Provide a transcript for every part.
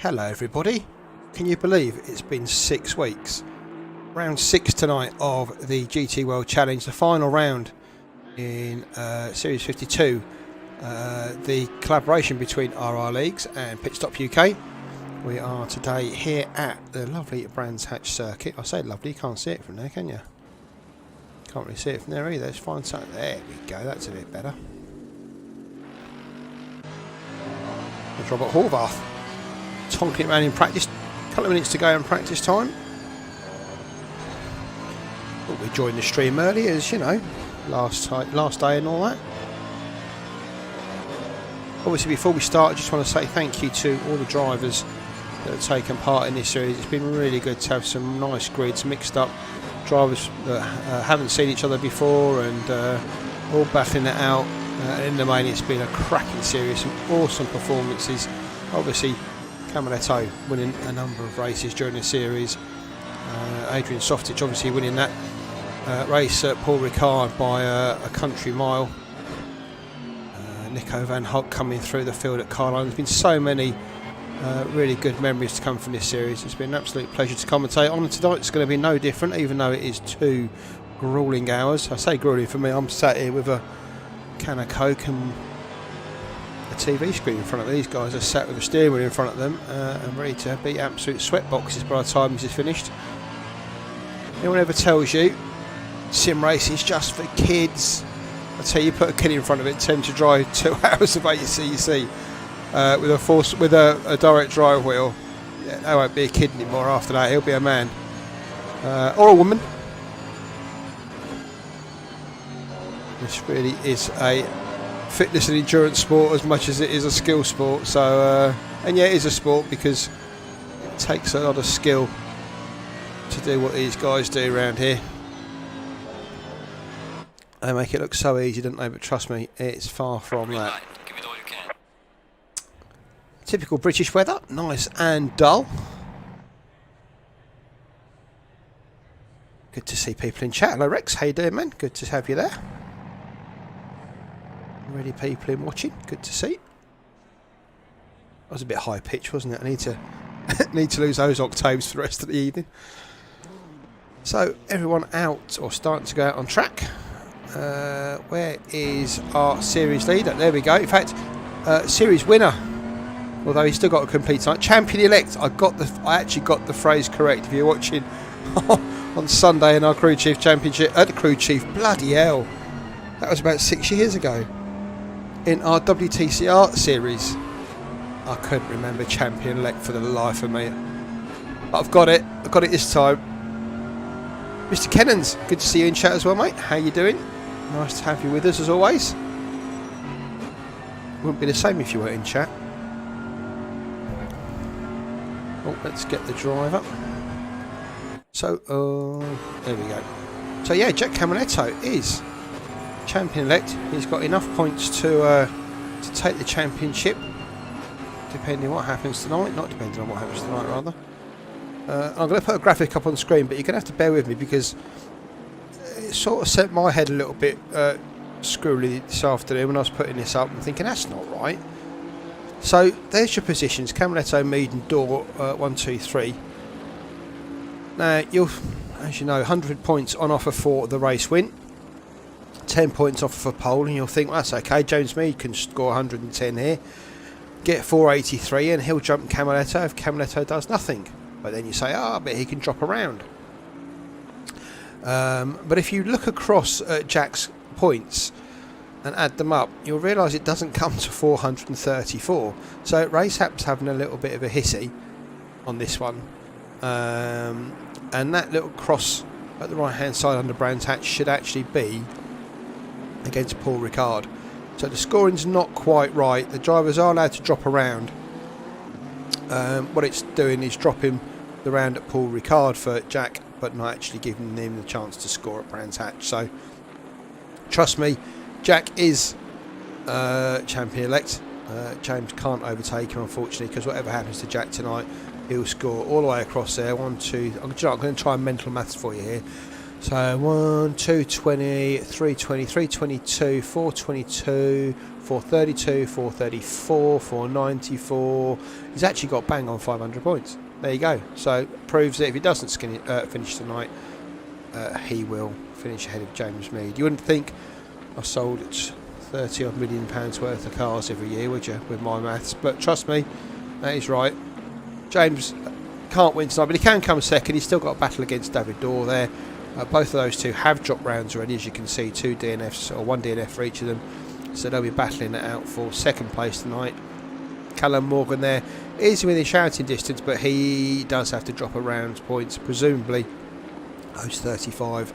Hello everybody, can you believe it's been 6 weeks? Round 6 tonight of the GT World Challenge, the final round in Series 52, the collaboration between RRLeagues and PitStop UK. We are today here at the lovely Brands Hatch circuit. I say lovely, you can't see it from there, can you? Can't really see it from there either. Let's find something. There we go, that's a bit better. There's Robert Horvath tonking it around in practice. A couple of minutes to go in practice time. Thought we joined the stream early, as you know, last day and all that. Obviously, before we start, I just want to say thank you to all the drivers that have taken part in this series. It's been really good to have some nice grids, mixed up drivers that haven't seen each other before, and all battling it out. In the main, it's been a cracking series, some awesome performances. Obviously, Camaletto winning a number of races during the series. Adrian Softich obviously winning that race at Paul Ricard by a country mile. Nico van Holt coming through the field at Carlisle. There's been so many really good memories to come from this series. It's been an absolute pleasure to commentate on, and tonight it's going to be no different, even though it is 2 gruelling hours. I say gruelling for me, I'm sat here with a can of Coke and a TV screen in front of me. These guys are sat with a steering wheel in front of them and ready to be absolute sweat boxes by the time this is finished. Anyone ever tells you sim racing is just for kids, I tell you, put a kid in front of it, tend to drive 2 hours of ACC with a direct drive wheel. Yeah, that won't be a kid anymore after that, he'll be a man or a woman. This really is a fitness and endurance sport as much as it is a skill sport. So, and yeah, it is a sport because it takes a lot of skill to do what these guys do around here. They make it look so easy, don't they? But trust me, it's far from that. Give it all you can. Typical British weather, nice and dull. Good to see people in chat. Hello Rex, how you doing, man? Good to have you there. Already people in watching, good to see. That was a bit high pitch, wasn't it? I need to lose those octaves for the rest of the evening. So everyone out or starting to go out on track. Where is our series leader? There we go. In fact, series winner. Although he's still got to complete tonight. Champion elect. I actually got the phrase correct. If you're watching on Sunday in our crew chief championship, the crew chief. Bloody hell, that was about 6 years ago. In our WTCR series, I couldn't remember champion elect for the life of me. But I've got it. I've got it this time. Mr. Kennons, good to see you in chat as well, mate. How you doing? Nice to have you with us as always. Wouldn't be the same if you weren't in chat. Oh, let's get the drive up. So, there we go. So yeah, Jack Camaletto is champion-elect. He's got enough points to take the championship, depending on what happens tonight. Not depending on what happens tonight, rather. I'm going to put a graphic up on the screen, but you're going to have to bear with me because it sort of sent my head a little bit screwly this afternoon when I was putting this up and thinking, that's not right. So there's your positions. Camaletto, Mead and Dorr, 1, 2, 3. Now, you'll, as you know, 100 points on offer for the race win. 10 points off for pole, and you'll think, well, that's okay, James Mead can score 110 here, get 483 and he'll jump Camaletto if Camaletto does nothing. But then you say, but he can drop around. But if you look across at Jack's points and add them up, you'll realise it doesn't come to 434. So RaceHap's having a little bit of a hissy on this one. And that little cross at the right hand side under Brands Hatch should actually be against Paul Ricard. So the scoring's not quite right. The drivers are allowed to drop around. What it's doing is dropping the round at Paul Ricard for Jack, but not actually giving him the chance to score at Brands Hatch. So trust me, Jack is champion elect. James can't overtake him, unfortunately, because whatever happens to Jack tonight, he'll score all the way across there. 1, 2. I'm going to try and mental maths for you here. So 1, 220, 320, 322, 422, 432, 434, 494. He's actually got bang on 500 points. There you go. So proves that if he doesn't finish tonight, he will finish ahead of James Mead. You wouldn't think I sold £30 odd million worth of cars every year, would you, with my maths? But trust me, that is right. James can't win tonight, but he can come second. He's still got a battle against David Dorr there. Both of those two have dropped rounds already, as you can see, 2 DNFs, or 1 DNF for each of them. So they'll be battling it out for second place tonight. Callum Morgan there is within shouting distance, but he does have to drop a round points, presumably those 35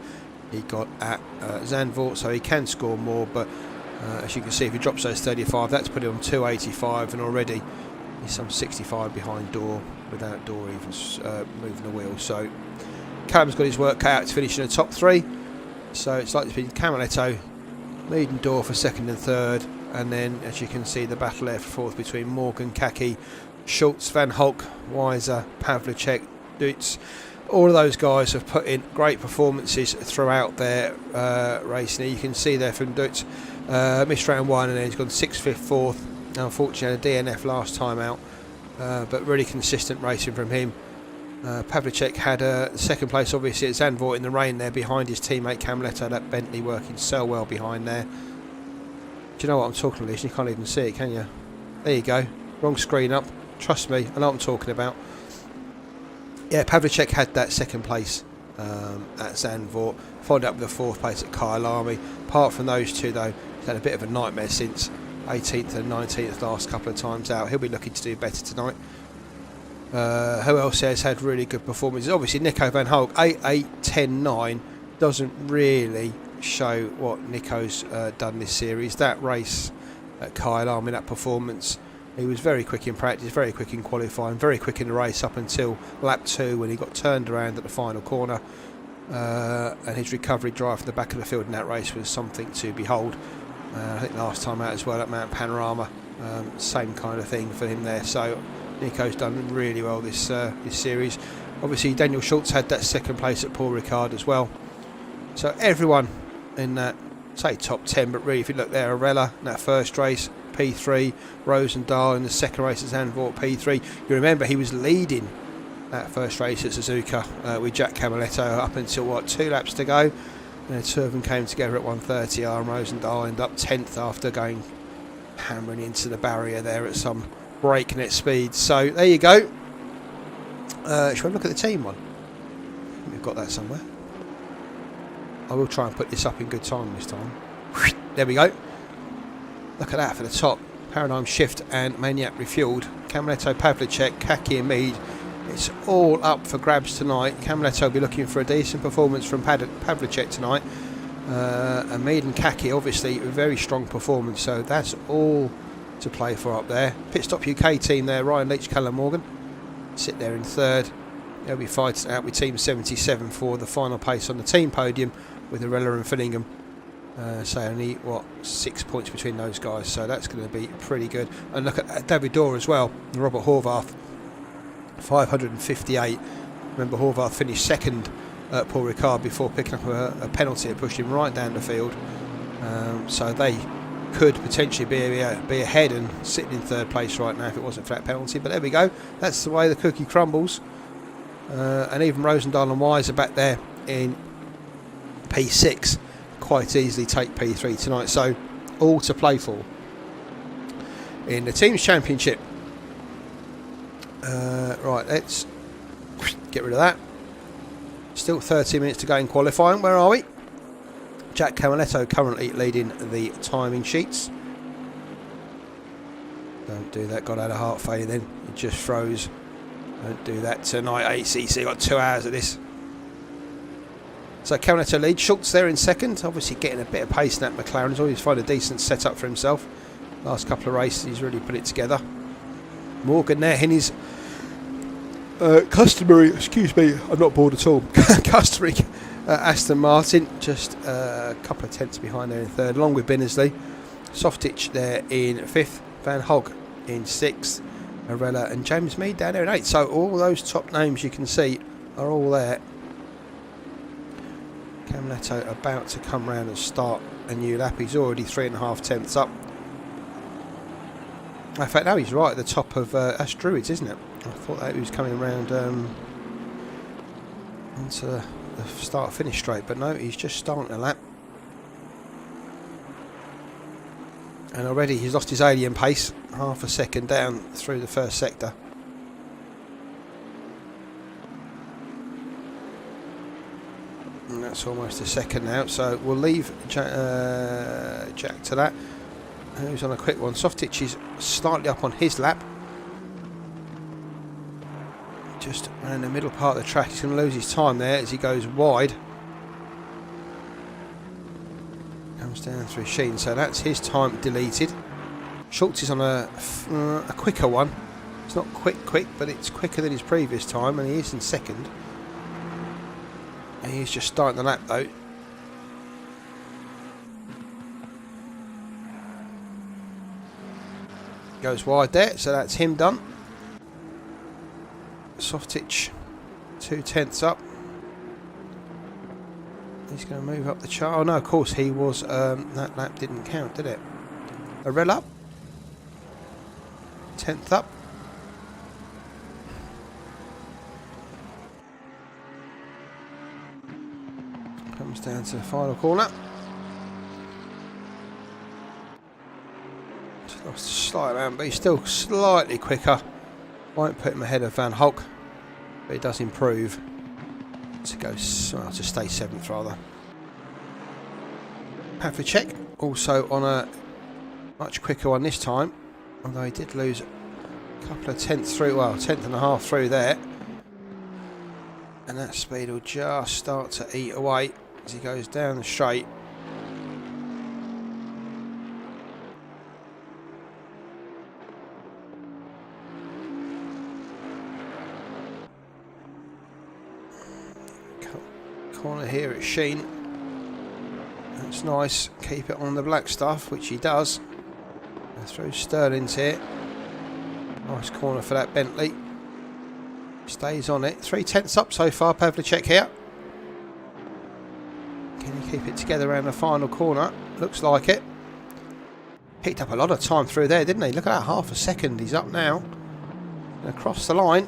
he got at Zandvoort, so he can score more, but as you can see, if he drops those 35, that's put him on 285, and already he's some 65 behind Dorr, without Dorr even moving the wheel. So Callum's got his work cut out to finish in the top 3. So it's like it's been Camaletto, Mead and Dorr for second and third, and then as you can see the battle there for fourth between Morgan, Kaki, Schultz, Van Hulk, Weiser, Pavlicek, Dutz. All of those guys have put in great performances throughout their racing. You can see there from Dutz, missed round 1 and then he's gone 6th, 5th, 4th. Unfortunately, a DNF last time out, but really consistent racing from him. Pavlicek had second place, obviously, at Zandvoort in the rain there behind his teammate Camaletto. That Bentley working so well behind there. Do you know what I'm talking about? You can't even see it, can you? There you go. Wrong screen up. Trust me, I know what I'm talking about. Yeah, Pavlicek had that second place at Zandvoort, followed up with a 4th place at Kyalami. Apart from those two, though, he's had a bit of a nightmare since 18th and 19th last couple of times out. He'll be looking to do better tonight. Who else has had really good performances? Obviously, Nico Van Hulk, 8, 8, 10, 9. Doesn't really show what Nico's done this series. That race at Kyalami, that performance, he was very quick in practice, very quick in qualifying, very quick in the race up until lap 2 when he got turned around at the final corner. And his recovery drive from the back of the field in that race was something to behold. I think last time out as well at Mount Panorama, same kind of thing for him there. So Nico's done really well this series. Obviously, Daniel Schultz had that second place at Paul Ricard as well. So everyone in that, say top 10, but really if you look there, Arella in that first race, P3, Rosendahl in the second race at Zandvoort, P3. You remember he was leading that first race at Suzuka with Jack Camaletto up until, what, 2 laps to go. And the two of them came together at 1:30. And Rosendahl ended up 10th after going hammering into the barrier there at some breakneck speed. So there you go. Shall we look at the team one? We've got that somewhere. I will try and put this up in good time this time. There we go. Look at that for the top. Paradigm Shift and Maniac Refueled. Camaletto, Pavlicek, Kaki and Mead. It's all up for grabs tonight. Camaletto will be looking for a decent performance from Pavlicek tonight. And Mead and Kaki, obviously, a very strong performance. So that's all to play for up there. PitStop UK team there, Ryan Leach, Callum Morgan. Sit there in third. They'll be fighting out with Team 77 for the final place on the team podium with Arella and Fillingham. So only, what, 6 points between those guys. So that's going to be pretty good. And look at David Dorr as well. Robert Horvath, 558. Remember, Horvath finished second at Paul Ricard before picking up a penalty that pushed him right down the field. So they could potentially be ahead and sitting in third place right now if it wasn't for that penalty. But there we go. That's the way the cookie crumbles. And even Rosendahl and Wise are back there in P6. Quite easily take P3 tonight. So all to play for in the Teams Championship. Right, let's get rid of that. Still 30 minutes to go in qualifying. Where are we? Jack Camaletto currently leading the timing sheets. Don't do that. Got out of heart failure then. It just froze. Don't do that tonight, ACC. Got 2 hours of this. So Camaletto leads. Schultz there in second. Obviously getting a bit of pace in that McLaren. He's always found a decent setup for himself. Last couple of races he's really put it together. Morgan there in his customary, excuse me, I'm not bored at all, customary Aston Martin, just a couple of tenths behind there in third, along with Binnersley. Softitch there in fifth, Van Hogg in sixth, Arella and James Mead down there in eighth. So all those top names you can see are all there Camaletto about to come round and start a new lap. He's already 3.5 tenths up. In fact, now he's right at the top of that's Druids, isn't it? I thought that he was coming around into the start-finish straight, but no, he's just starting a lap. And already he's lost his alien pace, half a second down through the first sector. And that's almost a second now, so we'll leave Jack to that. Who's on a quick one? Softitch is slightly up on his lap. Just around the middle part of the track. He's going to lose his time there as he goes wide. Comes down through Sheen, so that's his time deleted. Schultz is on a quicker one. It's not quick, but it's quicker than his previous time, and he is in second. And he's just starting the lap though. Goes wide there, so that's him done. Softitch 2 tenths up. He's going to move up the chart. Oh no, of course he was. That lap didn't count, did it? RRL up. 10th up. Comes down to the final corner. Lost a slight amount, but he's still slightly quicker. Won't put him ahead of Van Hulk, but he does improve to go, well, to stay 7th rather. Pavlicek also on a much quicker one this time, although he did lose a couple of tenths through, well, 10.5 through there. And that speed will just start to eat away as he goes down the straight. Corner here at Sheen. That's nice. Keep it on the black stuff, which he does. And through Sterling's here. Nice corner for that Bentley. Stays on it. 3 tenths up so far, Pavlicek here. Can he keep it together around the final corner? Looks like it. Picked up a lot of time through there, didn't he? Look at that, half a second. He's up now. And across the line.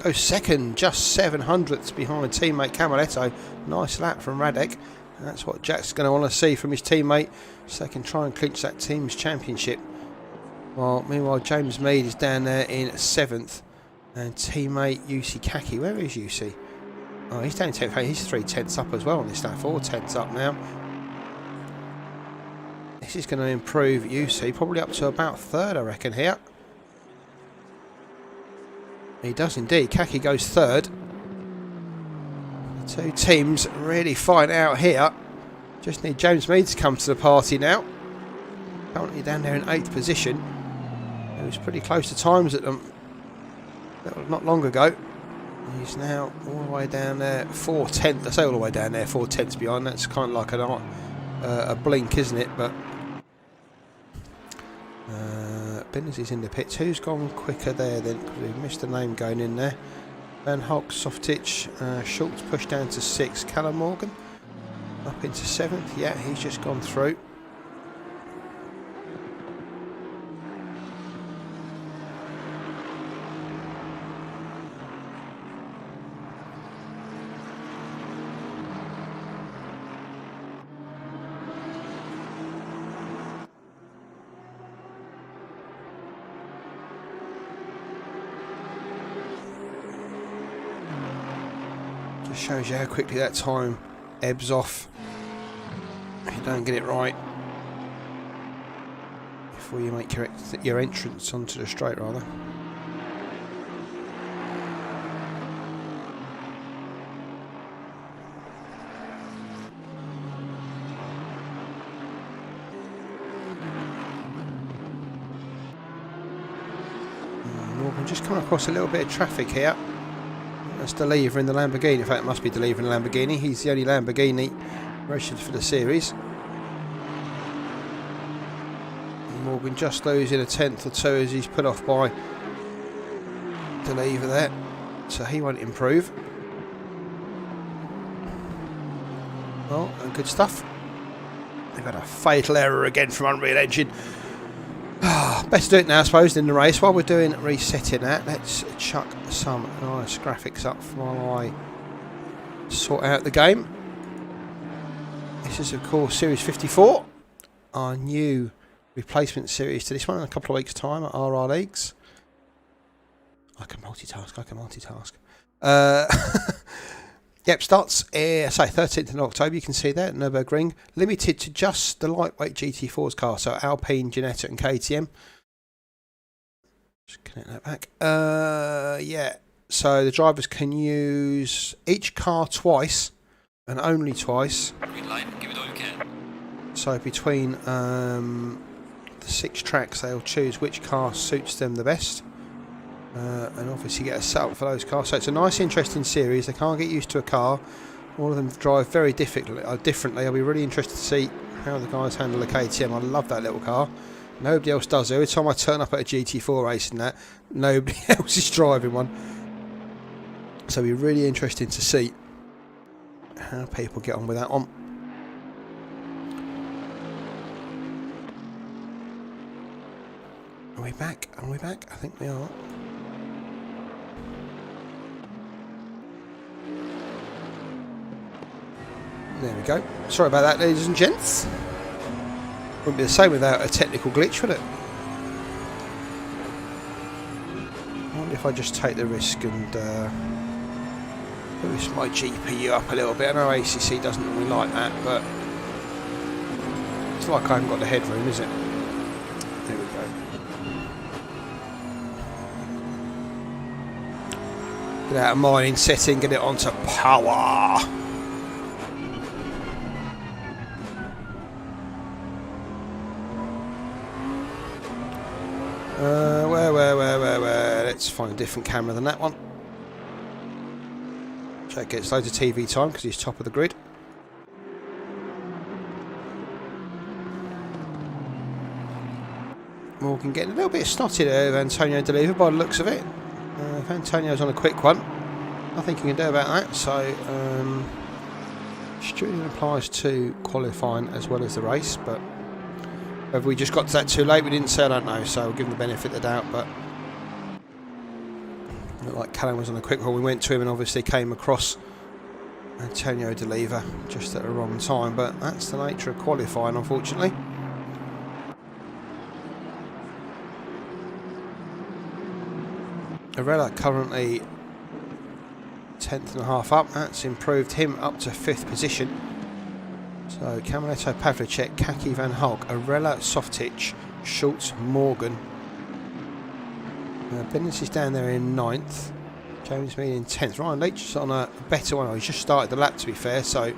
Goes second, just 7/100ths behind teammate Camaletto. Nice lap from Radek. And that's what Jack's going to want to see from his teammate, so they can try and clinch that team's championship. Well, meanwhile, James Mead is down there in 7th. And teammate UC Kaki, where is UC? Oh, he's down in 10th. He's 3 tenths up as well on this lap. 4 tenths up now. This is going to improve UC, probably up to about 3rd, I reckon, here. He does indeed. Kaki goes 3rd. The two teams really fight out here. Just need James Mead to come to the party now. Currently down there in 8th position. He was pretty close to times at them not long ago. He's now all the way down there, 4 tenths. I say all the way down there, 4 tenths behind. That's kind of like a blink, isn't it? But Binners is in the pits. Who's gone quicker there then? We've missed the name going in there. Van Hulk, Softitch, Schultz pushed down to 6th. Callum Morgan up into 7th. Yeah, he's just gone through. Shows you how quickly that time ebbs off if you don't get it right before you make your entrance onto the straight, rather. Morgan just come across a little bit of traffic here. That's Deliver in the Lamborghini. In fact, it must be Deliver in the Lamborghini. He's the only Lamborghini registered for the series. Morgan just losing a 10th or 2 as he's put off by Deliver there. So he won't improve. Oh, and good stuff. They've had a fatal error again from Unreal Engine. Better do it now, I suppose, in the race. While we're doing resetting that, let's chuck some nice graphics up while I sort out the game. This is, of course, Series 54, our new replacement series to this one in a couple of weeks' time at RRLeagues. I can multitask. Yep, starts, say, 13th of October, you can see there at Nürburgring. Limited to just the lightweight GT4's car, so Alpine, Ginetta and KTM. Just connect that back. Yeah, so the drivers can use each car twice, and only twice. Green light, give it all you can. So between the 6 tracks, they'll choose which car suits them the best. And obviously get a setup for those cars. So it's a nice, interesting series. They can't get used to a car. All of them drive very differently. I'll be really interested to see how the guys handle the KTM. I love that little car. Nobody else does. Every time I turn up at a GT4 race and that, nobody else is driving one. So it'll be really interesting to see how people get on with that one. Are we back? Are we back? I think we are. There we go. Sorry about that, ladies and gents. Wouldn't be the same without a technical glitch, would it? I wonder if I just take the risk and boost my GPU up a little bit. I know ACC doesn't really like that, but it's like I haven't got the headroom, is it? There we go. Get out of mining setting, get it onto power. Where? Let's find a different camera than that one. Jack gets loads of TV time because he's top of the grid. Morgan getting a little bit snotty there with Antonio Deliver by the looks of it. If Antonio's on a quick one, nothing he can do about that. So, Studium applies to qualifying as well as the race, but whether we just got to that too late, we didn't say, I don't know, so we'll give him the benefit of the doubt, but looked like Callum was on a quick one. We went to him and obviously came across Antonio Deliver just at the wrong time, but that's the nature of qualifying, unfortunately. Arella currently 10th and a half up. That's improved him up to 5th position. So Camaletto, Pavlicek, Kaki, Van Hulk, Arella, Softich, Schultz, Morgan. Bennett is down there in 9th. James Mead in 10th. Ryan Leach is on a better one. He's just started the lap, to be fair, so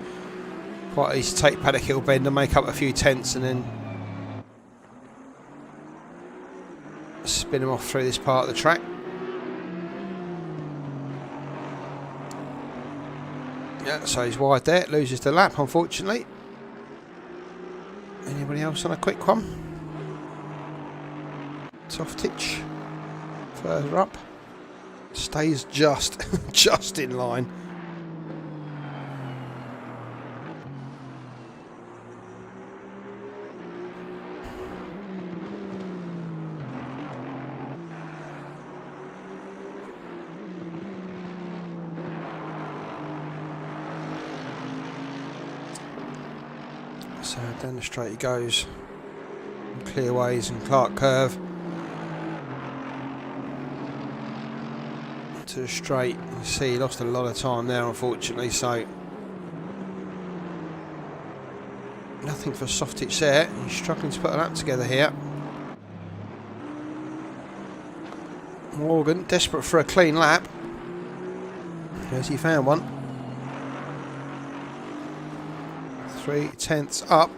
quite easy to take Paddock Hill Bend and make up a few tenths and then spin him off through this part of the track. Yeah, so he's wide there, loses the lap, unfortunately. Anybody else on a quick one? Softich, further up, stays just in line. So down the straight he goes, Clearways and Clark Curve to the straight. You see he lost a lot of time there, unfortunately, so nothing for Softich there. He's struggling to put a lap together here. Morgan desperate for a clean lap. Yes, he found one. 3 tenths up.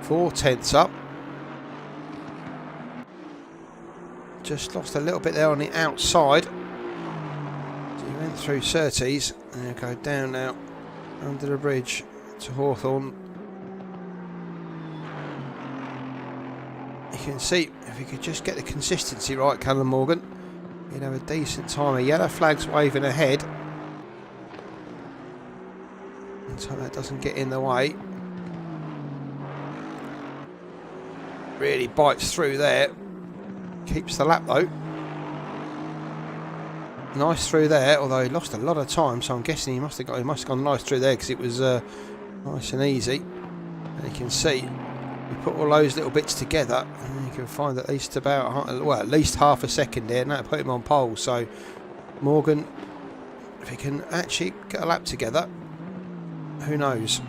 Four tenths up. Just lost a little bit there on the outside. So he went through Surtees and he'll go down now under the bridge to Hawthorne. You can see if he could just get the consistency right, Callum Morgan, He'd have a decent time. A yellow flag's waving ahead. And so that doesn't get in the way. Really bites through there. Keeps the lap though. Nice through there, although he lost a lot of time, so I'm guessing he must have gone nice through there because it was nice and easy. And you can see you put all those little bits together and you can find at least at least half a second there, and that put him on pole. So Morgan, if he can actually get a lap together, who knows.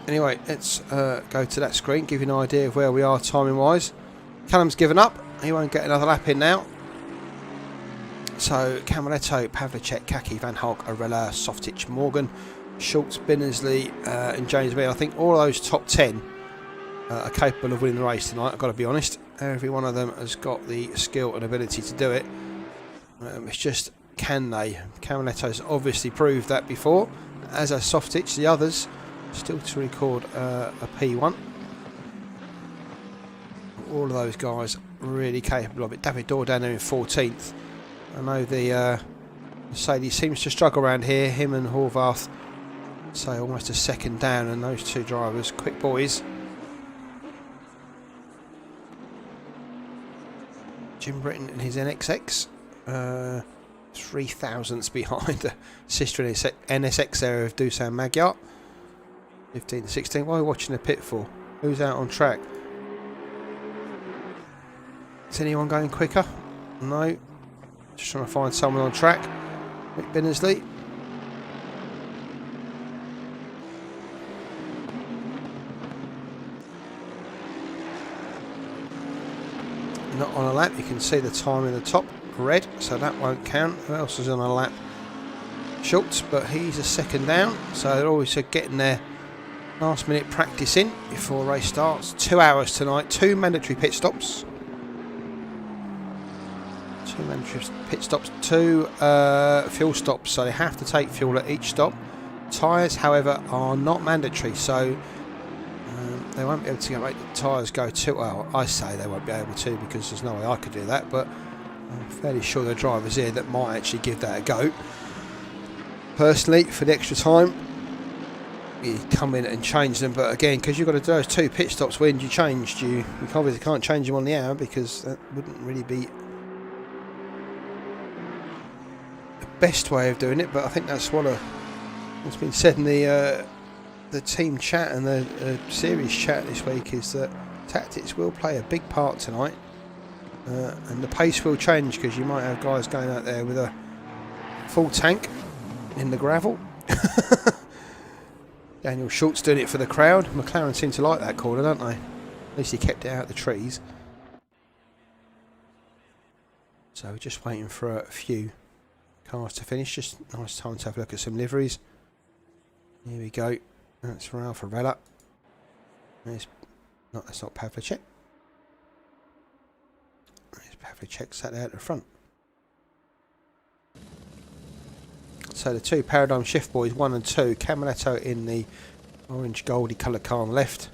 Anyway, let's go to that screen, give you an idea of where we are timing wise. Callum's given up. He won't get another lap in now. So Camaletto, Pavlicek, Kaki, Van Hulk, Arella, Softich, Morgan, Schultz, Binnersley and James Mead. I think all of those top 10 are capable of winning the race tonight, I've got to be honest. Every one of them has got the skill and ability to do it. It's just, can they? Camaletto's obviously proved that before, as has Softich. The others still to record a P1. All of those guys really capable of it. David Dorr down there in 14th. I know the Mercedes seems to struggle around here. Him and Horvath, so almost a second down, and those two drivers, quick boys. Jim Britton and his NXX, 3,000ths behind the sister NSX there of Dusan Magyar. 15 to 16. What are we watching the pit for? Who's out on track? Is anyone going quicker? No. Just trying to find someone on track. Rick Binnersley. Not on a lap. You can see the time in the top, red, so that won't count. Who else is on a lap? Schultz, but he's a second down, so they're always getting their last minute practice in before race starts. 2 hours tonight, 2 mandatory pit stops. 2 mandatory pit stops, 2 fuel stops, so they have to take fuel at each stop. Tyres, however, are not mandatory, so they won't be able to make the tyres go too well. I say they won't be able to because there's no way I could do that, but I'm fairly sure there are drivers here that might actually give that a go. Personally, for the extra time, you come in and change them, but again, because you've got to do those 2 pit stops when you changed, you obviously can't change them on the hour because that wouldn't really be the best way of doing it. But I think that's what's been said in the team chat and the series chat this week, is that tactics will play a big part tonight, and the pace will change because you might have guys going out there with a full tank in the gravel. Daniel Schultz doing it for the crowd. McLaren seem to like that corner, don't they? At least he kept it out of the trees. So we're just waiting for a few cars to finish. Just nice time to have a look at some liveries. Here we go. That's for Alfarella. That's not Pavlicek. There's Pavlicek sat there at the front. So the 2 Paradigm Shift boys, 1 and 2. Camaletto in the orange goldy coloured car on the left.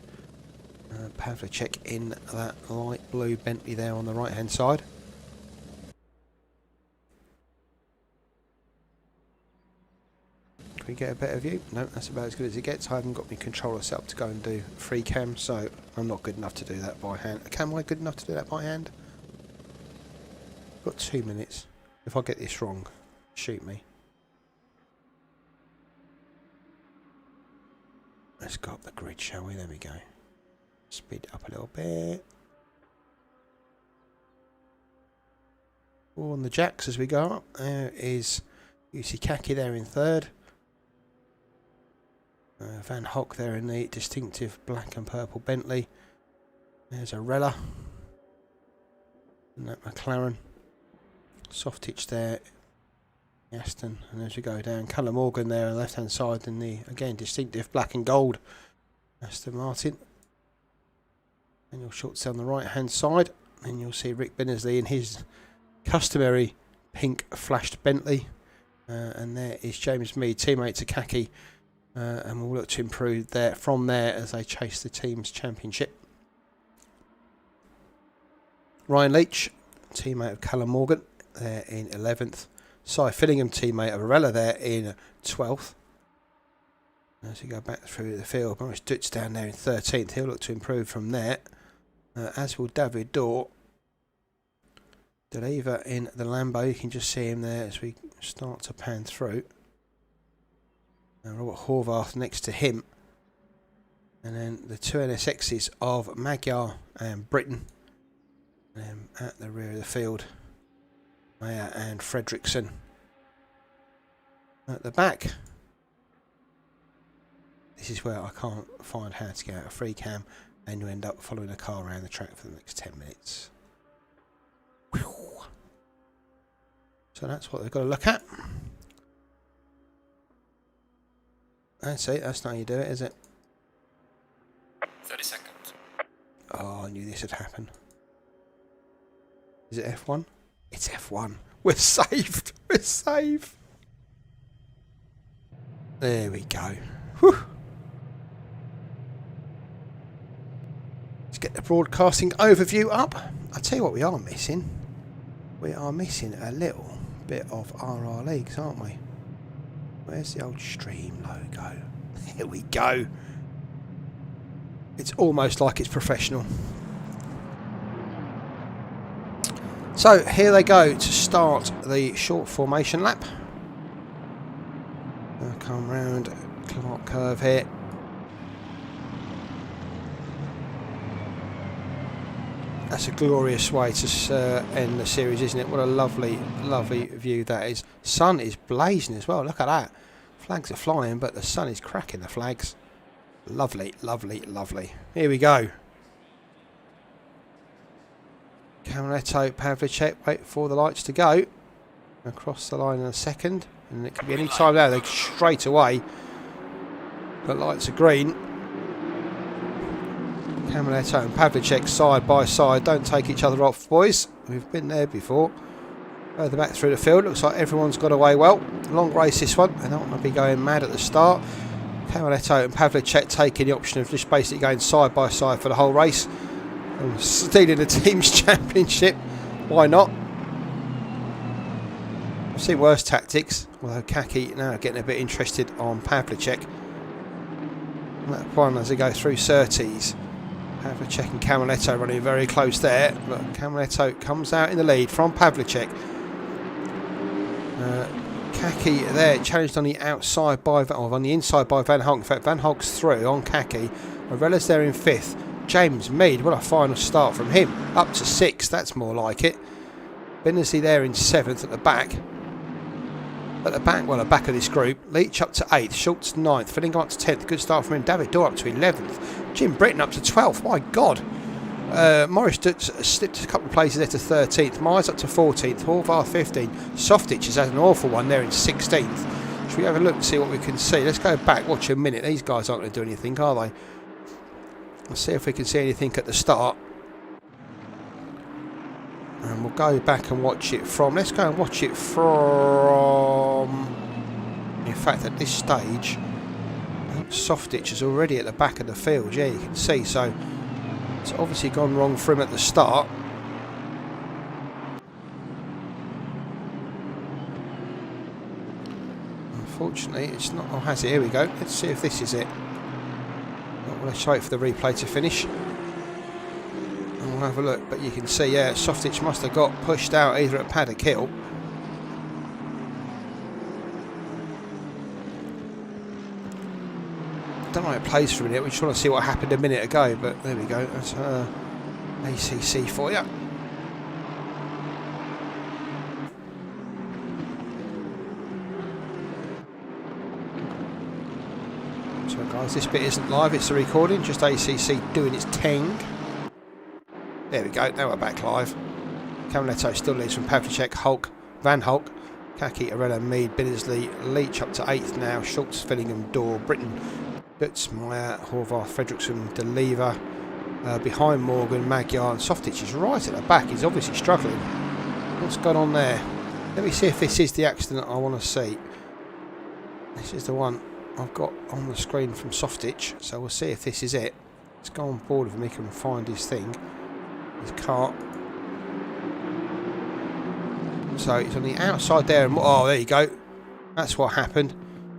Pavlicek in that light blue Bentley there on the right hand side. Can we get a better view? No, that's about as good as it gets. I haven't got my controller set up to go and do free cam, so I'm not good enough to do that by hand. Am I good enough to do that by hand? I've got 2 minutes. If I get this wrong, shoot me. Let's go up the grid, shall we? There we go. Speed it up a little bit. All on the jacks as we go up. There is UC Kaki there in 3rd. Van Hock there in the distinctive black and purple Bentley. There's Arella. And that McLaren. Softich there. Aston, and as we go down, Callum Morgan there on the left hand side in the, again, distinctive black and gold Aston Martin. Daniel Schultz on the right hand side, and you'll see Rick Binnersley in his customary pink flashed Bentley, and there is James Mead, teammate to Kaki, and we'll look to improve there from there as they chase the team's championship. Ryan Leach, teammate of Callum Morgan, there in 11th. Cy Fillingham, teammate of Arella, there in 12th. As we go back through the field, Morris Dutz down there in 13th. He'll look to improve from there. As will David Dorr. Deliver in the Lambo. You can just see him there as we start to pan through. Robert Horvath next to him. And then the two NSXs of Magyar and Britain. At the rear of the field, Mayer and Fredrickson. At the back, this is where I can't find how to get out of free cam, and you end up following a car around the track for the next 10 minutes. Whew. So that's what they've got to look at. That's it, that's not how you do it, is it? 30 seconds. Oh, I knew this would happen. Is it F1? It's F1. We're saved. We're safe. There we go. Whew. Let's get the broadcasting overview up. I'll tell you what we are missing. We are missing a little bit of RR Leagues, aren't we? Where's the old stream logo? Here we go. It's almost like it's professional. So here they go to start the short formation lap. I'll come round Clark curve here. That's a glorious way to end the series, isn't it? What a lovely, lovely view that is. Sun is blazing as well. Look at that. Flags are flying, but the sun is cracking the flags. Lovely, lovely, lovely. Here we go. Camaretto, Pavlicek, wait for the lights to go. Across the line in a second. And it could be any time now. They're straight away. The lights are green. Camaretto and Pavlicek side by side. Don't take each other off, boys. We've been there before. Further back through the field. Looks like everyone's got away well. Long race this one. I don't want to be going mad at the start. Camaretto and Pavlicek taking the option of just basically going side by side for the whole race. And stealing the team's championship. Why not? I've seen worse tactics. Although Kaki now getting a bit interested on Pavlicek. That one as they go through Surtees. Pavlicek and Camaretto running very close there. But Camaretto comes out in the lead from Pavlicek. Kaki there challenged on the outside by on the inside by Van Hulk. In fact, Van Hulk's through on Kaki. Arella's there in 5th. James Mead, what a final start from him. Up to 6th, that's more like it. Bennersley there in 7th at the back. At the back, well, the back of this group. Leach up to 8th, Schultz 9th, Fillingham up to 10th. Good start from him. David Dorr up to 11th. Jim Britton up to 12th. My God. Morris slipped a couple of places there to 13th. Myers up to 14th. Horvath 15th. Softitch has had an awful one there in 16th. Should we have a look and see what we can see? Let's go back, watch a minute. These guys aren't going to do anything, are they? Let's see if we can see anything at the start. And we'll go back and watch it from... Let's go and watch it from... In fact, at this stage, Softitch is already at the back of the field. Yeah, you can see. So, it's obviously gone wrong for him at the start. Unfortunately, it's not... Oh, has it? Here we go. Let's see if this is it. Let's wait for the replay to finish. And we'll have a look. But you can see, yeah, Softitch must have got pushed out either at Paddock Hill. Don't know how it plays for a minute. We're trying to see what happened a minute ago. But there we go. That's ACC for you. So guys, this bit isn't live, it's a recording, just ACC doing its thing. There we go, now we're back live. Camaretto still leads from Pavlicek, Hulk, Van Hulk, Kaki, Arella, Mead, Binnersley, Leach up to 8th now, Schultz, Fillingham, Dorr, Britton, Lutz, Meyer, Horvath, Fredrickson, Deliver, behind Morgan, Magyar, and Softitch is right at the back, he's obviously struggling. What's going on there? Let me see if this is the accident I want to see. This is the one I've got on the screen from Softitch, so we'll see if this is it. Let's go on board with him, he can find his thing, his car. So he's on the outside there, and oh, there you go. That's what happened.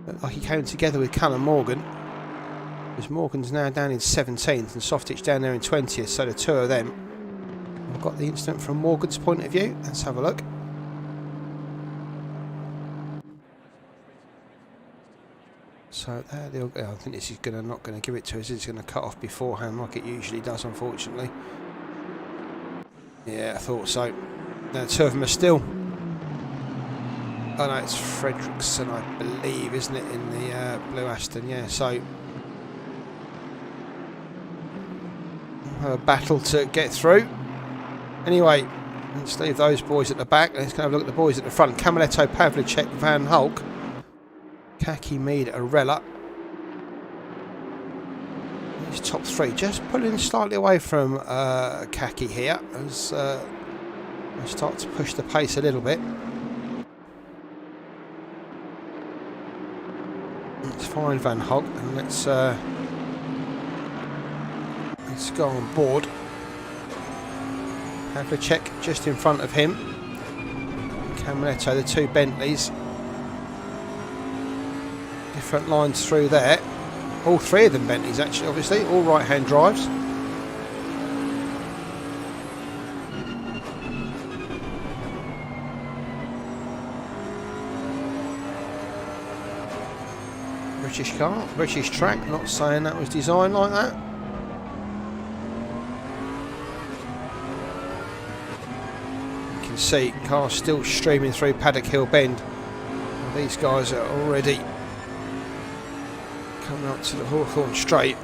Looked like he came together with Callum Morgan. Because Morgan's now down in 17th and Softitch down there in 20th, so the two of them. I've got the incident from Morgan's point of view. Let's have a look. So there, I think this is not going to give it to us. It's going to cut off beforehand like it usually does, unfortunately. Yeah, I thought so. Now two of them are still. Oh no, it's Fredrickson, I believe, isn't it, in the Blue Aston? Yeah, so we'll have a battle to get through. Anyway, let's leave those boys at the back. Let's go have a look at the boys at the front. Camaletto, Pavlicek, Van Hulk, Kaki, Mead, Arella. These top three just pulling slightly away from Kaki here as I start to push the pace a little bit. Let's find Van Hulk and let's go on board. Pavlicek just in front of him. Camaletto, the two Bentleys. Different lines through there. All three of them Bentleys actually, obviously, all right-hand drives. British car, British track, not saying that was designed like that. You can see cars still streaming through Paddock Hill Bend. Well, these guys are already coming up to the Hawthorn Straight.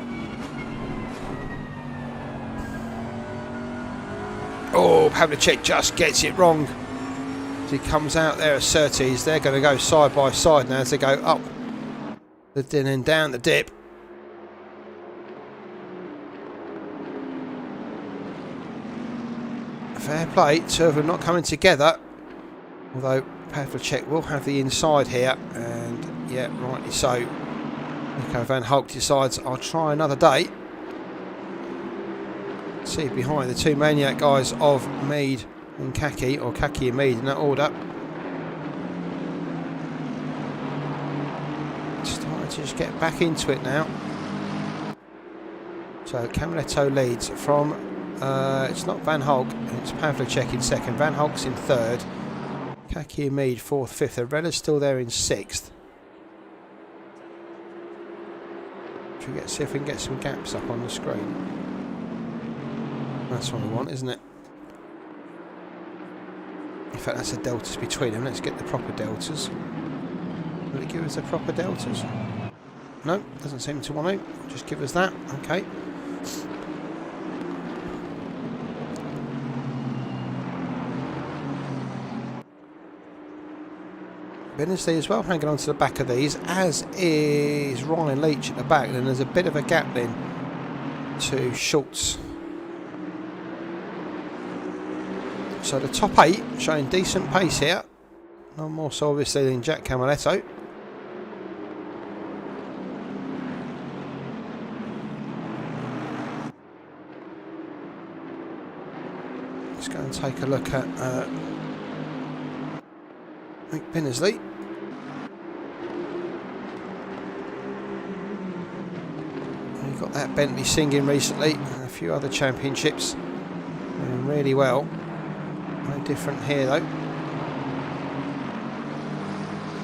Oh, Pavlicek just gets it wrong. As he comes out there at Surtees, they're going to go side by side now as they go up and then down the dip. Fair play, two of them not coming together. Although Pavlicek will have the inside here, and yeah, rightly so. Nico Van Hulk decides I'll try another day. See behind the two maniac guys of Mead and Kaki, or Kaki and Mead in that order. Starting to just get back into it now. So Camaletto leads from, it's not Van Hulk, it's Pavlicek in second. Van Hulk's in third. Kaki and Mead fourth, fifth. Arella's still there in sixth. Should we see if we can get some gaps up on the screen? That's what we want, isn't it? In fact, that's the deltas between them. Let's get the proper deltas. Will it give us the proper deltas? No, doesn't seem to want to. Just give us that. Okay. Bennesley as well hanging on to the back of these, as is Ryan Leach at the back. And there's a bit of a gap then to Schultz. So the top 8 showing decent pace here. No more so obviously than Jack Camaletto. Let's go and take a look at Mick Bennesley. We've got that Bentley singing recently, and a few other championships. Doing really well. No different here though.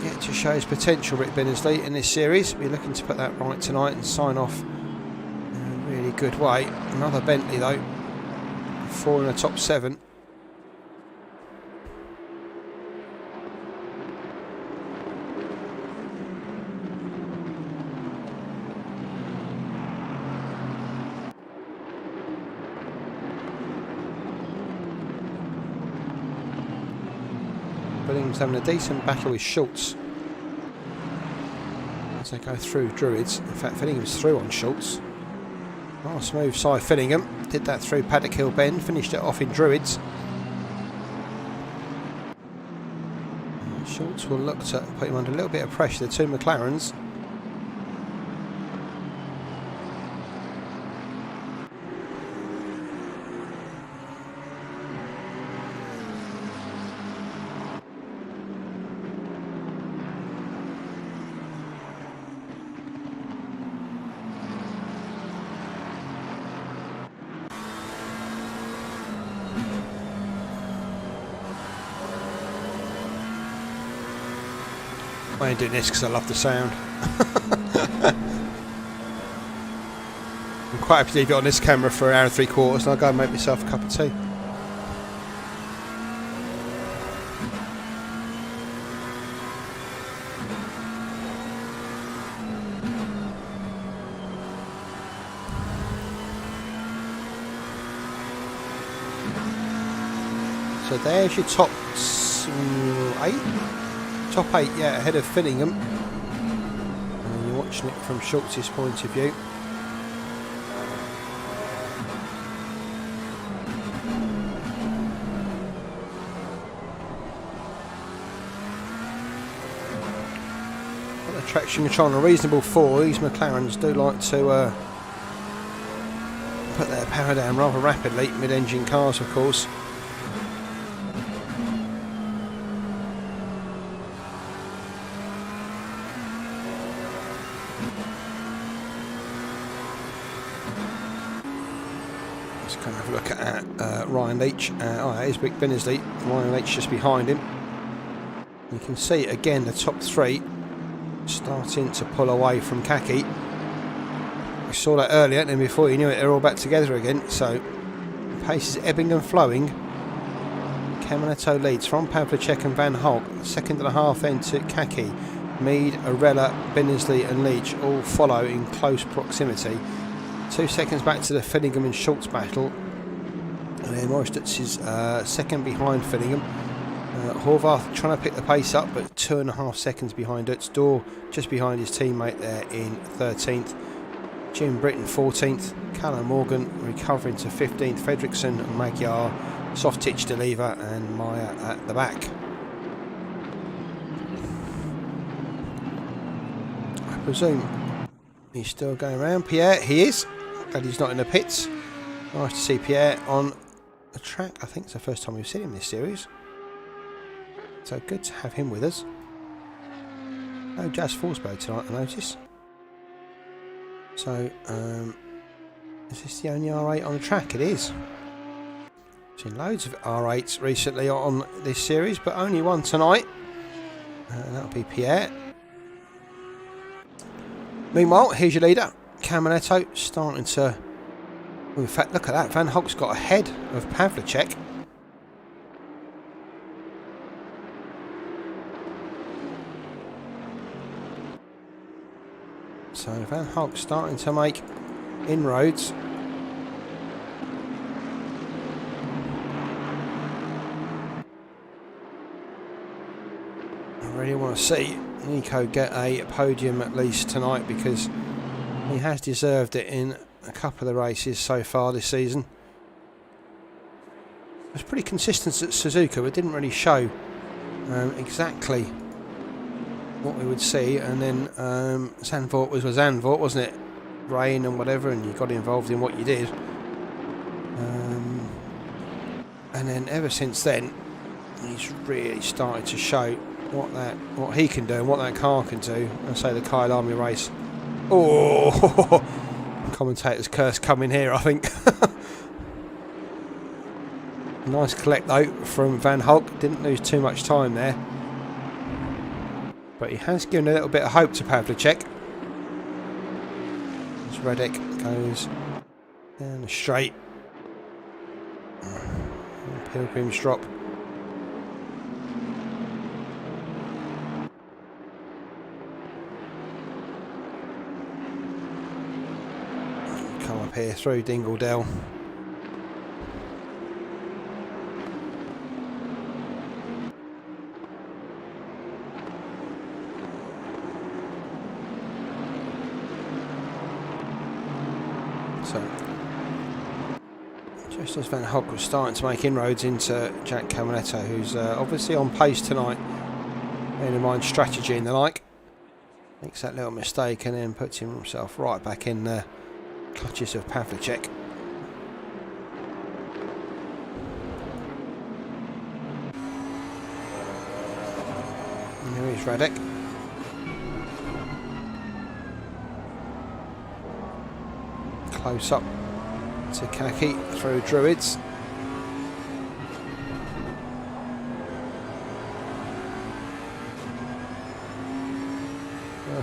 Yet to show his potential, Rick Bennesley, in this series. We're looking to put that right tonight and sign off in a really good way. Another Bentley though. 4 in the top 7. Billingham's having a decent battle with Schultz as they go through Druids. In fact, Fillingham's through on Schultz. Oh, smooth side Fillingham. Did that through Paddock Hill Bend, finished it off in Druids. And Schultz will look to put him under a little bit of pressure, the two McLarens. I ain't doing this because I love the sound. I'm quite happy to leave it on this camera for an hour and 3/4 and I'll go and make myself a cup of tea. So there's your top 8? Top 8, yeah, ahead of Fillingham. And you're watching it from Schultz's point of view. Got the traction control on a reasonable 4. These McLarens do like to put their power down rather rapidly, mid-engine cars of course. Let's kind of have a look at Ryan Leach. Oh, that is Rick Binnersley. Ryan Leach just behind him. You can see again the top 3 starting to pull away from Khaki. We saw that earlier, and then before you knew it, they're all back together again. So the pace is ebbing and flowing. Caminetto leads from Pavlicek and Van Holt. 2.5 then to Khaki. Mead, Arella, Binnersley and Leach all follow in close proximity. 2 seconds back to the Fillingham and Schultz battle. And then Morris Stutz is second behind Fillingham. Horvath trying to pick the pace up, but 2.5 seconds behind Utz. Dorr just behind his teammate there in 13th. Jim Britton 14th. Callum Morgan recovering to 15th. Fredrickson, Magyar, Softitch, Deliva and Meyer at the back. I presume he's still going around. Pierre, he is. Glad he's not in the pits. Nice to see Pierre on the track. I think it's the first time we've seen him this series. So good to have him with us. No Jazz Forsberg tonight, I notice. So, is this the only R8 on the track? It is. Seen loads of R8s recently on this series, but only one tonight. And that'll be Pierre. Meanwhile, here's your leader, Caminetto, starting to... Well, in fact, look at that. Van Holt's got ahead of Pavlicek. So Van Holt starting to make inroads. I really want to see Nico get a podium at least tonight because he has deserved it in a couple of the races so far this season. It was pretty consistent at Suzuka, but didn't really show exactly what we would see. And then Zandvoort was Zandvoort, wasn't it? Rain and whatever, and you got involved in what you did. And then ever since then, he's really started to show what he can do and what that car can do. I say the Kyle Army race. Oh, commentator's curse coming here, I think. Nice collect though from Van Holt. Didn't lose too much time there. But he has given a little bit of hope to Pavlicek. As Reddick goes down the straight. Pilgrim's drop. Come up here through Dingledale. So, just as Van Holt was starting to make inroads into Jack Caminetto, who's obviously on pace tonight, bearing in mind strategy and the like, makes that little mistake and then puts himself right back in the clutches of Pavlicek. And here is Radek. Close up to Khaki through Druids.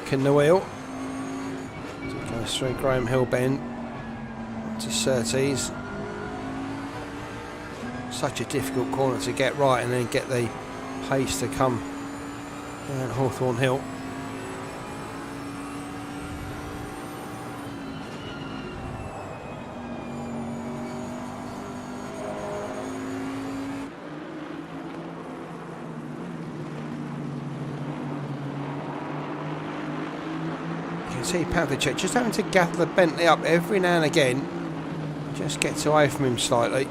Stuck in the wheel. As it goes through Graham Hill Bend to Surtees. Such a difficult corner to get right and then get the pace to come down Hawthorne Hill. See Pavlicek just having to gather the Bentley up every now and again, just gets away from him slightly.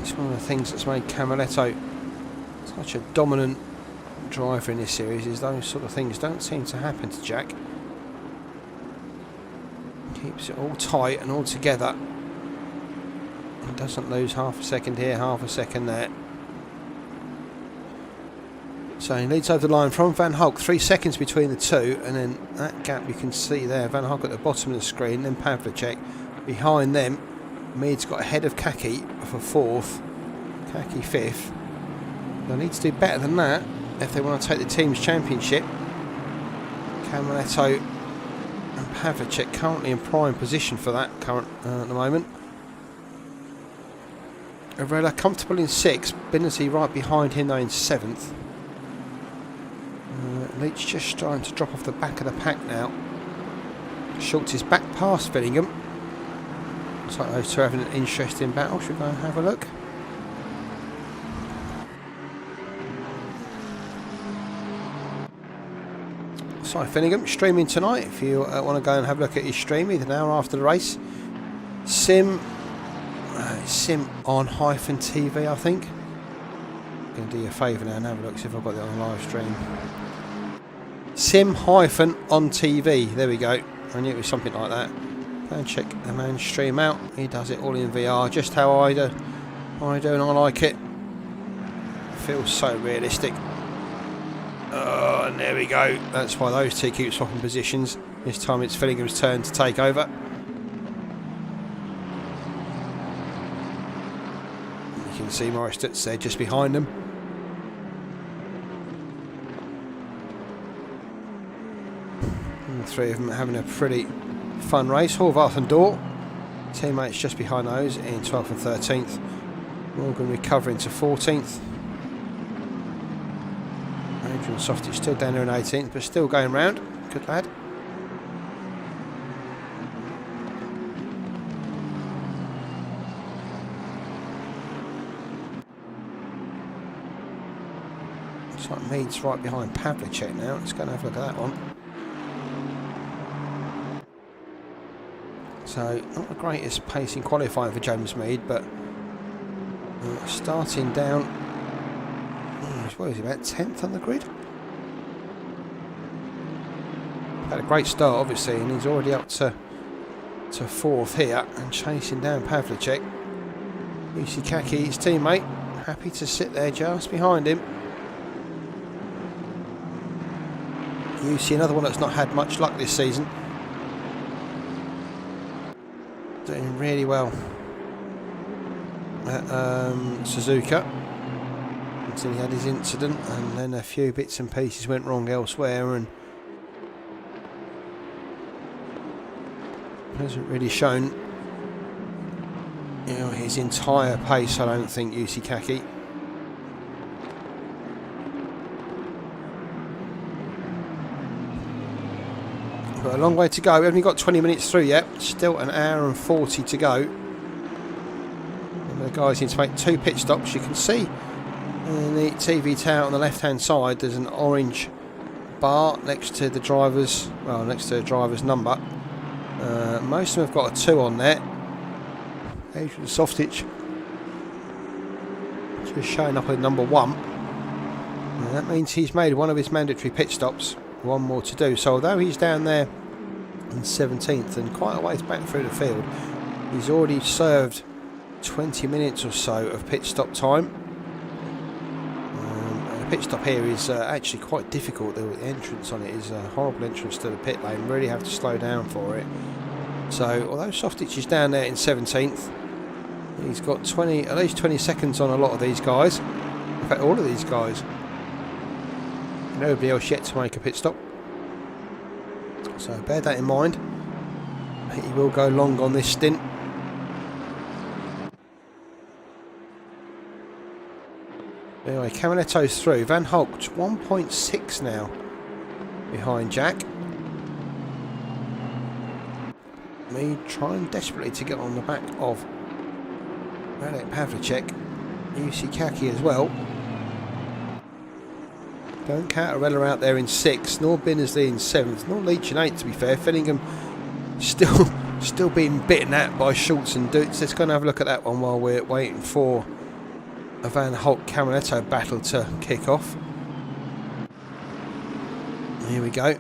It's one of the things that's made Camaletto such a dominant driver in this series, is those sort of things don't seem to happen to Jack. Keeps it all tight and all together and doesn't lose half a second here, half a second there. So he leads over the line from Van Hulk, 3 seconds between the two, and then that gap you can see there, Van Hulk at the bottom of the screen, then Pavlicek behind them. Mead's got ahead of Kaki for 4th, Kaki 5th. They'll need to do better than that if they want to take the team's championship. Camaletto and Pavlicek currently in prime position for that at the moment. Arella comfortable in 6th, Binnety right behind him though in 7th. Leach just trying to drop off the back of the pack now. Schultz is back past Fillingham. Looks like those two are having an interesting battle. Should we go and have a look? So Fillingham streaming tonight. If you want to go and have a look at his stream, either now or after the race. Sim on -TV, I think. I'm going to do you a favour now and have a look, see if I've got it on the live stream. Sim on TV. There we go. I knew it was something like that. Go and check the man's stream out. He does it all in VR, just how I do. And I like it. It feels so realistic. Oh, and there we go. That's why those two keep swapping positions. This time it's Fillingham's turn to take over. You can see Morris Stutz there just behind them. Three of them having a pretty fun race. Horvath and Dorr, teammates just behind those in 12th and 13th. Morgan recovering to 14th. Adrian Softy still down there in 18th, but still going round. Good lad. Looks like Mead's right behind Pavlicek now. Let's go and have a look at that one. So, not the greatest pace in qualifying for James Mead, but starting down, what is he, about 10th on the grid? Had a great start, obviously, and he's already up to 4th here and chasing down Pavlicek. Kaki, his teammate, happy to sit there just behind him. You see another one that's not had much luck this season. Doing really well at Suzuka until he had his incident, and then a few bits and pieces went wrong elsewhere, and hasn't really shown his entire pace, I don't think, Kaki. But a long way to go. We haven't got 20 minutes through yet. Still an hour and 40 to go. And the guys need to make 2 pit stops. You can see in the TV tower on the left hand side there's an orange bar next to the driver's, well, next to the driver's number. Most of them have got a 2 on there. Adrian Softich just showing up with number 1. And that means he's made one of his mandatory pit stops. One more to do. So although he's down there in 17th and quite a ways back through the field, he's already served 20 minutes or so of pit stop time. And the pit stop here is actually quite difficult. The entrance on it is a horrible entrance to the pit lane. Really have to slow down for it. So although Softich is down there in 17th, he's got at least 20 seconds on a lot of these guys. In fact, all of these guys. Nobody else yet to make a pit stop. So bear that in mind. He will go long on this stint. Anyway, Camaletto's through. Van Hult's 1.6 now behind Jack. Me trying desperately to get on the back of Radek Pavlicek. PStopUK as well. Don't count RRL out there in 6th, nor Binnersley in 7th, nor Leach in 8th to be fair. Fillingham still being bitten at by Schultz and Dutz. Let's go and have a look at that one while we're waiting for a Van Holt-Camaletto battle to kick off. Here we go.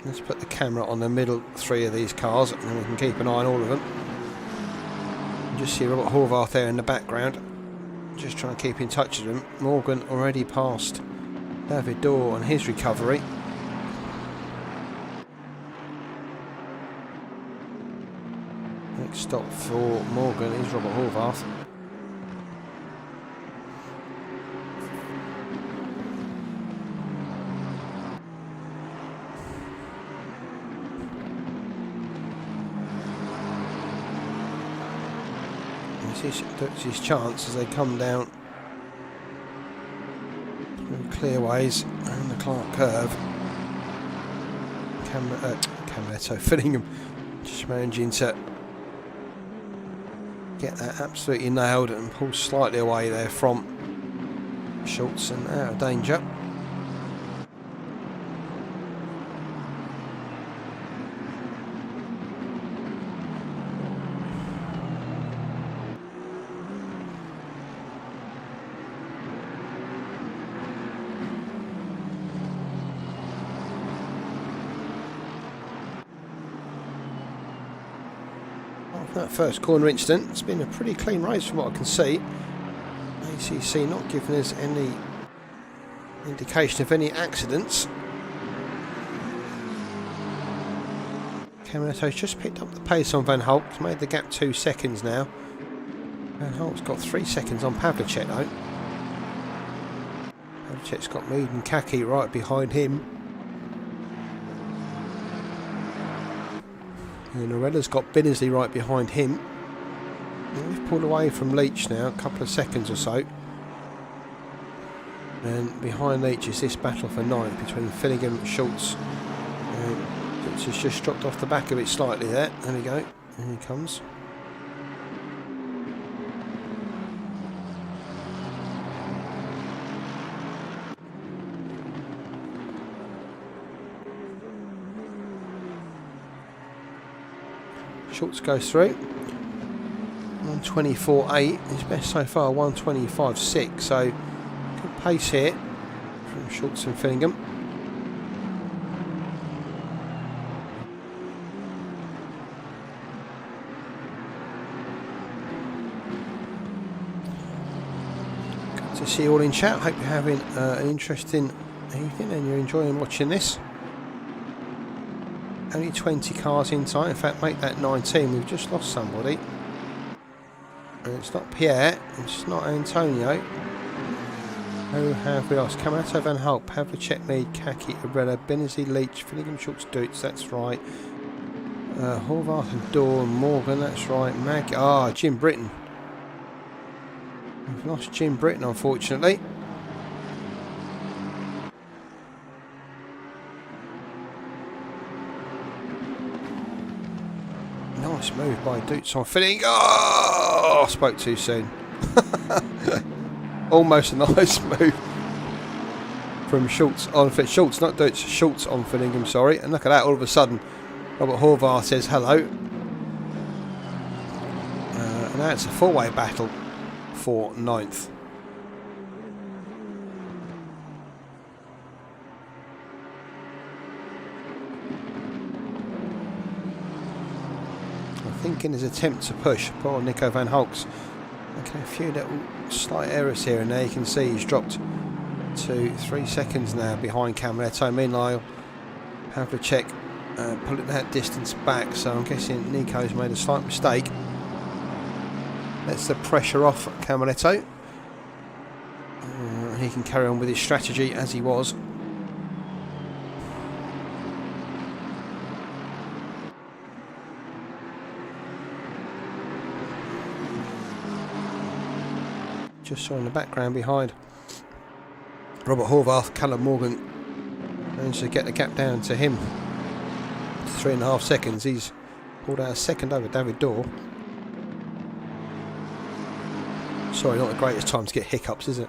Let's put the camera on the middle 3 of these cars and then we can keep an eye on all of them. Just see Robert Horvath there in the background. Just trying to keep in touch with him. Morgan already passed David Dorr on his recovery. Next stop for Morgan is Robert Horvath. That's his chance as they come down through clearways and the Clark curve. Camaletto Fillingham just managing to get that absolutely nailed and pull slightly away there from Schultz and out of danger. That first corner incident, it's been a pretty clean race from what I can see. ACC not giving us any indication of any accidents. Camaletto's just picked up the pace on Van Holt, made the gap 2 seconds now. Van Holt's got 3 seconds on Pavlicek though. Pavlicek's got Mead and Kaki right behind him. And Arella's got Binnersley right behind him. And we've pulled away from Leach now, a couple of seconds or so. And behind Leach is this battle for 9th between Fillingham and Schultz. Schultz has just dropped off the back of it slightly there. There we go. Here he comes. Schultz goes through. 124.8. His best so far 125.6. So good pace here from Schultz and Fillingham. Good to see you all in chat. Hope you're having an interesting evening and you're enjoying watching this. Only 20 cars in time. In fact, make that 19. We've just lost somebody. And it's not Pierre. It's not Antonio. Who have we lost? Camaletto, Van Holt, Pavlicek, Mead, Kaki, Arella, Binnersley, Leach, Fillingham, Schultz, Dutz. That's right. Horvath and Dorr, Morgan. That's right. Jim Britton. We've lost Jim Britton, unfortunately. Nice move by Dutz on Filling. Oh, I spoke too soon. Almost a nice move from Schultz on Schultz, not Dutz. Schultz on Fillingham, sorry. And look at that, all of a sudden, Robert Horvath says hello. And now it's a 4-way battle for 9th. Thinking his attempt to push poor Nico Van Hulks. Okay, a few little slight errors here and there. You can see he's dropped to 3 seconds now behind Camaletto. Meanwhile, Pavlicek pulling that distance back, so I'm guessing Nico's made a slight mistake. That's the pressure off Camaletto. He can carry on with his strategy as he was. Just saw in the background behind Robert Horvath, Callum Morgan managed to get the gap down to him. 3.5 seconds. He's pulled out a second over David Dorr. Sorry, not the greatest time to get hiccups, is it?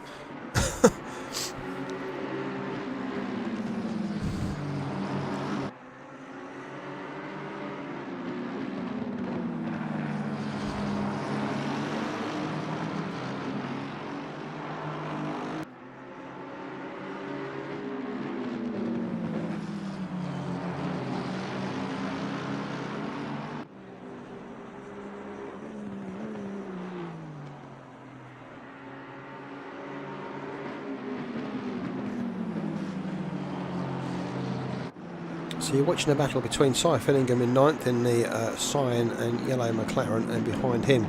So you're watching a battle between Cy Fillingham in 9th in the cyan and yellow McLaren, and behind him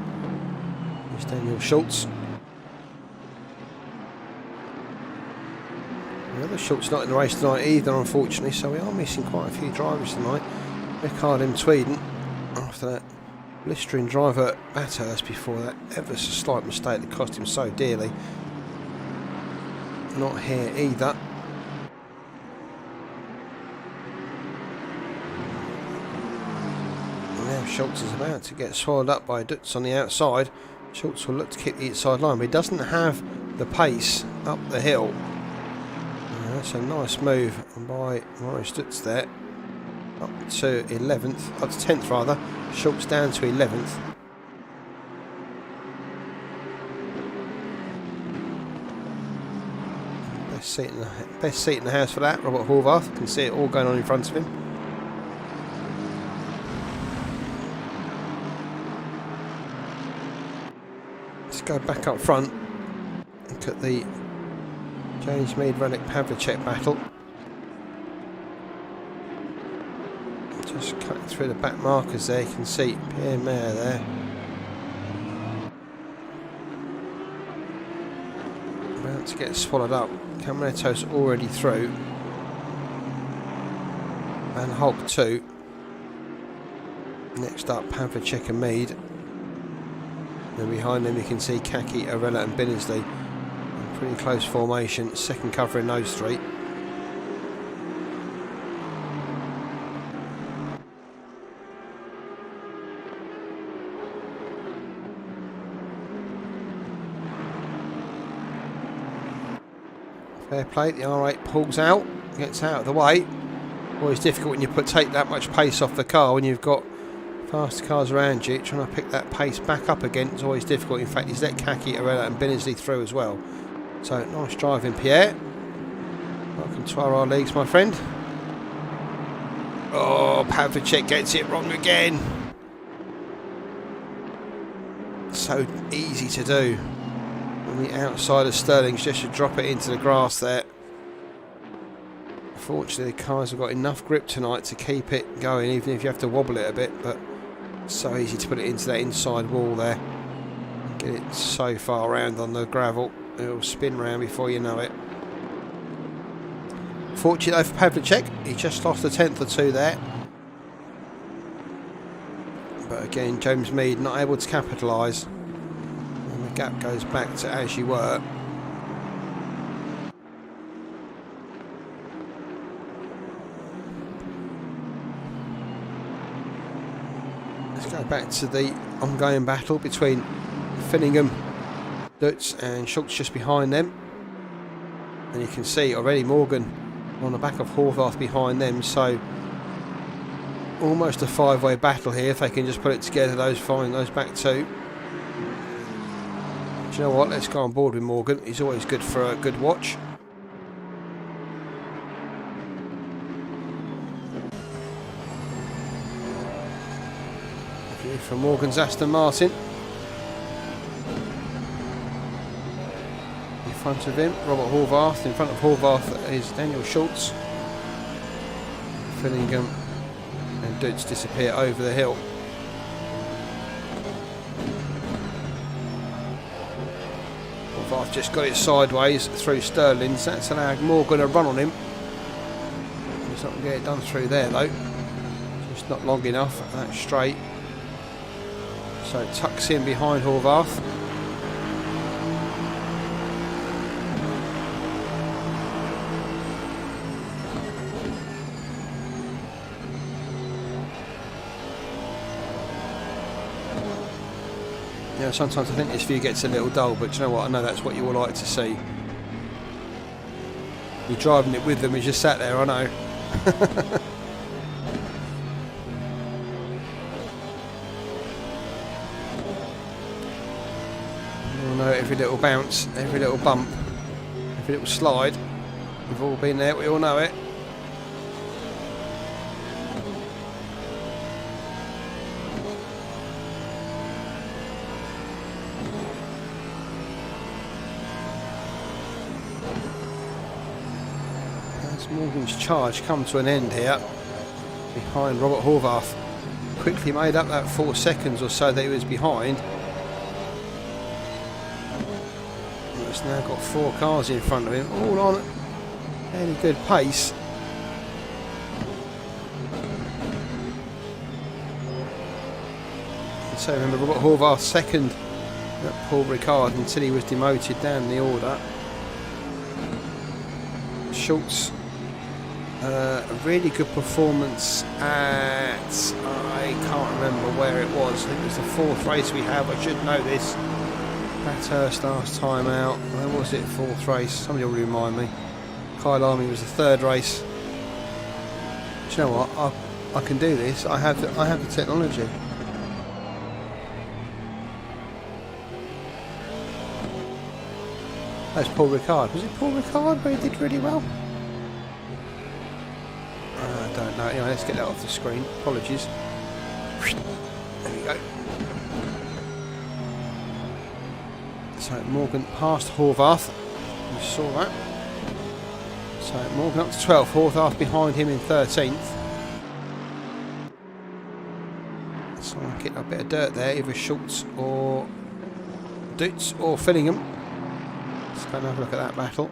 is Daniel Schultz. The other Schultz not in the race tonight either, unfortunately, so we are missing quite a few drivers tonight. Rickard in Sweden, after that blistering driver at Bathurst before that ever so slight mistake that cost him so dearly. Not here either. Schultz is about to get swallowed up by Dutz on the outside. Schultz will look to keep the inside line, but he doesn't have the pace up the hill. That's a nice move by Maurice Dutz there. Up to 11th, up to 10th rather. Schultz down to 11th. Best seat in the house for that. Robert Horvath can see it all going on in front of him. Go back up front. Look at the James Mead Relic Pavlicek battle. Just cutting through the back markers there. You can see Pierre Mayer there. About to get swallowed up. Camaletto's already through. Van Hulk 2. Next up, Pavlicek and Mead. And behind them you can see Kaki, Arella and Binnesley. Pretty close formation, second covering those three. Fair play, the R8 pulls out, gets out of the way. Always difficult when you take that much pace off the car when you've got fast cars around you. Trying to pick that pace back up again is always difficult. In fact, he's let Kaki, Arella and Binnesley through as well. So, nice driving, Pierre. Welcome to RR Leagues, my friend. Oh, Pavlicek gets it wrong again. So easy to do. On the outside of Sterling's, just to drop it into the grass there. Fortunately, the cars have got enough grip tonight to keep it going, even if you have to wobble it a bit. But so easy to put it into that inside wall there. Get it so far around on the gravel, it'll spin round before you know it. Fortunately for Pavlicek, he just lost a tenth or two there. But again, James Mead not able to capitalise. And the gap goes back to as you were. Go back to the ongoing battle between Fillingham, Dutz and Schultz just behind them, and you can see already Morgan on the back of Horvath behind them, so almost a five-way battle here if they can just put it together, those back two. Do you know what, let's go on board with Morgan, he's always good for a good watch. From Morgan's Aston Martin. In front of him, Robert Horvath. In front of Horvath is Daniel Schultz. Fillingham and Doots disappear over the hill. I've just got it sideways through Sterling's. That's allowed Morgan to run on him. He's not going to get it done through there though. Just not long enough. That's straight. So it tucks in behind Horvath. Yeah, sometimes I think this view gets a little dull, but do you know what? I know that's what you all like to see. You're driving it with them as you sat there, I know. You all know every little bounce, every little bump, every little slide. We've all been there, we all know it. Morgan's charge come to an end here behind Robert Horvath. Quickly made up that 4 seconds or so that he was behind. He's now got 4 cars in front of him, all on fairly good pace. And so remember, Robert Horvath second at Paul Ricard until he was demoted down the order. Schultz. A really good performance at, I can't remember where it was. I think it was the 4th race we have. I should know this. Bathurst last time out. Where was it? 4th race. Somebody will remind me. Kyle Army was the 3rd race. Do you know what? I can do this. I have the technology. That's Paul Ricard. Was it Paul Ricard where he did really well? I don't know. Anyway, let's get that off the screen. Apologies. There we go. So Morgan passed Horvath. You saw that. So Morgan up to 12th. Horvath behind him in 13th. So I'm getting a bit of dirt there. Either Schultz or Dutz or Fillingham. Let's go and have a look at that battle.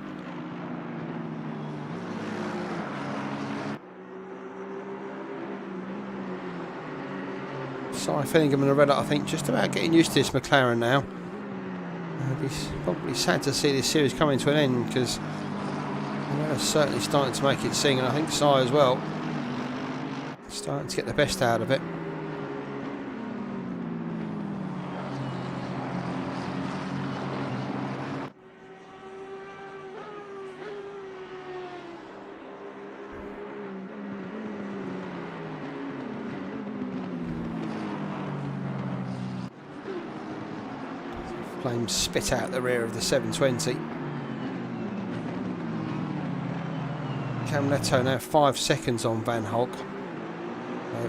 Si Fillingham and Arella, I think, just about getting used to this McLaren now. It's probably sad to see this series coming to an end because Arella's certainly starting to make it sing, and I think Si as well. Starting to get the best out of it. Flames spit out the rear of the 720. Camaletto now 5 seconds on Van Hulk.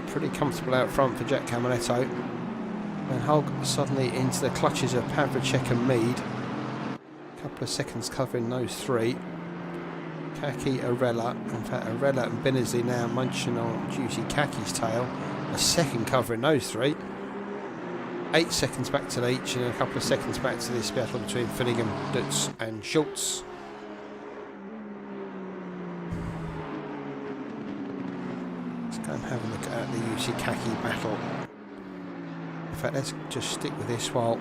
Pretty comfortable out front for Jack Camaletto. Van Hulk suddenly into the clutches of Pavlicek and Mead. A couple of seconds covering those 3. Kaki, Arella. In fact, Arella and Bennesley now munching on juicy Kaki's tail. A second covering those 3. 8 seconds back to each, and a couple of seconds back to this battle between Finnegan, Dutz and Schultz. Let's go and have a look at the Usikaki battle. In fact, let's just stick with this while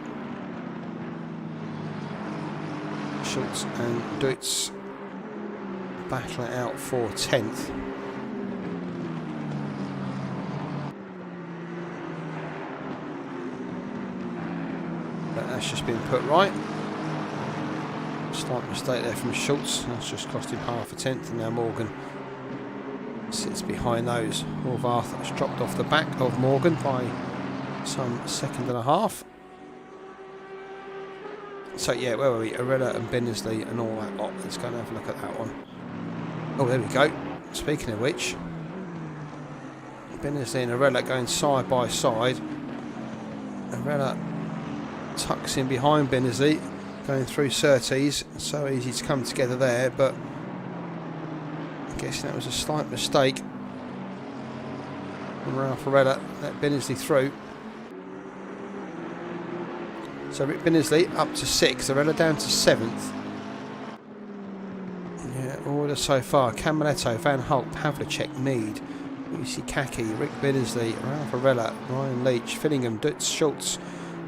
Schultz and Dutz battle it out for 10th. That's just been put right. Slight mistake there from Schultz. That's just cost him half a tenth, and now Morgan sits behind those. Horvath has dropped off the back of Morgan by some 1.5 seconds. So yeah, where were we? Arella and Bennesley and all that lot. Let's go and have a look at that one. Oh, there we go. Speaking of which, Bennesley and Arella going side by side. Arella tucks in behind Bennesley, going through Surtees. So easy to come together there, but I guess that was a slight mistake. And Ralph Arella let Binnersley through. So Rick Binnersley up to 6th, Arella down to 7th. Yeah, order so far: Camaletto, Van Holt, Pavlicek, Mead, Usikaki, Rick Binnersley, Ralph Arella, Ryan Leach, Fillingham, Dutz, Schultz,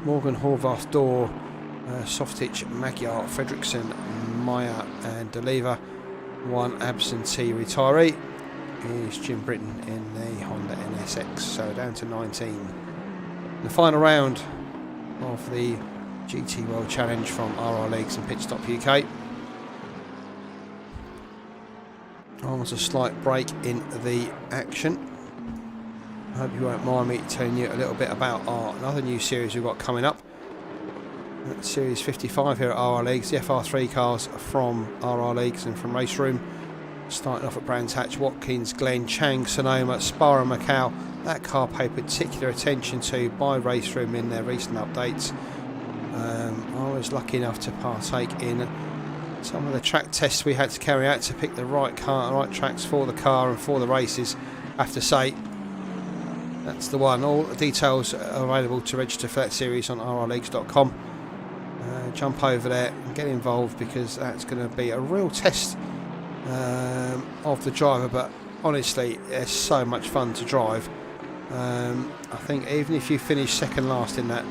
Morgan, Horvath, Dorr, Softich, Magyar, Fredrickson, Meyer and Deliver. One absentee retiree is Jim Britton in the Honda NSX, so down to 19. The final round of the GT World Challenge from RRLeagues and PitStop UK. Oh, there's a slight break in the action. I hope you won't mind me telling you a little bit about another new series we've got coming up. That's Series 55 here at RRLeagues, the FR3 cars from RRLeagues and from Race Room. Starting off at Brands Hatch, Watkins, Glen, Chang, Sonoma, Spa and Macau. That car paid particular attention to by Race Room in their recent updates. I was lucky enough to partake in some of the track tests we had to carry out to pick the right car, right tracks for the car and for the races. I have to say, that's the one. All the details are available to register for that series on rrleagues.com. Jump over there and get involved, because that's going to be a real test of the driver, but honestly it's so much fun to drive. I think even if you finish second last in that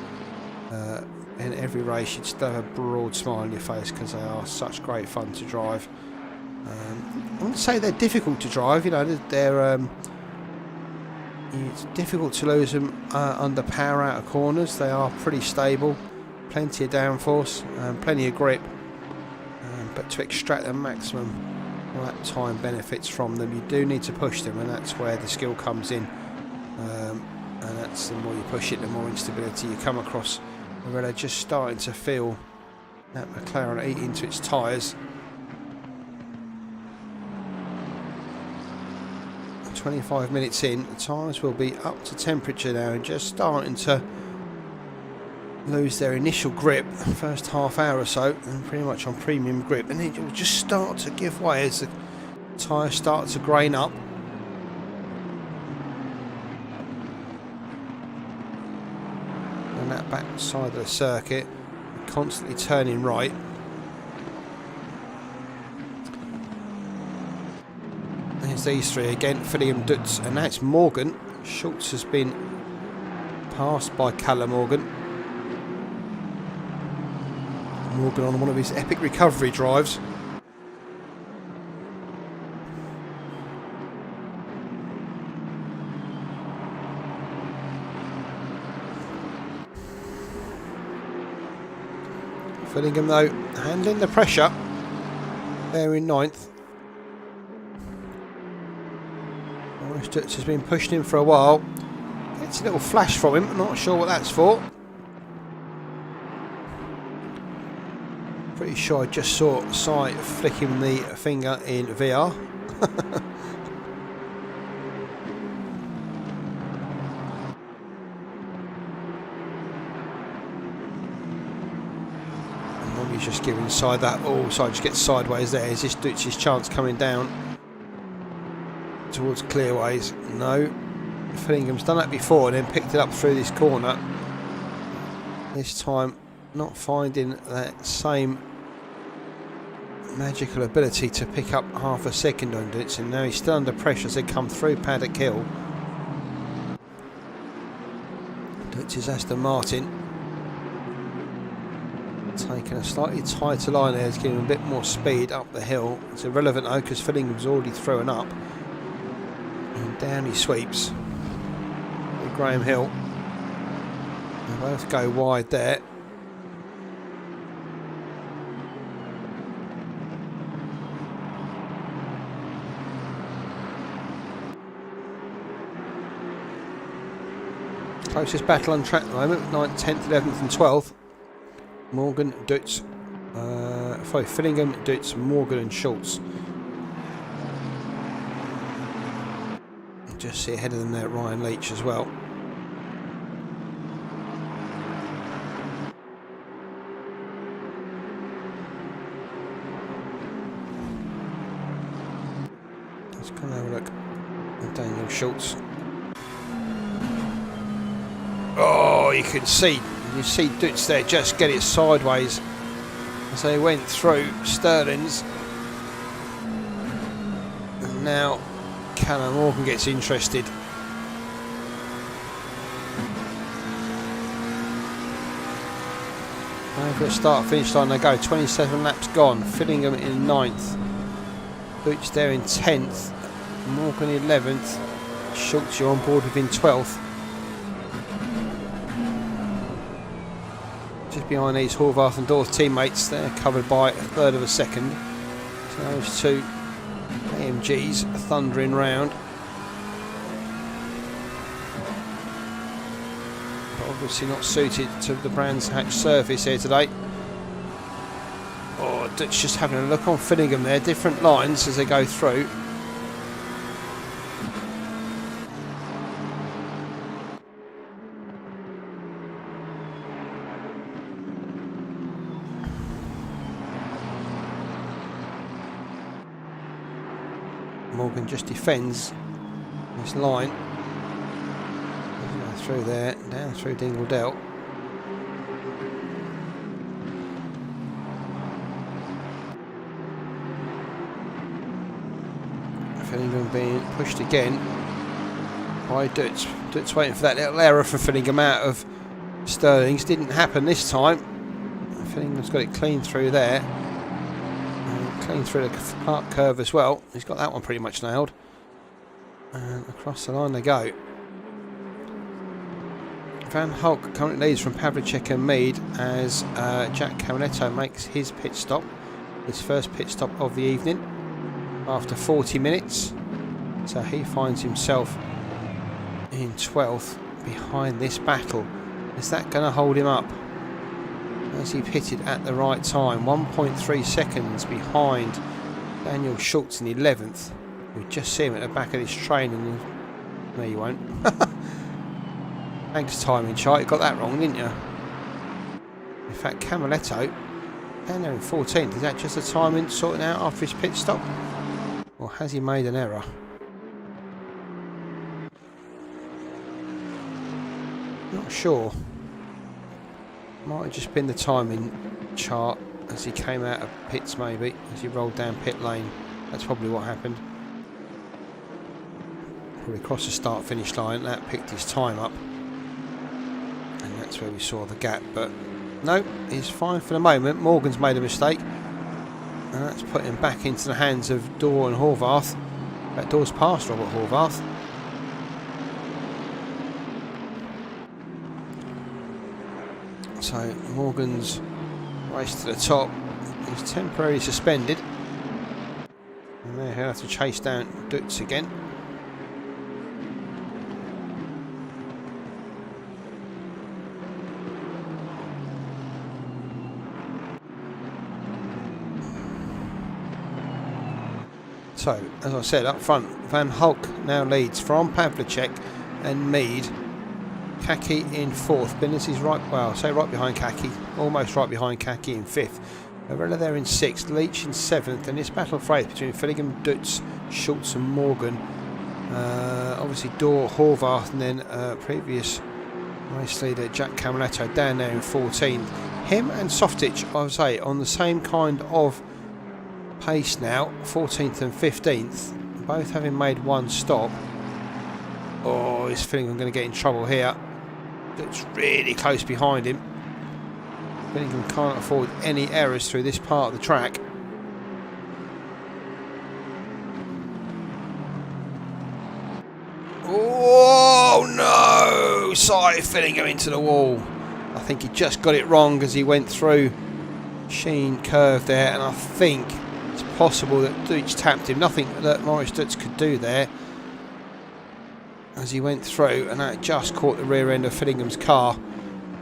in every race, you'd still have a broad smile on your face, because they are such great fun to drive. I wouldn't say they're difficult to drive, you know, they're it's difficult to lose them under power out of corners. They are pretty stable, plenty of downforce, plenty of grip, but to extract the maximum lap time benefits from them, you do need to push them, and that's where the skill comes in. And that's, the more you push it, the more instability you come across. Arella just starting to feel that McLaren eat into its tyres. 25 minutes in, the tyres will be up to temperature now and just starting to lose their initial grip, first half hour or so, and pretty much on premium grip, and it will just start to give way as the tyres start to grain up. And that back side of the circuit, constantly turning right. There's these three again, Fillingham, Dutz, and now it's Morgan. Schultz has been passed by Callum Morgan. Morgan on one of his epic recovery drives. Fillingham though, handling the pressure. There in 9th. Dutz has been pushing him for a while. Gets a little flash from him, not sure what that's for. Pretty sure I just saw Si flicking the finger in VR. And Robbie's just giving Si that. Oh, Si just gets sideways there. Is this Dutz's chance coming down towards clearways? No. Fillingham's done that before and then picked it up through this corner. This time not finding that same magical ability to pick up half a second on Dutz, and now he's still under pressure as they come through Paddock Hill. Dutz's Aston Martin taking a slightly tighter line there, it's giving him a bit more speed up the hill. It's irrelevant though, because Fillingham's already thrown up, and down he sweeps with Graham Hill. They both go wide there. Closest battle on track at the moment, 9th, 10th, 11th and 12th. Morgan, Dutz, Fillingham, Dutz, Morgan and Schultz. Just see ahead of them there, Ryan Leach as well. Let's come and have a look at Daniel Schultz. you can see Dutz there just get it sideways as they went through Sterling's. And now Callum Morgan gets interested. Over at start finish line they go. 27 laps gone. Fillingham in 9th. Dutz there in 10th. Morgan 11th. Schultz, you're on board with in 12th. Just behind these Horvath and Dorth teammates, they're covered by a third of a second. So those two AMGs thundering round. But obviously not suited to the Brands Hatch surface here today. Oh, Dutch just having a look on Fillingham there, different lines as they go through. Morgan just defends this line. Through there, down through Dingle Dell. Fillingham being pushed again by Dutz. Dutz waiting for that little error for Fillingham out of Sterling's. Didn't happen this time. Fillingham's got it clean through there. Clean through the park curve as well. He's got that one pretty much nailed. And across the line they go. Van Hulk currently leads from Pavlicek and Mead as Jack Caminetto makes his pit stop. His first pit stop of the evening after 40 minutes. So he finds himself in 12th behind this battle. Is that going to hold him up? As he pitted at the right time, 1.3 seconds behind Daniel Schultz in 11th. We just see him at the back of this train, and no, you won't. Thanks, timing chart. You got that wrong, didn't you? In fact, Camiletto down there in 14th. Is that just the timing sorting out after his pit stop, or has he made an error? Not sure. Might have just been the timing chart as he came out of pits, maybe, as he rolled down pit lane. That's probably what happened. Probably across the start finish line, that picked his time up. And that's where we saw the gap, but no, he's fine for the moment. Morgan's made a mistake. And that's put him back into the hands of Dorr and Horvath. That Dorr's past Robert Horvath. So Morgan's race to the top. He's temporarily suspended. And there he'll have to chase down Dutz again. So, as I said up front, Van Hulk now leads from Pavlicek and Mead. Kaki in 4th. Binners is right, well, say right behind Kaki, almost right behind Kaki in 5th. Varela there in 6th, Leach in 7th, and this battle of freight between Fillingham, Dutz, Schultz and Morgan. Obviously Dorr, Horvath, and then previous race leader Jack Camiletto down there in 14th. Him and Softich, I would say, on the same kind of pace now, 14th and 15th, both having made one stop. Oh, he's feeling I'm going to get in trouble here. It's really close behind him. Fillingham can't afford any errors through this part of the track. Oh no! Side Fillingham into the wall. I think he just got it wrong as he went through Sheen curve there, and I think it's possible that Dutz tapped him. Nothing that Maurice Dutz could do there as he went through, and that just caught the rear end of Fillingham's car,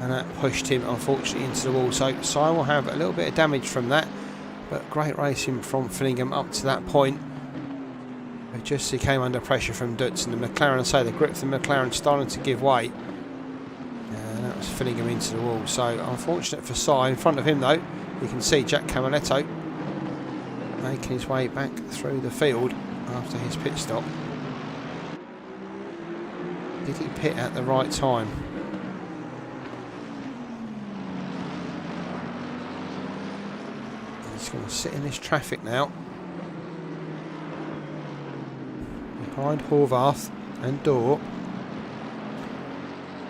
and that pushed him unfortunately into the wall. So Simon will have a little bit of damage from that, but great racing from Fillingham up to that point. But just he came under pressure from Dutz, and the McLaren, say the grip from the McLaren starting to give way, and that was Fillingham into the wall. So unfortunate for Si. In front of him though, you can see Jack Camiletto making his way back through the field after his pit stop. Did he pit at the right time? Just going to sit in this traffic now. Behind Horvath and Dorr.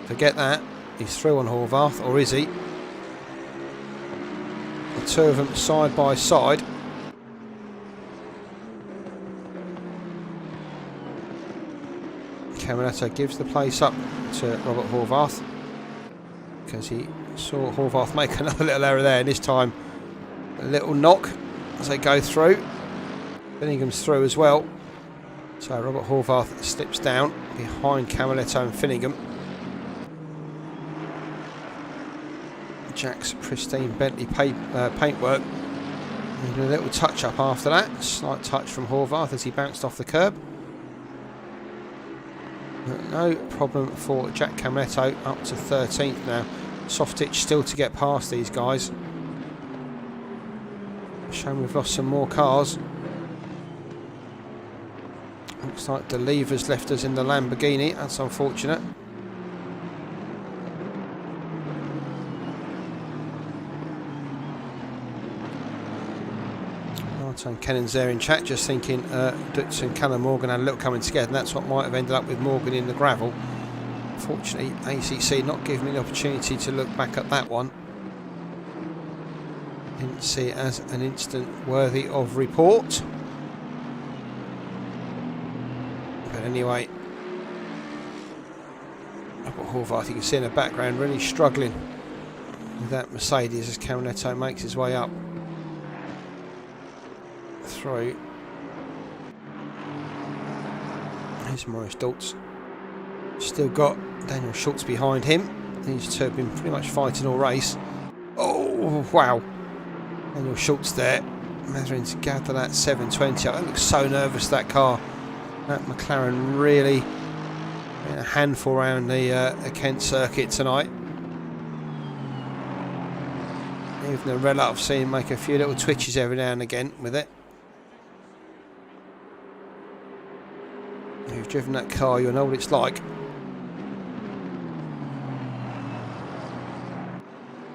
Forget that. He's through on Horvath, or is he? The two of them side by side. Caminetto gives the place up to Robert Horvath because he saw Horvath make another little error there, and this time a little knock as they go through. Finningham's through as well. So Robert Horvath slips down behind Caminetto and Finningham. Jack's pristine Bentley paintwork. And a little touch up after that. Slight touch from Horvath as he bounced off the curb. But no problem for Jack Caminetto, up to 13th now. Softitch still to get past these guys. Shame we've lost some more cars. Looks like De Lever's left us in the Lamborghini. That's unfortunate. Martin Kennan's there in chat, just thinking Dutz and Callum Morgan had a little coming together, and that's what might have ended up with Morgan in the gravel. Fortunately, ACC not giving me the opportunity to look back at that one. Didn't see it as an incident worthy of report. But anyway, Robert Horvath, you can see in the background, really struggling with that Mercedes as Caminetto makes his way up through. Here's Maurice Daltz. Still got Daniel Schultz behind him. These two have been pretty much fighting all race. Oh, wow. Daniel Schultz there, measuring to gather that 720. I look so nervous, that car. That McLaren really been a handful around the Kent circuit tonight. Even the Red I've seen make a few little twitches every now and again with it. If you've driven that car, you'll know what it's like.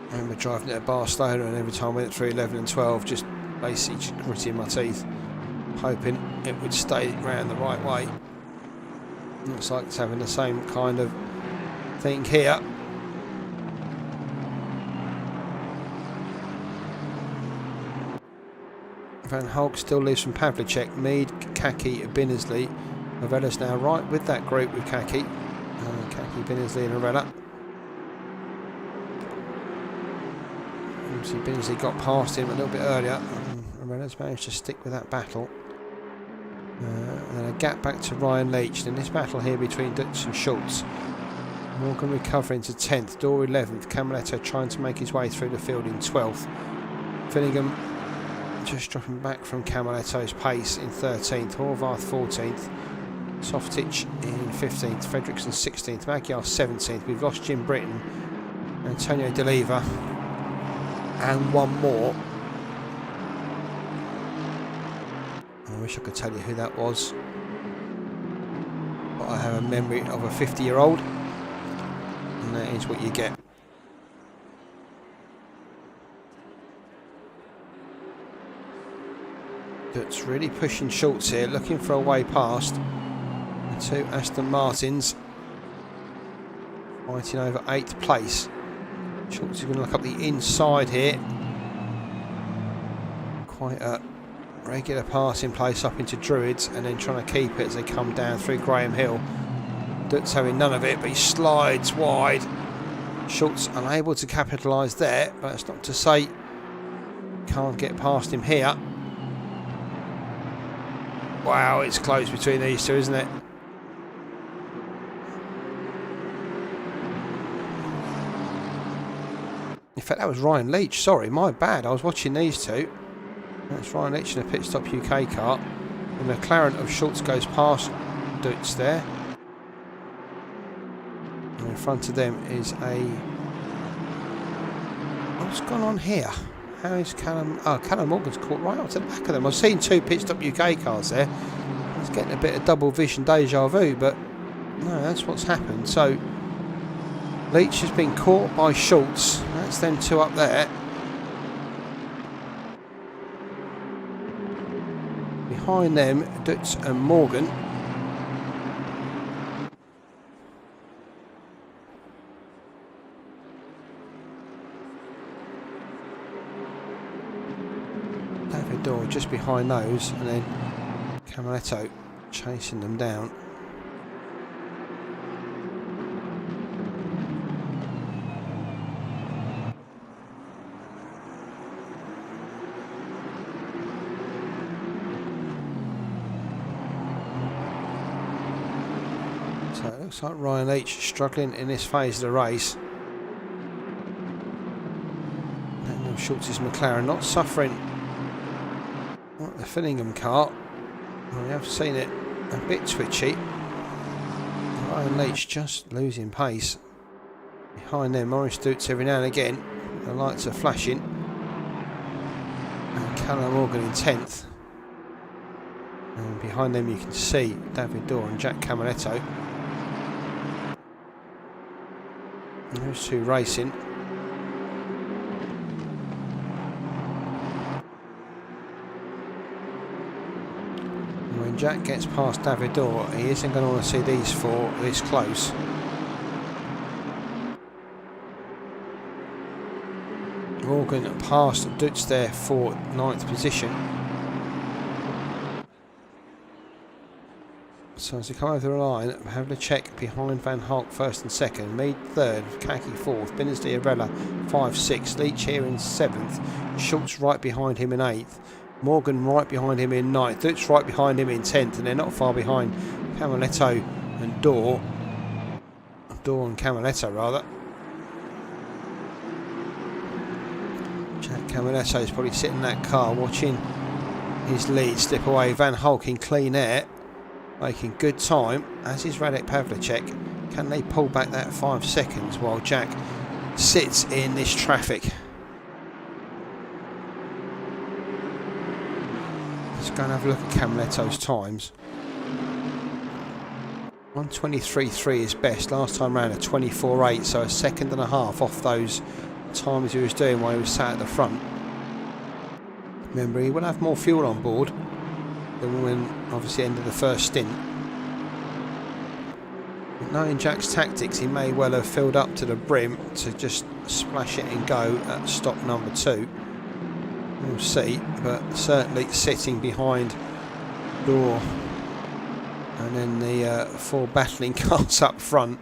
I remember driving it at Barcelona, and every time I went through 11 and 12, just basically just gritting my teeth, hoping it would stay round the right way. Looks like it's having the same kind of thing here. Van Hulk still leaves from Pavlicek, Mead, Kaki, Binnersley. Novella's now right with that group with Kaki. Kaki, Binnersley and Novella. Obviously Binnersley got past him a little bit earlier. Novella's managed to stick with that battle. And then a gap back to Ryan Leach. And this battle here between Dutz and Schultz. Morgan recovering to 10th, Dorr 11th. Caminetto trying to make his way through the field in 12th. Finningham just dropping back from Caminetto's pace in 13th. Horvath 14th. Softitch in 15th. Fredrickson 16th. Magyar 17th. We've lost Jim Britton. Antonio De Lever. And one more. I wish I could tell you who that was, but I have a memory of a 50-year-old, and that is what you get. That's really pushing Schultz here, looking for a way past. The two Aston Martins fighting over 8th place. Schultz is going to look up the inside here. Quite a regular passing place up into Druids, and then trying to keep it as they come down through Graham Hill. Dutz having none of it, but he slides wide. Schultz unable to capitalise there, but that's not to say can't get past him here. Wow, it's close between these two, isn't it? In fact, that was Ryan Leach. Sorry, my bad. I was watching these two. That's Ryan Leach in a PitStop UK car. The McLaren of Schultz goes past Dutz there. And in front of them is a... What's gone on here? How is Callum... Oh, Callum Morgan's caught right up to the back of them. I've seen two PitStop UK cars there. I was getting a bit of double vision deja vu, but no, that's what's happened. So Leach has been caught by Schultz. That's them two up there. Behind them, Dutz and Morgan. David just behind those, and then Camaletto chasing them down. So it looks like Ryan Leach struggling in this phase of the race. Daniel Schultz's McLaren not suffering like the Fillingham car. We have seen it a bit twitchy. Ryan Leach just losing pace. Behind them, Maurice Dutz every now and again. The lights are flashing. And Callum Morgan in 10th. And behind them you can see David Dorr and Jack Camaletto. And those two racing. When Jack gets past David Dorr, he isn't going to want to see these four this close. Morgan past Dutz there for 9th position. So as they come over the line, having a check behind Van Hulk 1st and 2nd, Mead 3rd, Kaki 4th, Binners-Diarella 5-6, Leach here in 7th, Schultz right behind him in 8th, Morgan right behind him in 9th, Dutz right behind him in 10th, and they're not far behind Camaletto and Dorr and Camaletto rather. Jack Camaletto is probably sitting in that car watching his lead slip away. Van Hulk in clean air, making good time, as is Radek Pavlicek. Can they pull back that 5 seconds while Jack sits in this traffic? Let's go and have a look at Camaletto's times. 1:23.3 is best. Last time round a 24.8, so a second and a half off those times he was doing while he was sat at the front. Remember, he will have more fuel on board than when obviously ended the first stint. But knowing Jack's tactics, he may well have filled up to the brim to just splash it and go at stop number 2. We'll see, but certainly sitting behind Dorr and then the 4 battling cars up front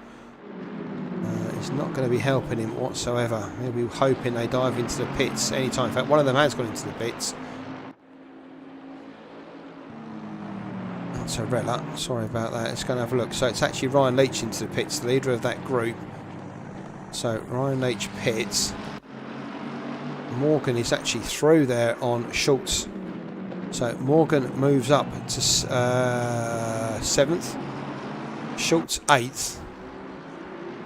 is not going to be helping him whatsoever. Maybe hoping they dive into the pits anytime. In fact, one of them has gone into the pits. Torella, sorry about that. Let's go and have a look. So it's actually Ryan Leach into the pits, the leader of that group. So Ryan Leach pits. Morgan is actually through there on Schultz. So Morgan moves up to 7th. Schultz 8th.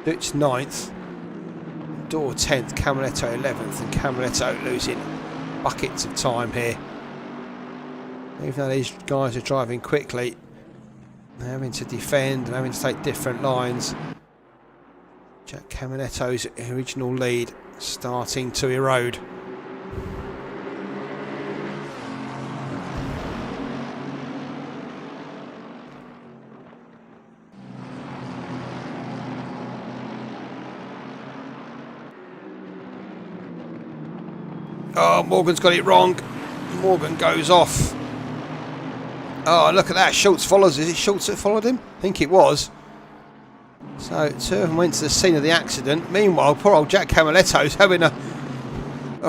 Dutz 9th. Dorr 10th. Camaletto 11th. And Camaletto losing buckets of time here. Even though these guys are driving quickly, they're having to defend and having to take different lines. Jack Camaletto's original lead starting to erode. Oh, Morgan's got it wrong. Morgan goes off. Oh, look at that. Schultz follows. Is it Schultz that followed him? I think it was. So, 2 of them went to the scene of the accident. Meanwhile, poor old Jack Camaletto's having a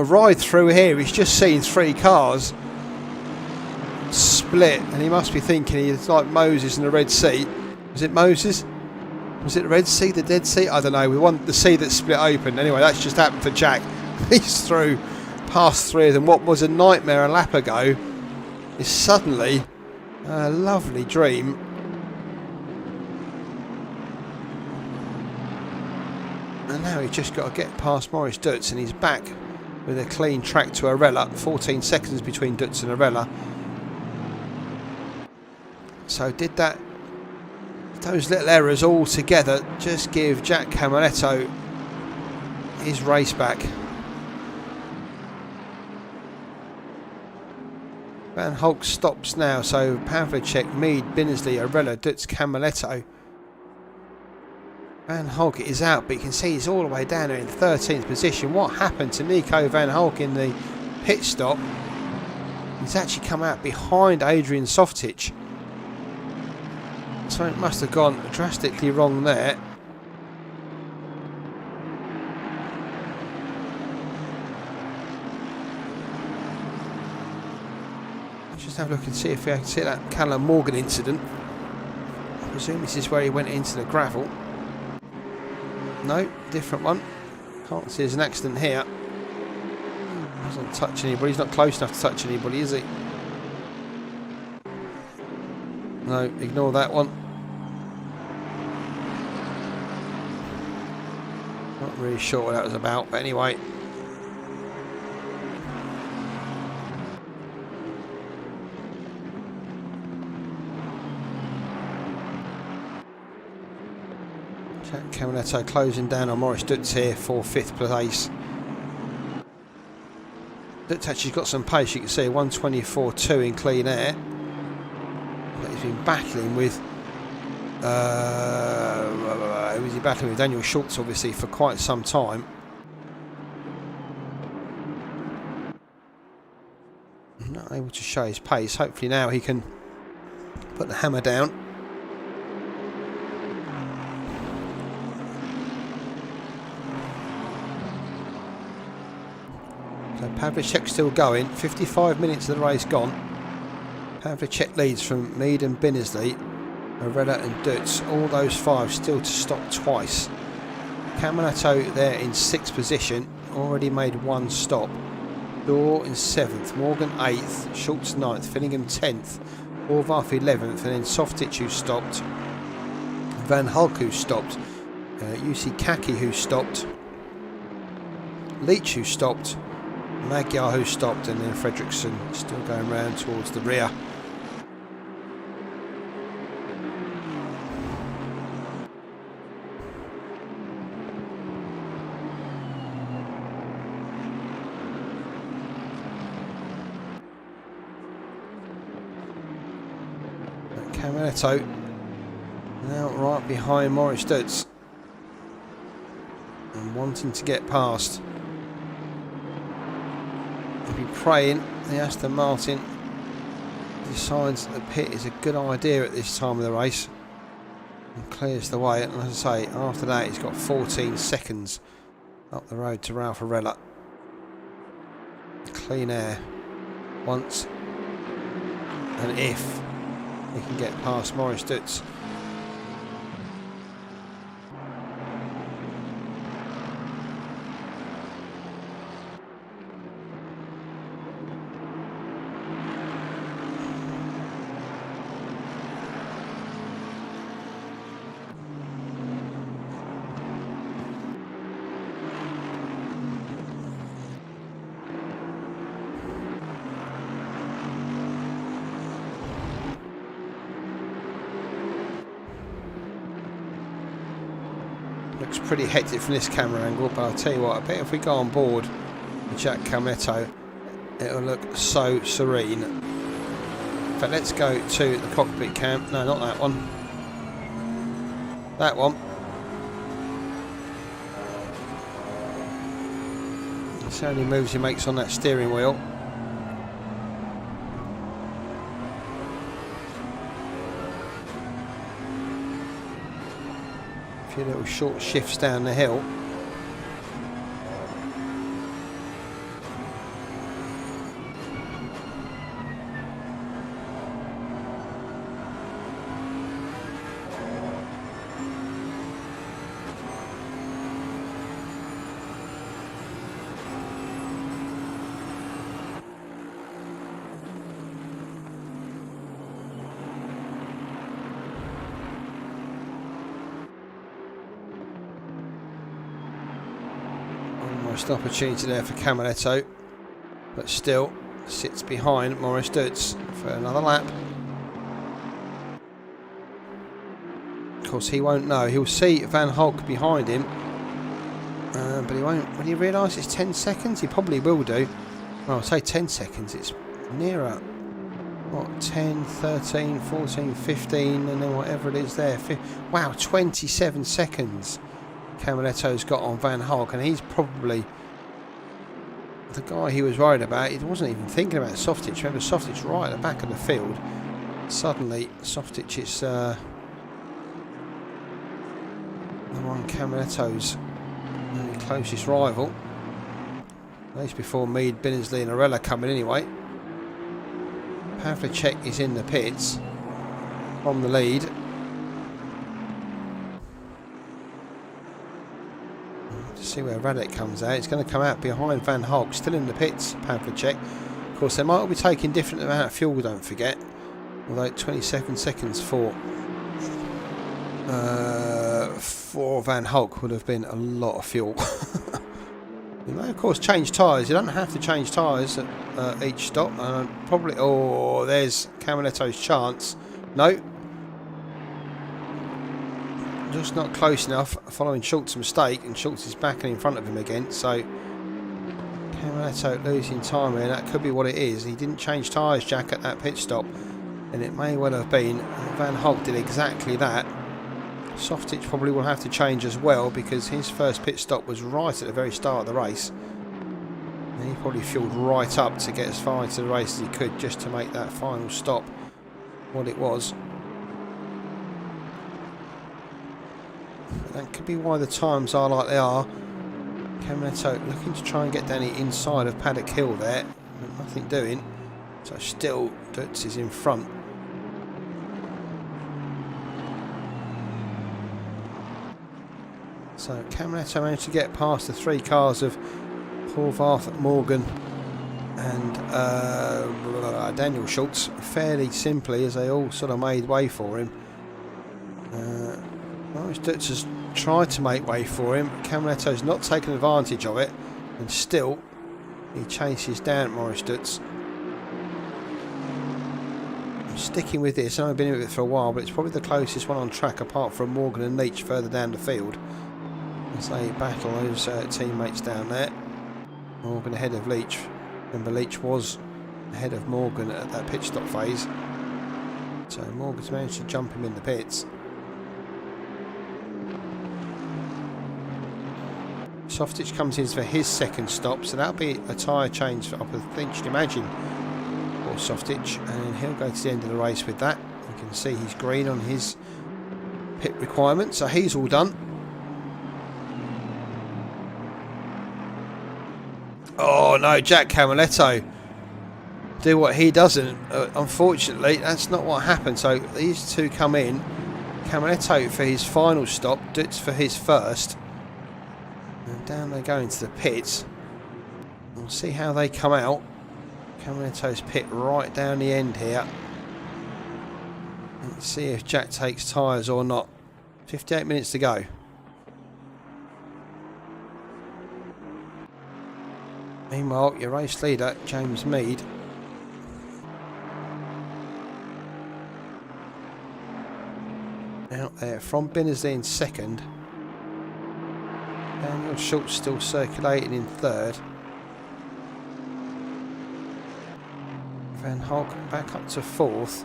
ride through here. He's just seen 3 cars split, and he must be thinking he's like Moses in the Red Sea. Was it Moses? Was it the Red Sea, the Dead Sea? I don't know. We want the sea that split open. Anyway, that's just happened for Jack. He's through past 3 of them. What was a nightmare a lap ago is suddenly a lovely dream. And now he's just got to get past Maurice Dutz, and he's back with a clean track to Arella. 14 seconds between Dutz and Arella. So did those little errors all together just give Jack Camaletto his race back? Van Hulk stops now, so Pavlicek, Mead, Binnersley, Arella, Dutz, Camaletto. Van Hulk is out, but you can see he's all the way down there in 13th position. What happened to Nico Van Hulk in the pit stop? He's actually come out behind Adrian Softic. So it must have gone drastically wrong there. Let's just have a look and see if we can see that Callum Morgan incident. I presume this is where he went into the gravel. No, different one. Can't see there's an accident here. Doesn't touch anybody. He's not close enough to touch anybody, is he? No, ignore that one. Not really sure what that was about, but anyway. Jack Camaletto closing down on Maurice Dutz here for 5th place. Dutz actually got some pace, you can see 124.2 in clean air. But he's been battling with who was he battling with? Daniel Schultz, obviously, for quite some time. Not able to show his pace. Hopefully now he can put the hammer down. So Pavlicek still going. 55 minutes of the race gone. Pavlicek leads from Mead and Binnersley, Arella and Dutz. All those 5 still to stop twice. Camaletto there in 6th position. Already made 1 stop. Law in 7th. Morgan 8th. Schultz 9th. Fillingham 10th. Orvarth 11th. And then Softic who stopped. Van Hulk who stopped. UC Kaki who stopped. Leach who stopped. Magyar who stopped, and then Fredriksson still going round towards the rear. Camaletto now right behind Maurice Dutz and wanting to get past. Be praying the Aston Martin decides that the pit is a good idea at this time of the race and clears the way. And as I say, after that he's got 14 seconds up the road to Ralph Arella. Clean air once, and if he can get past Maurice Dutz. Looks pretty hectic from this camera angle, but I'll tell you what, I bet if we go on board with Jack Camaletto, it'll look so serene. In fact, let's go to the cockpit cam. No, not that one. That one. That's how many moves he makes on that steering wheel. A few little short shifts down the hill. Almost opportunity there for Camaletto, but still sits behind Maurice Dutz for another lap. Of course, he won't know. He'll see Van Hulk behind him, but he won't. When he realise it's 10 seconds, he probably will do. Well, I'll say 10 seconds. It's nearer what, 10, 13, 14, 15, and then whatever it is there. Wow, 27 seconds Camaletto's got on Van Hulk, and he's probably the guy he was worried about. He wasn't even thinking about Softitch. Remember, Softitch right at the back of the field. Suddenly, Softitch is the one Camaletto's closest rival. At least before Mead, Binnersley and Arella come in anyway. Pavlicek is in the pits from the lead. To see where Radek comes out. It's going to come out behind Van Hulk, still in the pits, Pavlicek. Of course, they might all be taking different amount of fuel, don't forget. Although 27 seconds for Van Hulk would have been a lot of fuel. You may, of course, change tyres. You don't have to change tyres at each stop. Probably. Oh, there's Camaletto's chance. No. Just not close enough following Schultz's mistake, and Schultz is back and in front of him again. So Camaletto losing time here. That could be what it is. He didn't change tyres, Jack, at that pit stop, and it may well have been. Van Hulk did exactly that. Softitch probably will have to change as well, because his first pit stop was right at the very start of the race. And he probably fueled right up to get as far into the race as he could, just to make that final stop what it was. But that could be why the times are like they are. Camaletto looking to try and get down the inside of Paddock Hill there, but nothing doing. So still Dutz is in front. So Camaletto managed to get past the three cars of Horvath, Morgan and Daniel Schultz fairly simply, as they all sort of made way for him. Maurice Dutz has tried to make way for him. Camaletto's not taken advantage of it, and still he chases down Maurice Dutz. I'm sticking with this. I've been with it for a while, but it's probably the closest one on track apart from Morgan and Leach further down the field. As they battle those teammates down there. Morgan ahead of Leach. Remember, Leach was ahead of Morgan at that pit stop phase. So Morgan's managed to jump him in the pits. Softitch comes in for his second stop, so that'll be a tyre change for upper Finch, imagine, or Softitch, and he'll go to the end of the race with that. You can see he's green on his pit requirement, so he's all done. Oh no, Jack Camaletto do what he doesn't. Unfortunately, that's not what happened. So these two come in. Camaletto for his final stop, Dutz for his first. And down they go into the pits. We'll see how they come out. Camaletto's pit right down the end here. Let's see if Jack takes tyres or not. 58 minutes to go. Meanwhile, your race leader, James Mead, out there from Binnersley in second. Daniel Schultz still circulating in third. Van Hulk back up to fourth.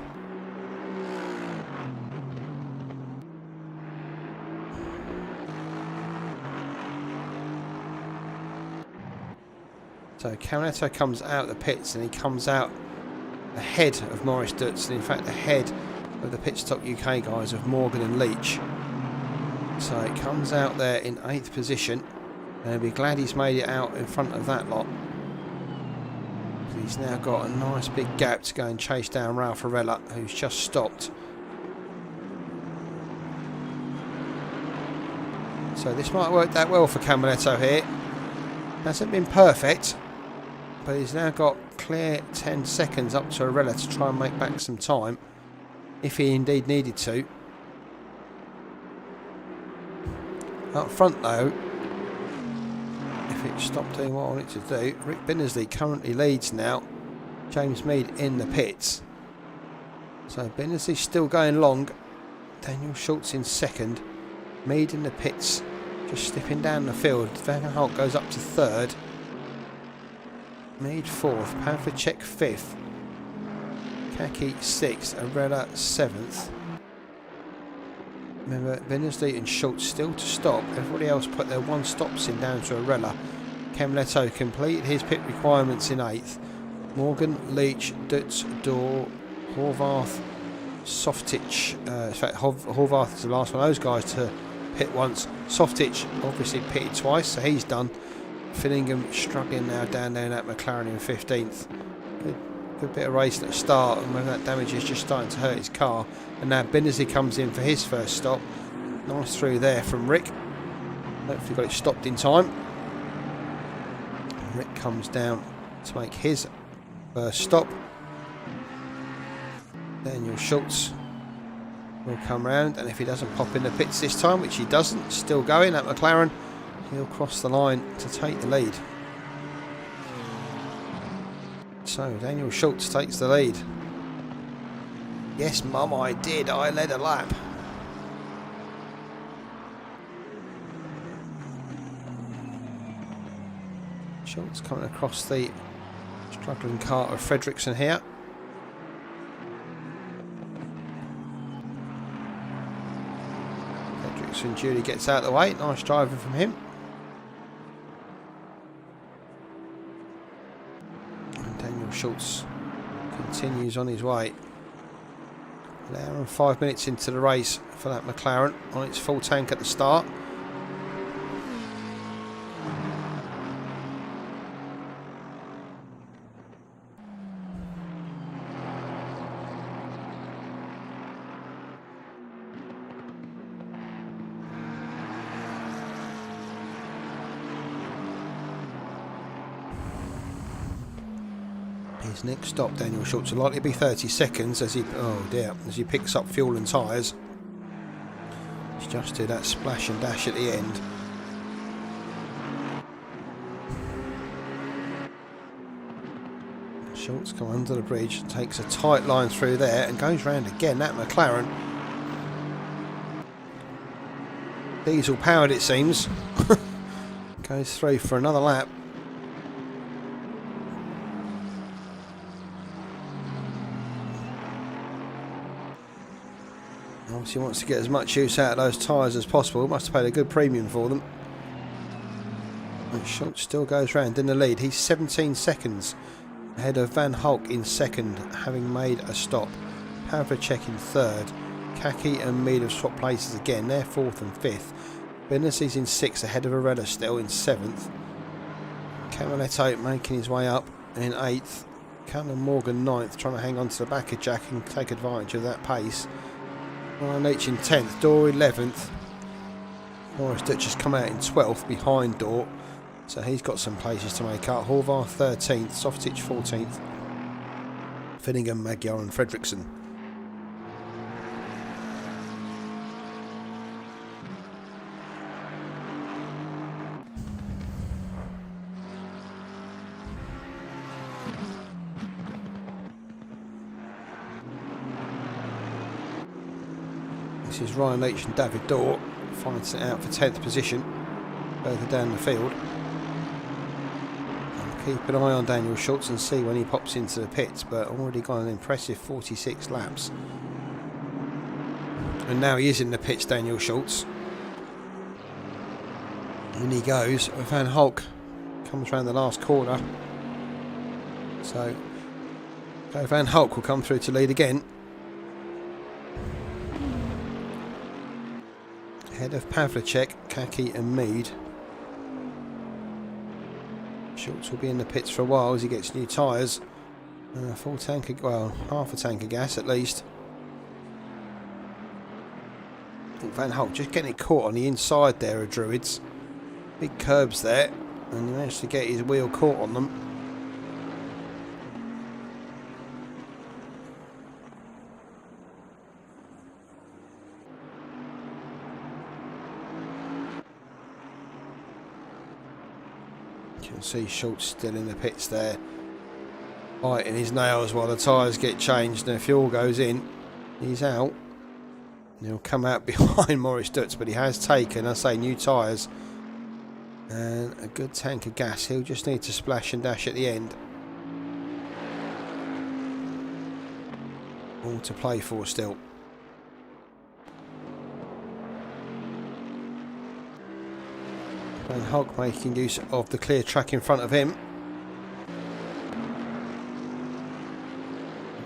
So Camaletto comes out of the pits, and he comes out ahead of Maurice Dutz, and in fact ahead of the PitStop UK guys of Morgan and Leach. So it comes out there in 8th position, and he'll be glad he's made it out in front of that lot. He's now got a nice big gap to go and chase down Ralph Arella, who's just stopped. So this might work that well for Camaletto here. Hasn't been perfect, but he's now got clear 10 seconds up to Arella to try and make back some time, if he indeed needed to. Up front though, if it stopped doing what I want it to do, Rick Binnersley currently leads now. James Mead in the pits. So Binnersley's still going long. Daniel Schultz in second. Mead in the pits, just slipping down the field. Van Hulk goes up to third. Mead fourth. Pavlicek fifth. Khaki 6th, Arella 7th. Remember, Bennersley and Schultz still to stop. Everybody else put their one stops in down to Arella. Camletto completed his pit requirements in 8th. Morgan, Leach, Dutz, Dorr, Horvath, Softich. In fact, Horvath is the last one of those guys to pit once. Softich obviously pitted twice, so he's done. Fillingham struggling now down there in that McLaren in 15th. Good bit of racing at the start, and when that damage is just starting to hurt his car. And now Bennersley comes in for his first stop. Nice through there from Rick. Hopefully got it stopped in time. Rick comes down to make his first stop. Daniel Schultz will come round, and if he doesn't pop in the pits this time, which he doesn't, still going at McLaren, he'll cross the line to take the lead. So Daniel Schultz takes the lead. Yes, Mum, I did. I led a lap. Schultz coming across the struggling car of Fredriksson here. Fredriksson duly gets out of the way. Nice driving from him. And Daniel Schultz continues on his way. An hour and 5 minutes into the race for that McLaren on its full tank at the start. His next stop, Daniel Schultz, will likely be 30 seconds as he picks up fuel and tyres. He's just did that splash and dash at the end. Schultz comes under the bridge, takes a tight line through there and goes round again. That McLaren, diesel powered it seems, goes through for another lap. Obviously wants to get as much use out of those tyres as possible. Must have paid a good premium for them. And Schultz still goes round in the lead. He's 17 seconds ahead of Van Hulk in second, having made a stop. Pavlicek in third. Kaki and Mead have swapped places again. They're fourth and fifth. Bennessy's in sixth, ahead of Arella still in seventh. Camaletto making his way up in eighth. Callum Morgan ninth, trying to hang on to the back of Jack and take advantage of that pace. Ryan Leach in 10th, Dorr 11th. Morris Dutch has come out in 12th behind Dorr, so he's got some places to make up. Horvath 13th, Softich 14th, Finningham, Magyar and Fredriksson. This is Ryan Leach and David Dorr finds it out for 10th position further down the field. I'll keep an eye on Daniel Schultz and see when he pops into the pits, but already got an impressive 46 laps. And now he is in the pits, Daniel Schultz. And he goes. Van Hulk comes around the last corner. So Van Hulk will come through to lead again. Ahead of Pavlicek, Kaki and Mead. Schultz will be in the pits for a while as he gets new tyres. Full tank of, well, half a tank of gas at least. Van Hulk just getting it caught on the inside there of Druids. Big curbs there, and he managed to get his wheel caught on them. You can see Schultz still in the pits there, biting his nails while the tyres get changed, and the fuel goes in. He's out. And he'll come out behind Morris Dutz, but he has taken, I say, new tyres and a good tank of gas. He'll just need to splash and dash at the end. All to play for still. Van Hulk making use of the clear track in front of him.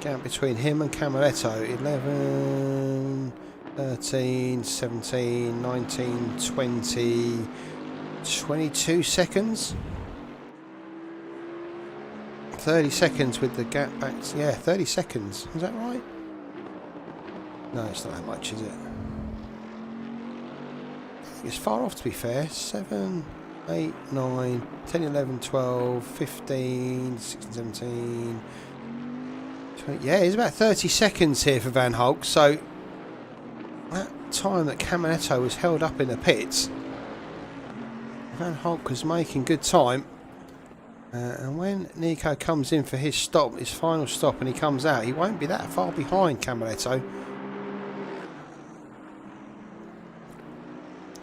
Gap between him and Camaletto, 11, 13, 17, 19, 20, 22 seconds. 30 seconds with the gap back. Yeah, 30 seconds. Is that right? No, it's not that much, is it? It's far off, to be fair. 7, 8, 9, 10, 11, 12, 15, 16, 17, 20. Yeah, it's about 30 seconds here for Van Hulk. So that time that Camaletto was held up in the pits, Van Hulk was making good time. And when Nico comes in for his stop, his final stop, and he comes out, he won't be that far behind Camaletto.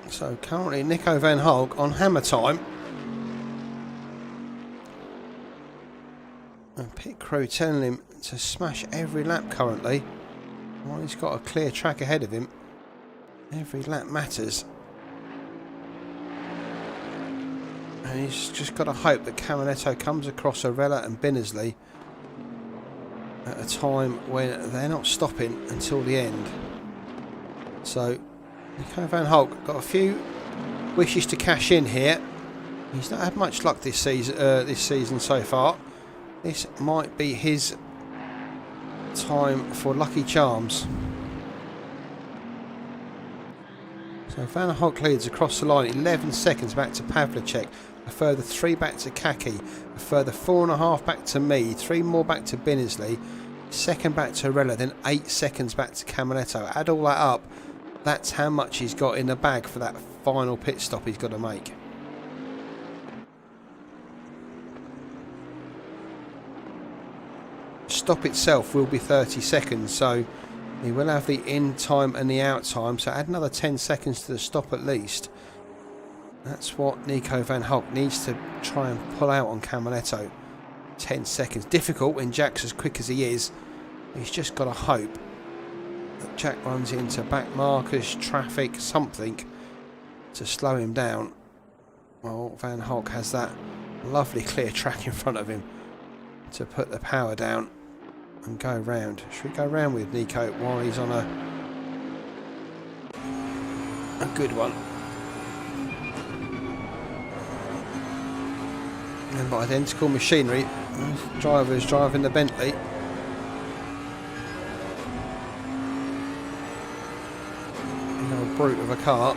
So currently Nico Van Hulk on hammer time. And pit crew telling him to smash every lap currently. While he's got a clear track ahead of him. Every lap matters. And he's just got to hope that Camaletto comes across Arella and Binnersley at a time when they're not stopping until the end. So Nico Van Hulk got a few wishes to cash in here. He's not had much luck this season so far. This might be his time for lucky charms. So Van Hulk leads across the line, 11 seconds back to Pavlicek, a further 3 back to Kaki, a further 4.5 back to me, 3 more back to Binnersley, 2nd back to Arella, then 8 seconds back to Camaletto. Add all that up, that's how much he's got in the bag for that final pit stop he's got to make. Stop itself will be 30 seconds, so he will have the in time and the out time, so add another 10 seconds to the stop at least. That's what Nico Van Hulk needs to try and pull out on Camaletto. 10 seconds. Difficult when Jack's as quick as he is. He's just got to hope that Jack runs into back markers, traffic, something to slow him down. Well, Van Hulk has that lovely clear track in front of him to put the power down and go round. Should we go round with Nico while he's on a good one? And by identical machinery, the driver is driving the Bentley. Another brute of a car.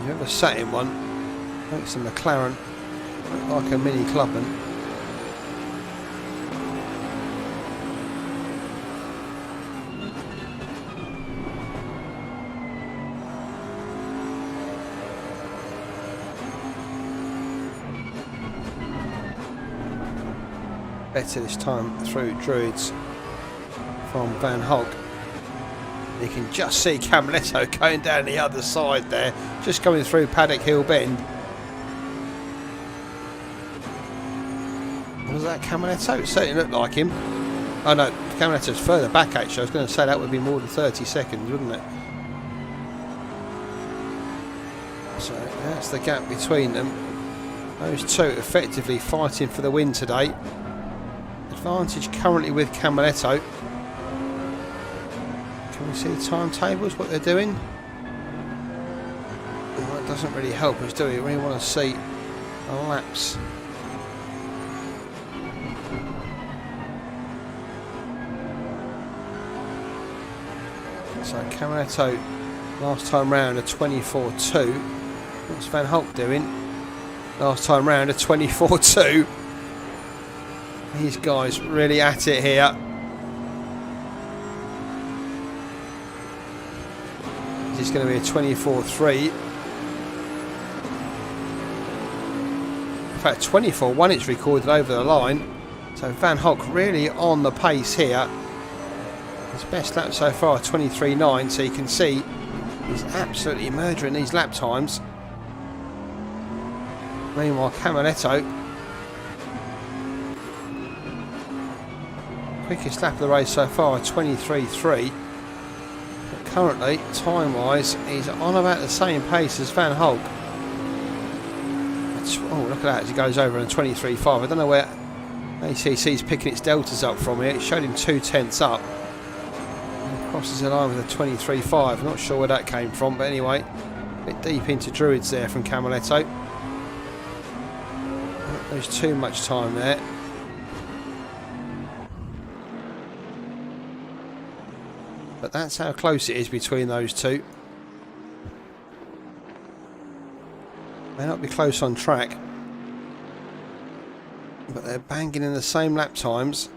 You ever sat in one? I think it's a McLaren, like a mini Clubman. Better this time through Druids from Van Hulk. You can just see Camaletto going down the other side there, just coming through Paddock Hill Bend. Was that Camaletto? It certainly looked like him. Oh no, Camaletto's further back actually. I was going to say that would be more than 30 seconds, wouldn't it? So that's the gap between them. Those two effectively fighting for the win today. Advantage currently with Camaletto. Can we see timetables, what they're doing? Well, it doesn't really help us, do we? We really want to see the laps. So Camaletto last time round a 24.2. What's Van Hulk doing? Last time round a 24.2. These guys really at it here. This is going to be a 24.3. In fact, 24.1 it's recorded over the line. So Van Hulk really on the pace here. His best lap so far, 23.9. So you can see he's absolutely murdering these lap times. Meanwhile, Camaletto Quickest lap of the race so far, 23.3. But currently, time-wise, he's on about the same pace as Van Hulk. Oh, look at that as he goes over on 23.5. I don't know where ACC's picking its deltas up from here. It showed him 2/10 up. And crosses the line with a 23.5. I'm not sure where that came from, but anyway, a bit deep into Druids there from Camaletto. Not lose too much time there. But that's how close it is between those two. May not be close on track, but they're banging in the same lap times.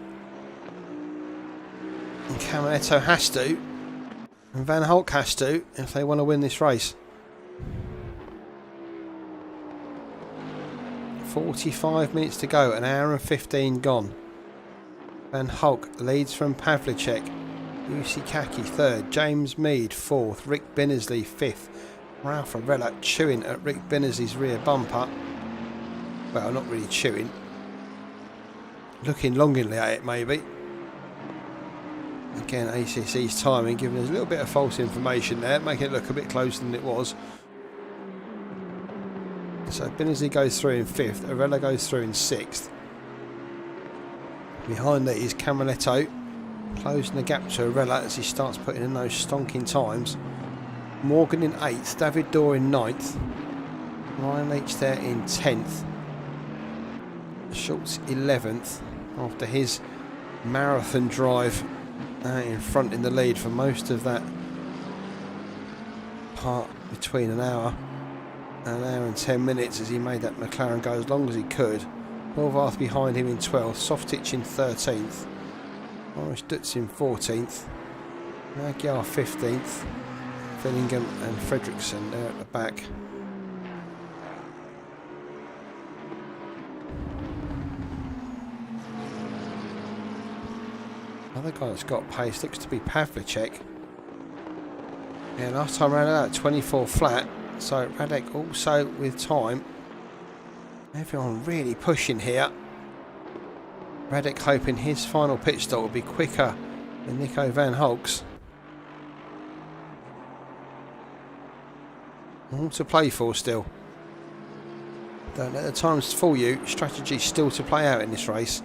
And Camaletto has to, and Van Hulk has to, if they want to win this race. 45 minutes to go, an hour and 15 gone. Van Hulk leads from Pavlicek. Usikaki third, James Mead fourth, Rick Binnersley fifth, Ralph Arella chewing at Rick Binnersley's rear bumper. Well, not really chewing, looking longingly at it maybe. Again, ACC's timing giving us a little bit of false information there, making it look a bit closer than it was. So Binnersley goes through in fifth, Arella goes through in sixth. Behind these, Camaletto closing the gap to Arella as he starts putting in those stonking times. Morgan in 8th, David Dorr in 9th, Ryan Leach there in 10th, Schultz 11th after his marathon drive in front in the lead for most of that part between an hour and 10 minutes as he made that McLaren go as long as he could. Horvath behind him in 12th, Softitch in 13th, Morris Dutz in 14th, Magyar 15th, Fillingham and Fredriksson there at the back. Another guy that's got pace looks to be Pavlicek. Yeah, last time around that 24 flat, so Radek also with time. Everyone really pushing here. Radek hoping his final pit stop will be quicker than Nico Van Hulk's. All to play for still. Don't let the times fool you. Strategy still to play out in this race.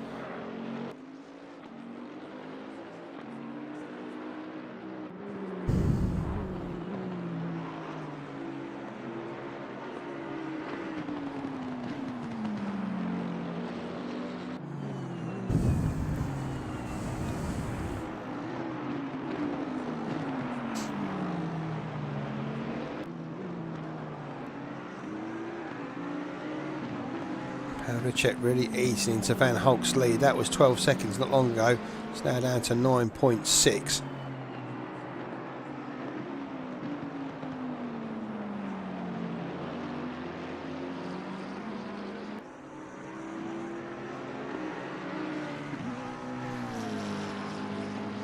Pavlicek really easing into Van Hulk's lead. That was 12 seconds not long ago. It's now down to 9.6.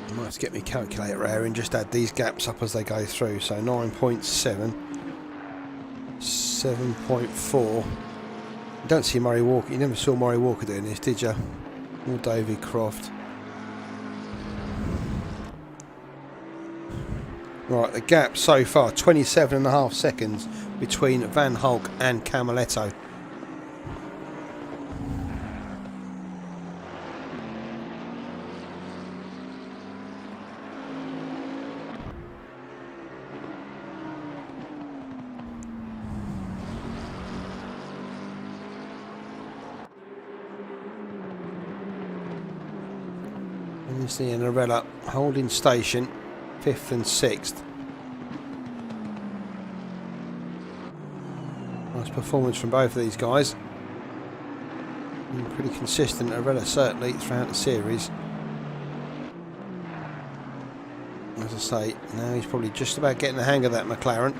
I might have to get my calculator out and just add these gaps up as they go through. So 9.7, 7.4. You don't see Murray Walker. You never saw Murray Walker doing this, did you? Or David Croft. Right, the gap so far 27.5 seconds between Van Hulk and Camaletto. And Arella holding station 5th and 6th. Nice performance from both of these guys. Been pretty consistent, Arella certainly throughout the series. As I say, now he's probably just about getting the hang of that McLaren.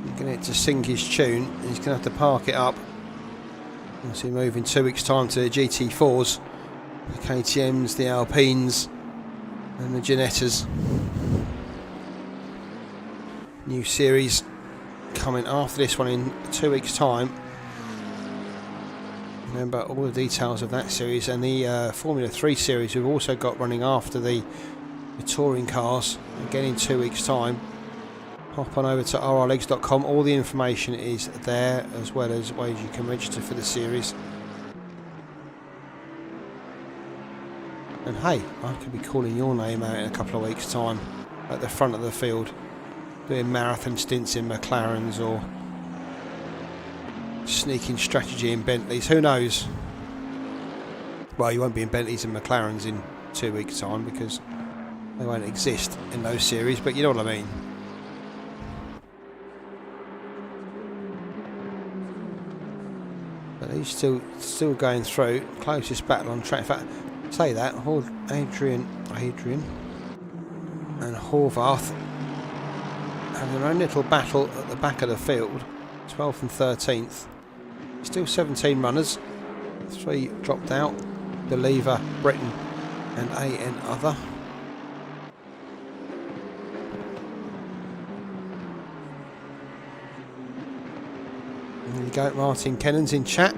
He's going to sink his tune. He's going to have to park it up. We'll see him move in 2 weeks' time to the GT4s, the KTMs, the Alpines and the Ginettas. New series coming after this one in 2 weeks' time. And remember all the details of that series, and the Formula 3 series we've also got running after the touring cars, again in 2 weeks' time. Hop on over to RRLeagues.com, all the information is there, as well as ways you can register for the series. And hey, I could be calling your name out in a couple of weeks' time at the front of the field, doing marathon stints in McLarens or sneaking strategy in Bentleys, who knows? Well, you won't be in Bentleys and McLarens in 2 weeks' time because they won't exist in those series, but you know what I mean. But he's still going through. Closest battle on track. In fact, say that, Adrian and Horvath have their own little battle at the back of the field, 12th and 13th. Still 17 runners, 3 dropped out, Believer, Britain and AN Other. There you go, Martin Kennan's in chat.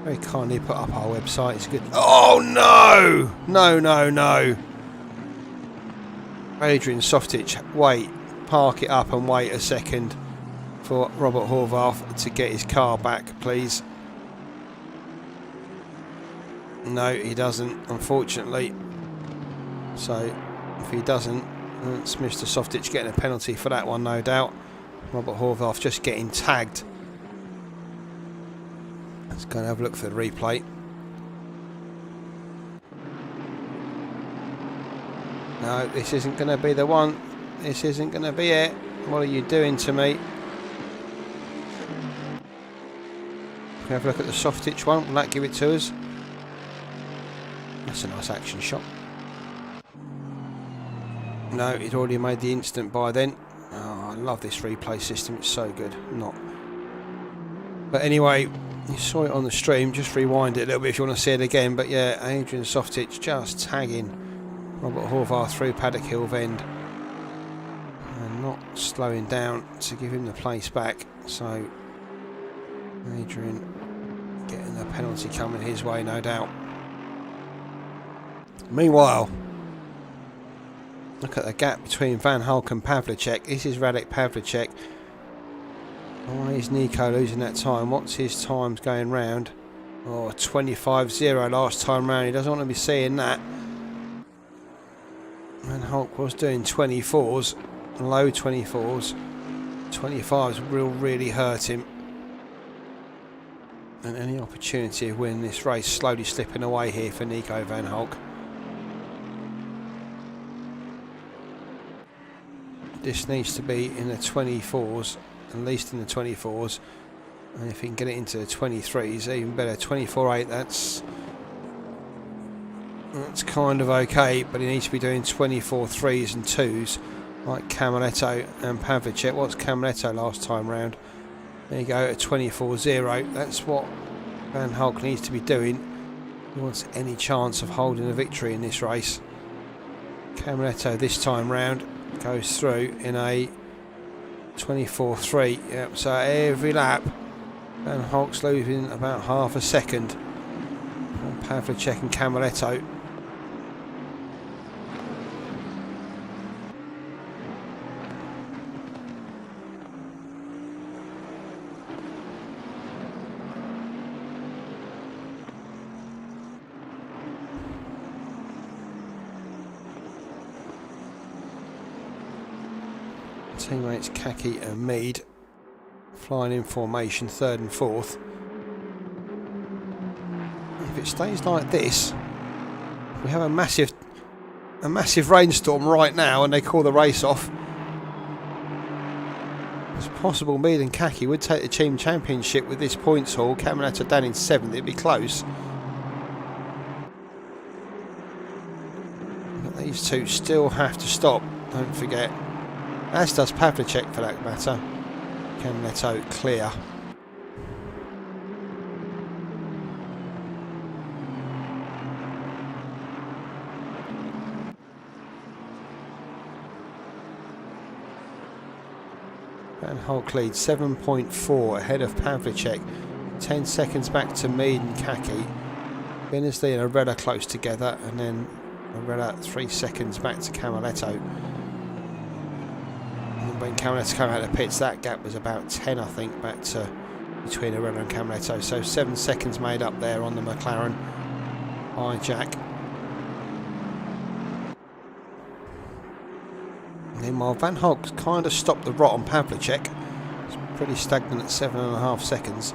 Very kindly put up our website, it's good. Oh no! No. Adrian Softich, wait, park it up and wait a second for Robert Horvath to get his car back, please. No, he doesn't, unfortunately. So, if he doesn't, it's Mr. Softich getting a penalty for that one, no doubt. Robert Horvath just getting tagged. Let's go and have a look for the replay. No, this isn't going to be the one. This isn't going to be it. What are you doing to me? Can we have a look at the Softich one? Will that give it to us? That's a nice action shot. No, he'd already made the instant by then. Oh, I love this replay system. It's so good. Not. But anyway, you saw it on the stream. Just rewind it a little bit if you want to see it again. But yeah, Adrian Softich just tagging Robert Horvath through Paddock Hill End and not slowing down to give him the place back. So Adrian getting the penalty coming his way, no doubt. Meanwhile, look at the gap between Van Hulk and Pavlicek. This is Radek Pavlicek. Why is Nico losing that time? What's his times going round? Oh, 25.0 last time round. He doesn't want to be seeing that. Van Hulk was doing 24s, low 24s. 25s will really hurt him. And any opportunity of winning this race slowly slipping away here for Nico Van Hulk. This needs to be in the 24s, at least in the 24s, and if he can get it into the 23s, even better. 24.8, that's kind of okay, but he needs to be doing 24 3s and 2s like Camaletto and Pavlicek. What's Camaletto last time round? There you go, at 24.0. That's what Van Hulk needs to be doing. He wants any chance of holding a victory in this race. Camaletto this time round goes through in a 24.3. Yep, so every lap Van Hulk's losing about half a second on Pavlicek and Camaletto. Teammates Kaki and Mead flying in formation, 3rd and 4th. If it stays like this, we have a massive rainstorm right now and they call the race off. It's possible Mead and Kaki would take the team championship with this points haul. Camaletto down in 7th, it'd be close. But these two still have to stop, don't forget. As does Pavlicek for that matter. Camaletto clear. Van Hulk leads 7.4 ahead of Pavlicek. 10 seconds back to Mead and Kaki. Binnersley and Arella close together, and then Arella 3 seconds back to Camaletto. And when Camaletto came out of the pits, that gap was about 10, I think, back to between Arella and Camaletto. So 7 seconds made up there on the McLaren hijack. Meanwhile, Van Hulk kind of stopped the rot on Pavlicek. It's pretty stagnant at 7.5 seconds.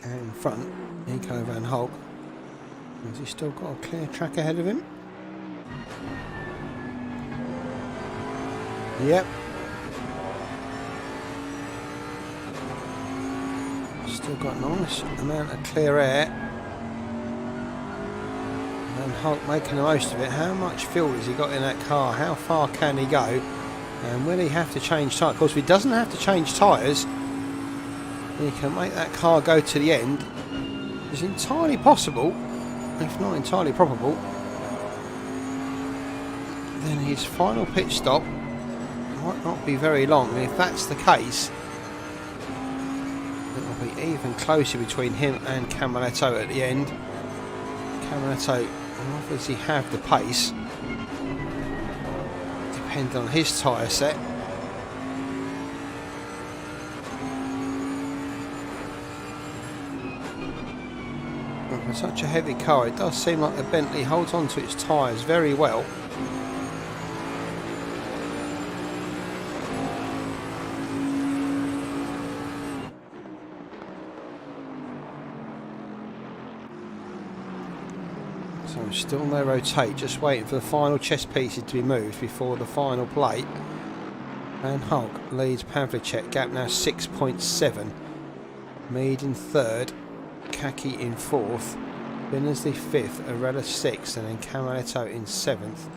In front, Nico Van Hulk. Has he still got a clear track ahead of him? Yep. Still got a nice amount of clear air. Van Hulk making the most of it. How much fuel has he got in that car? How far can he go? And will he have to change tyres? Of course, if he doesn't have to change tyres, he can make that car go to the end. It's entirely possible, if not entirely probable, then his final pit stop might not be very long. And if that's the case, it will be even closer between him and Camaletto at the end. Camaletto will obviously have the pace, depending on his tyre set. With such a heavy car, it does seem like the Bentley holds on to its tyres very well. So still no rotate, just waiting for the final chess pieces to be moved before the final plate. Van Hulk leads Pavlicek, gap now 6.7. Mead in third, Kaki in fourth, Binnersley fifth, Arella sixth, and then Camaletto in seventh.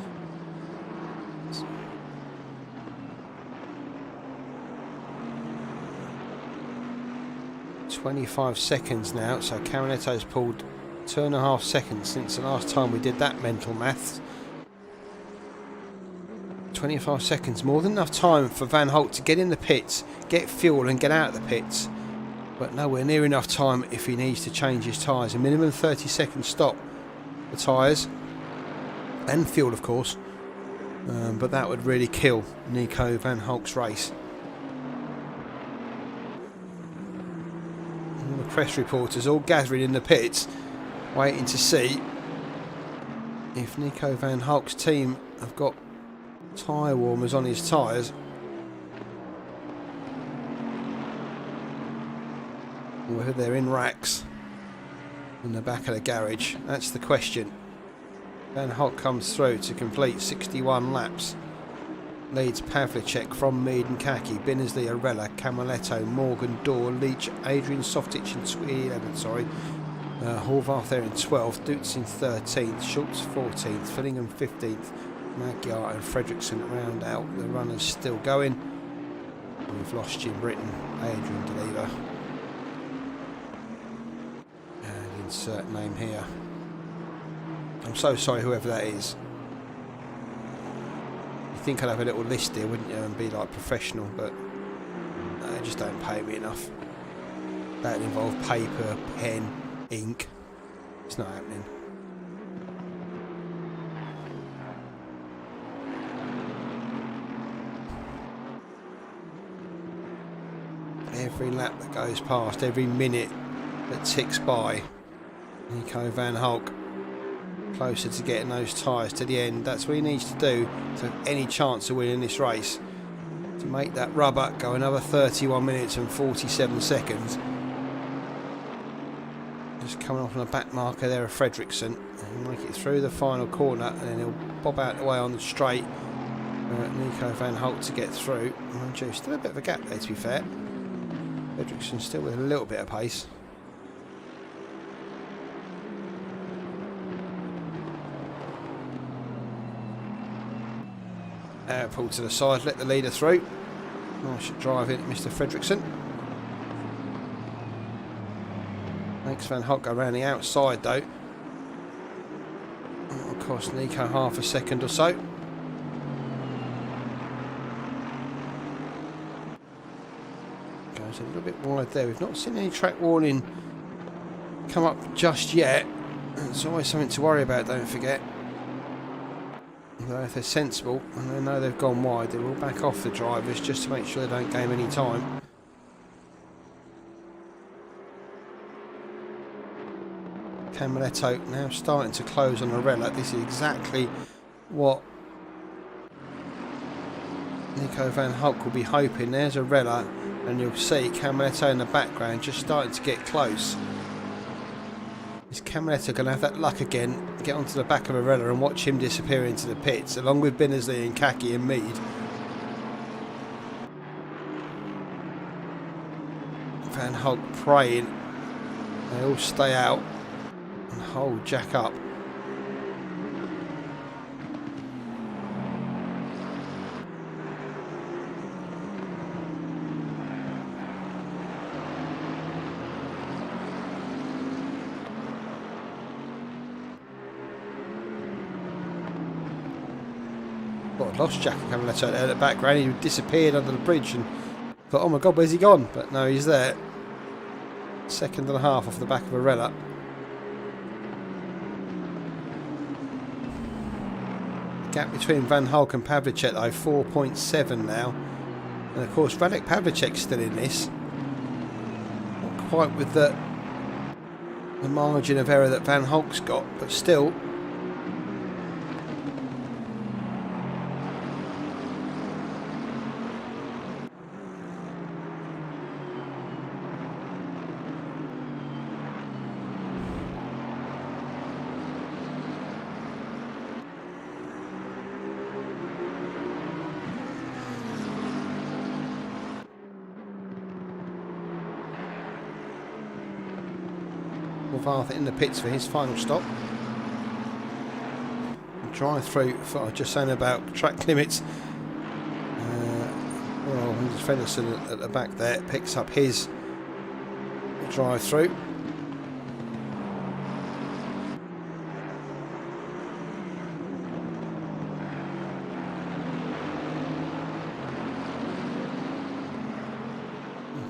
"25 seconds now, so Camaletto's pulled 2.5 seconds since the last time we did that mental maths. 25 seconds, more than enough time for Van Hulk to get in the pits, get fuel and get out of the pits. But nowhere near enough time if he needs to change his tyres. A minimum 30-second stop for tyres and fuel, of course. But that would really kill Nico Van Hulk's race. All the press reporters all gathering in the pits, waiting to see if Nico Van Hulk's team have got tyre warmers on his tyres. Whether they're in racks in the back of the garage, that's the question. Van Hulk comes through to complete 61 laps. Leads Pavlicek from Mead and Kaki, Binnersley, Arella, Camaletto, Morgan, Dorr, Leach, Adrian Softich in 11th, Horvath there in 12th, Dutz in 13th, Schultz 14th, Fillingham 15th, Magyar and Fredrickson round out. The runners still going. We've lost Jim Britton, Adrian Deleva. Insert name here. I'm so sorry whoever that is. You think I'd have a little list here, wouldn't you, and be like professional, but no, they just don't pay me enough. That involve paper, pen, ink. It's not happening. Every lap that goes past, every minute that ticks by, Nico Van Hulk closer to getting those tyres to the end. That's what he needs to do to have any chance of winning this race. To to make that rubber go another 31 minutes and 47 seconds. Just coming off on the back marker there of Fredriksson. He'll make it through the final corner and then he'll bob out the way on the straight. Nico van Holt to get through. Mind you, still a bit of a gap there to be fair. Fredriksson still with a little bit of pace. Pull to the side, let the leader through. Nice drive in, Mr. Fredriksson. Makes Van Holt go around the outside though. That'll cost Nico half a second or so. Goes a little bit wide there. We've not seen any track warning come up just yet. It's always something to worry about, don't forget. Though if they're sensible and they know they've gone wide, they will back off the drivers just to make sure they don't gain any time. Camaletto now starting to close on RRL. This is exactly what Nico van Holt will be hoping. There's RRL, and you'll see Camaletto in the background just starting to get close. Is Camaletto going to have that luck again, get onto the back of RRL and watch him disappear into the pits, along with Binnersley and Kaki and Mead? Van Holt praying they all stay out and hold Jack up. Well, I lost Jack Camaletto there at the background. He disappeared under the bridge and thought, oh my god, where's he gone? But no, he's there. Second and a half off the back of RRL. Gap between Van Holt and Pavlicek though, 4.7 now. And of course Radek Pavlicek's still in this. Not quite with the margin of error that Van Holt's got, but still. Arthur in the pits for his final stop. Drive through, I was just saying about track limits. Well, Fedderson at the back there picks up his drive through.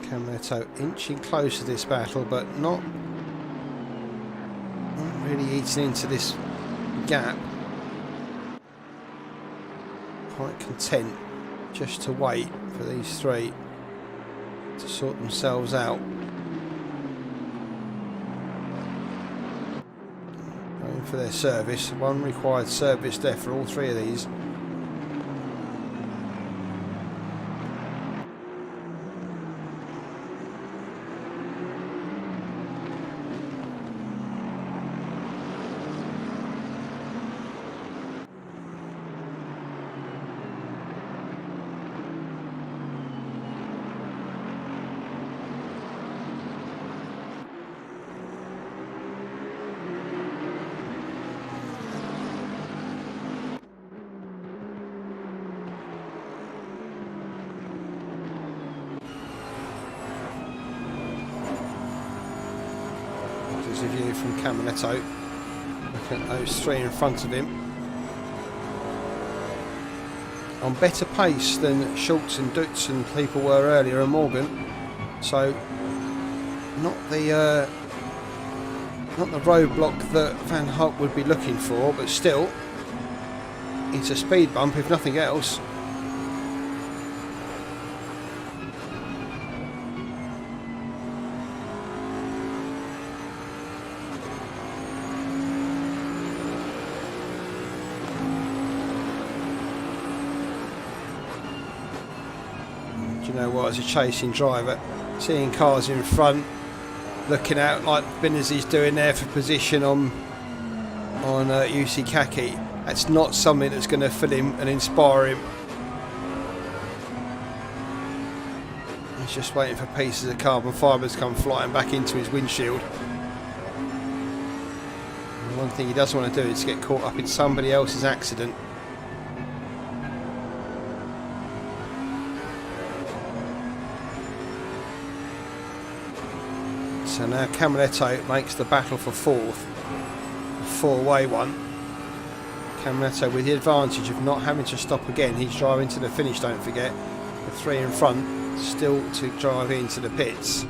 Camaletto inching close to this battle, but not really eating into this gap. Quite content just to wait for these three to sort themselves out. Going for their service. One required service there for all three of these. There's a view from Camaletto. Looking at those three in front of him. On better pace than Schultz and Dutz and people were earlier, and Morgan. So not the roadblock that Van Holt would be looking for, but still it's a speed bump if nothing else. Do you know what, as a chasing driver, seeing cars in front, looking out like Benazzi's doing there for position on PitStopUK, that's not something that's going to fill him and inspire him. He's just waiting for pieces of carbon fibre to come flying back into his windshield. And one thing he doesn't want to do is get caught up in somebody else's accident. So now Camaletto makes the battle for fourth, a four-way one. Camaletto with the advantage of not having to stop again. He's driving to the finish, don't forget. The three in front still to drive into the pits,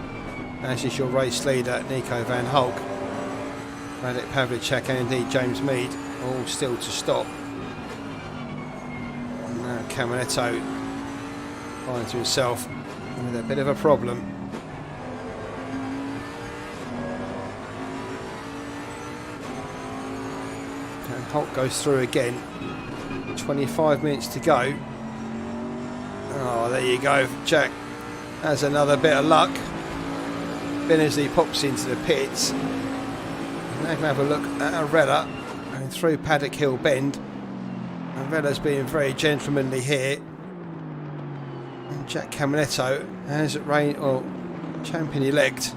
as is your race leader Nico van Hulk, Radek Pavlicek and indeed James Mead, all still to stop. And now Camaletto finds himself with a bit of a problem. Van Hulk goes through again, 25 minutes to go. Oh, there you go, Jack has another bit of luck. Benazzi pops into the pits. And now can have a look at Arella going through Paddock Hill Bend. Arella's being very gentlemanly here. And Jack Camaletto has champion-elect,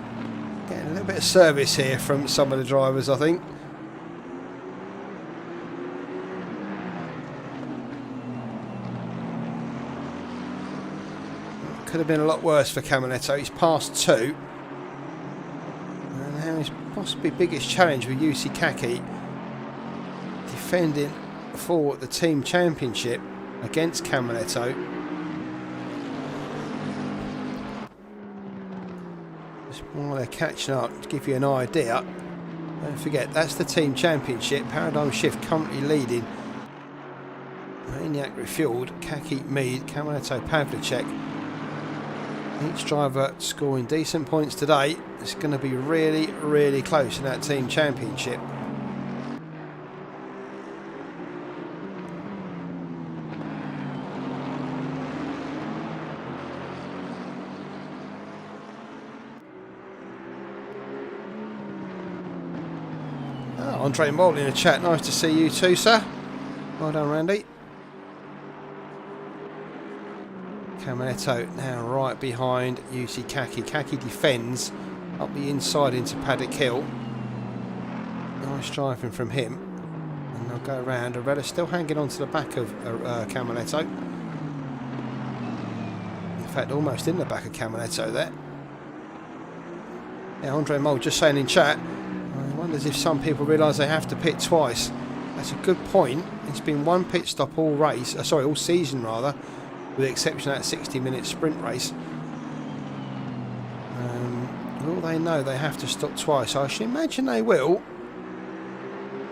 getting a little bit of service here from some of the drivers, I think. Could have been a lot worse for Camaletto. He's passed two. And now his possibly biggest challenge with PitStopUK, defending for the team championship against Camaletto. Just while they're catching up, to give you an idea, don't forget that's the team championship. Paradigm Shift currently leading. Maniac refueled, Kaki, Mead, Camaletto, Pavlicek. Each driver scoring decent points today. It's going to be really, really close in that team championship. Oh, Andre Moll in the chat. Nice to see you too, sir. Well done, Randy. Camaletto now right behind PitStopUK. Kaki defends up the inside into Paddock Hill. Nice driving from him. And they'll go around. Arella still hanging on to the back of Camaletto. In fact, almost in the back of Camaletto there. Yeah, Andre Moll just saying in chat, I wonder if some people realise they have to pit twice. That's a good point. It's been one pit stop all race, all season rather, with the exception of that 60-minute sprint race. Will they know they have to stop twice? I should imagine they will.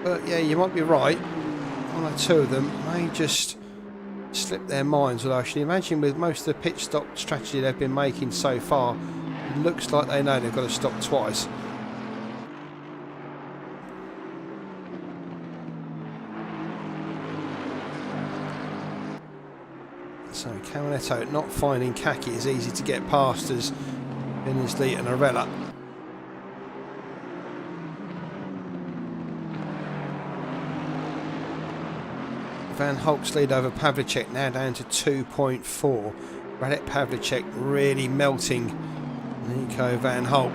But yeah, you might be right. One or two of them may just slip their minds. Although I should imagine with most of the pit stop strategy they've been making so far, it looks like they know they've got to stop twice. So Camaletto not finding Kaki as easy to get past as Benazzi and Arella. Van Hulk's lead over Pavlicek now down to 2.4. Radek Pavlicek really melting Nico Van Hulk.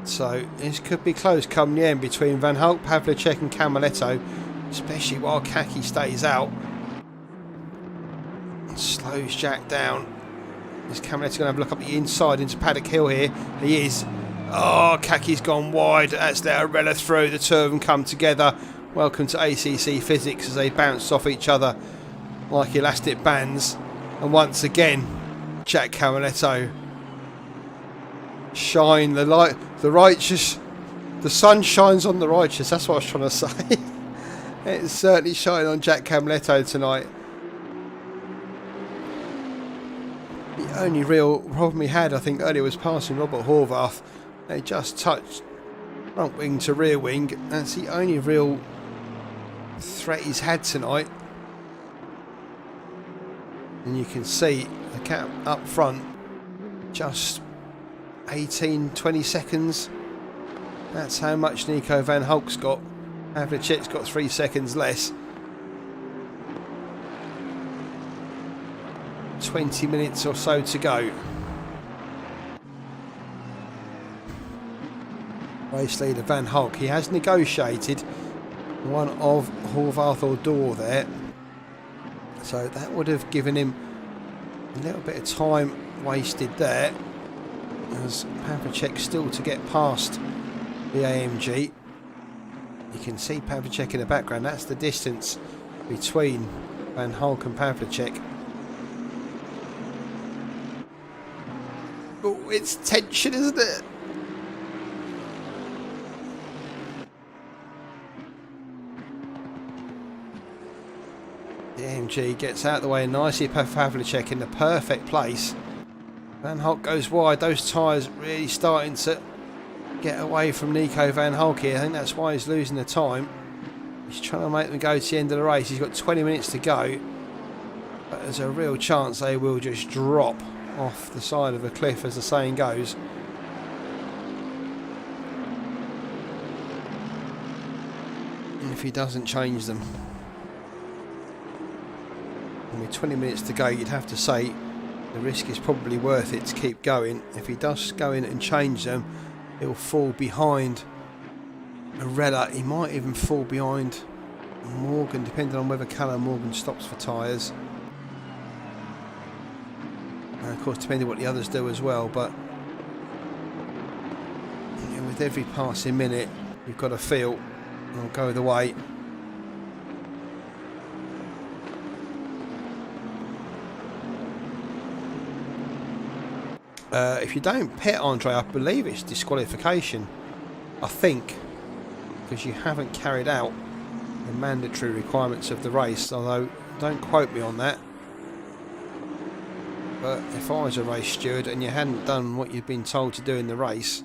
So this could be close come the end between Van Hulk, Pavlicek and Camaletto, especially while Kaki stays out. Slows Jack down. Is Camaletto going to have a look up the inside into Paddock Hill here? He is. Oh, Kaki's gone wide. That's let Arella through. The two of them come together. Welcome to ACC physics as they bounce off each other like elastic bands. And once again, Jack Camaletto shine the light, the righteous. The sun shines on the righteous. That's what I was trying to say. It's certainly shining on Jack Camaletto tonight. The only real problem he had, I think, earlier was passing Robert Horvath. They just touched front wing to rear wing. That's the only real threat he's had tonight. And you can see the gap up front, just 18-20 seconds. That's how much Nico van Hulk's got. Pavlicek's got 3 seconds less. 20 minutes or so to go. Race leader Van Hulk, he has negotiated one of Horvath or Door there, so that would have given him a little bit of time wasted there, as Pavlicek still to get past the AMG. You can see Pavlicek in the background. That's the distance between Van Hulk and Pavlicek. Oh, it's tension, isn't it? The AMG gets out of the way nicely. Pavlicek in the perfect place. Van Hulk goes wide. Those tyres really starting to get away from Nico van Hulk here. I think that's why he's losing the time. He's trying to make them go to the end of the race. He's got 20 minutes to go, but there's a real chance they will just drop off the side of a cliff, as the saying goes. And if he doesn't change them. And with 20 minutes to go, you'd have to say the risk is probably worth it to keep going. If he does go in and change them, he'll fall behind Arella. He might even fall behind Morgan, depending on whether Callum Morgan stops for tyres. And of course, depending on what the others do as well. But you know, with every passing minute, you've got to feel it'll go the way. If you don't pit, Andre, I believe it's disqualification. I think, because you haven't carried out the mandatory requirements of the race, although don't quote me on that. But if I was a race steward and you hadn't done what you'd been told to do in the race,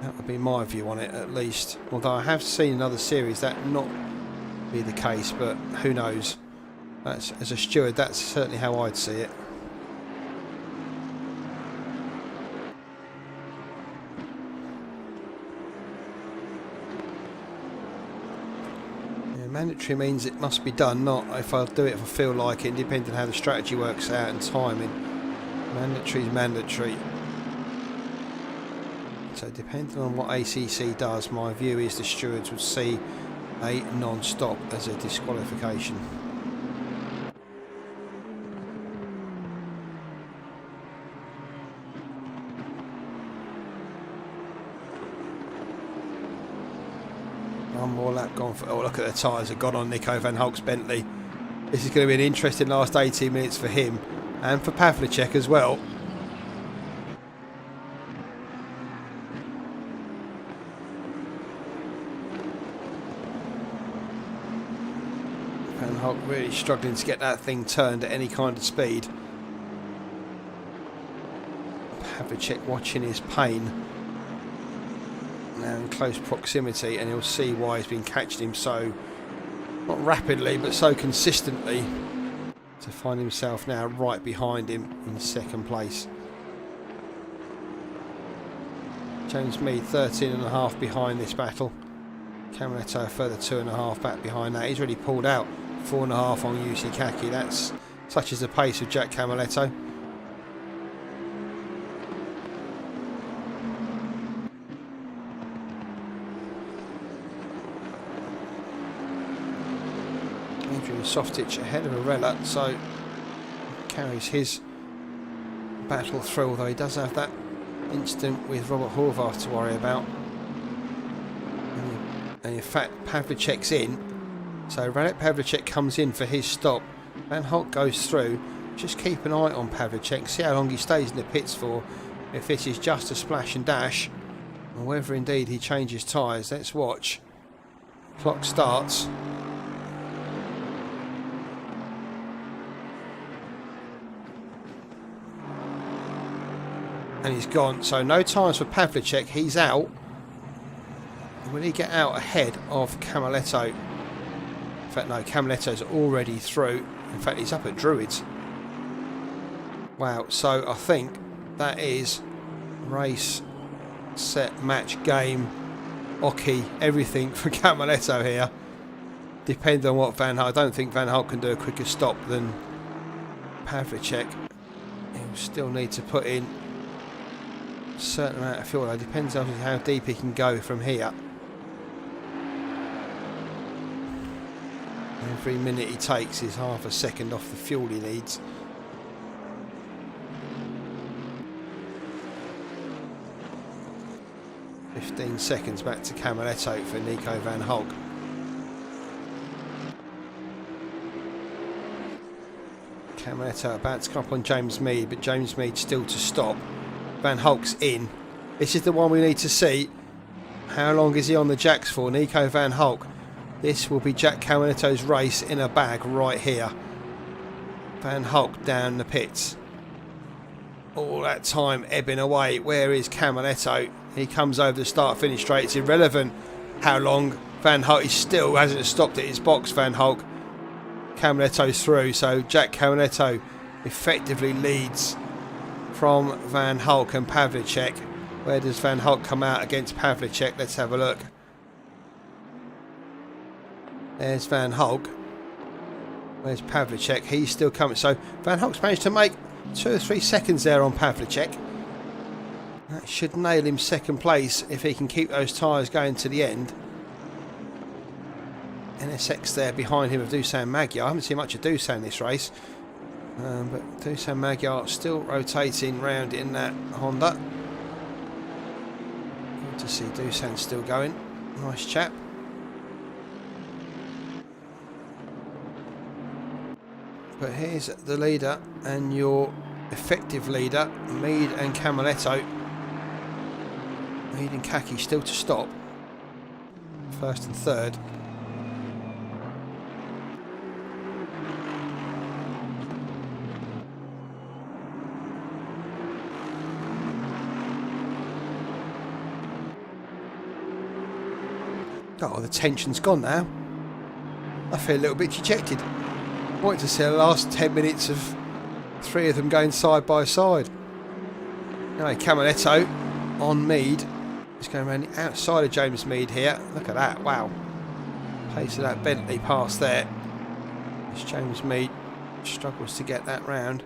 that would be my view on it, at least. Although I have seen in other series that not be the case, but who knows. That's, as a steward, that's certainly how I'd see it. Mandatory means it must be done, not if I do it if I feel like it, depending on how the strategy works out and timing. Mandatory is mandatory. So depending on what ACC does, my view is the stewards would see a non-stop as a disqualification. One more lap gone for... Oh, look at the tyres have gone on Nico van Hulk's Bentley. This is going to be an interesting last 18 minutes for him and for Pavlicek as well. Van Hulk really struggling to get that thing turned at any kind of speed. Pavlicek watching his pain now in close proximity, and he'll see why he's been catching him so, not rapidly, but so consistently, to find himself now right behind him in second place. James Mead 13.5 behind this battle. Camaletto a further 2.5 back behind that. He's already pulled out 4.5 on UC Kaki. That's such is the pace of Jack Camaletto. Softitch ahead of Arella, so carries his battle through, although he does have that incident with Robert Horvath to worry about. And in fact, Pavlicek's in, so Radek Pavlicek comes in for his stop. Van Hulk goes through. Just keep an eye on Pavlicek, see how long he stays in the pits for, if this is just a splash and dash, or whether indeed he changes tyres. Let's watch. Clock starts. And he's gone, so no tyres for Pavlicek, he's out. Will he get out ahead of Camaletto? In fact, no, Camaletto's already through. In fact, he's up at Druids. Wow, so I think that is race, set, match, game, Oki, everything for Camaletto here. Depends on what Van Hulk. I don't think Van Hulk can do a quicker stop than Pavlicek. He'll still need to put in a certain amount of fuel. It depends on how deep he can go from here. Every minute he takes is half a second off the fuel he needs. "15 seconds back to Camaletto for Nico Van Hulk. Camaletto about to come up on James Mead, but James Mead still to stop. Van Hulk's in. This is the one we need to see. How long is he on the jacks for? Nico Van Hulk. This will be Jack Camaletto's race in a bag right here. Van Hulk down the pits. All that time ebbing away. Where is Camaletto? He comes over the start-finish straight. It's irrelevant how long Van Hulk. He still hasn't stopped at his box, Van Hulk. Camaletto's through, so Jack Camaletto effectively leads from Van Hulk and Pavlicek. Where does Van Hulk come out against Pavlicek? Let's have a look. There's Van Hulk. Where's Pavlicek? He's still coming. So Van Hulk's managed to make 2 or 3 seconds there on Pavlicek. That should nail him second place if he can keep those tyres going to the end. NSX there behind him of Dusan Magyar. I haven't seen much of Dusan this race. But Dusan Magyar still rotating round in that Honda. Good to see Dusan still going. Nice chap. But here's the leader and your effective leader, Mead and Camaletto. Mead and Kaki still to stop. First and third. Oh, the tension's gone now. I feel a little bit dejected. I wanted to see the last 10 minutes of 3 of them going side by side. Anyway, Camaletto on Mead. He's going around the outside of James Mead here. Look at that, wow. Pace of that Bentley pass there. As James Mead struggles to get that round.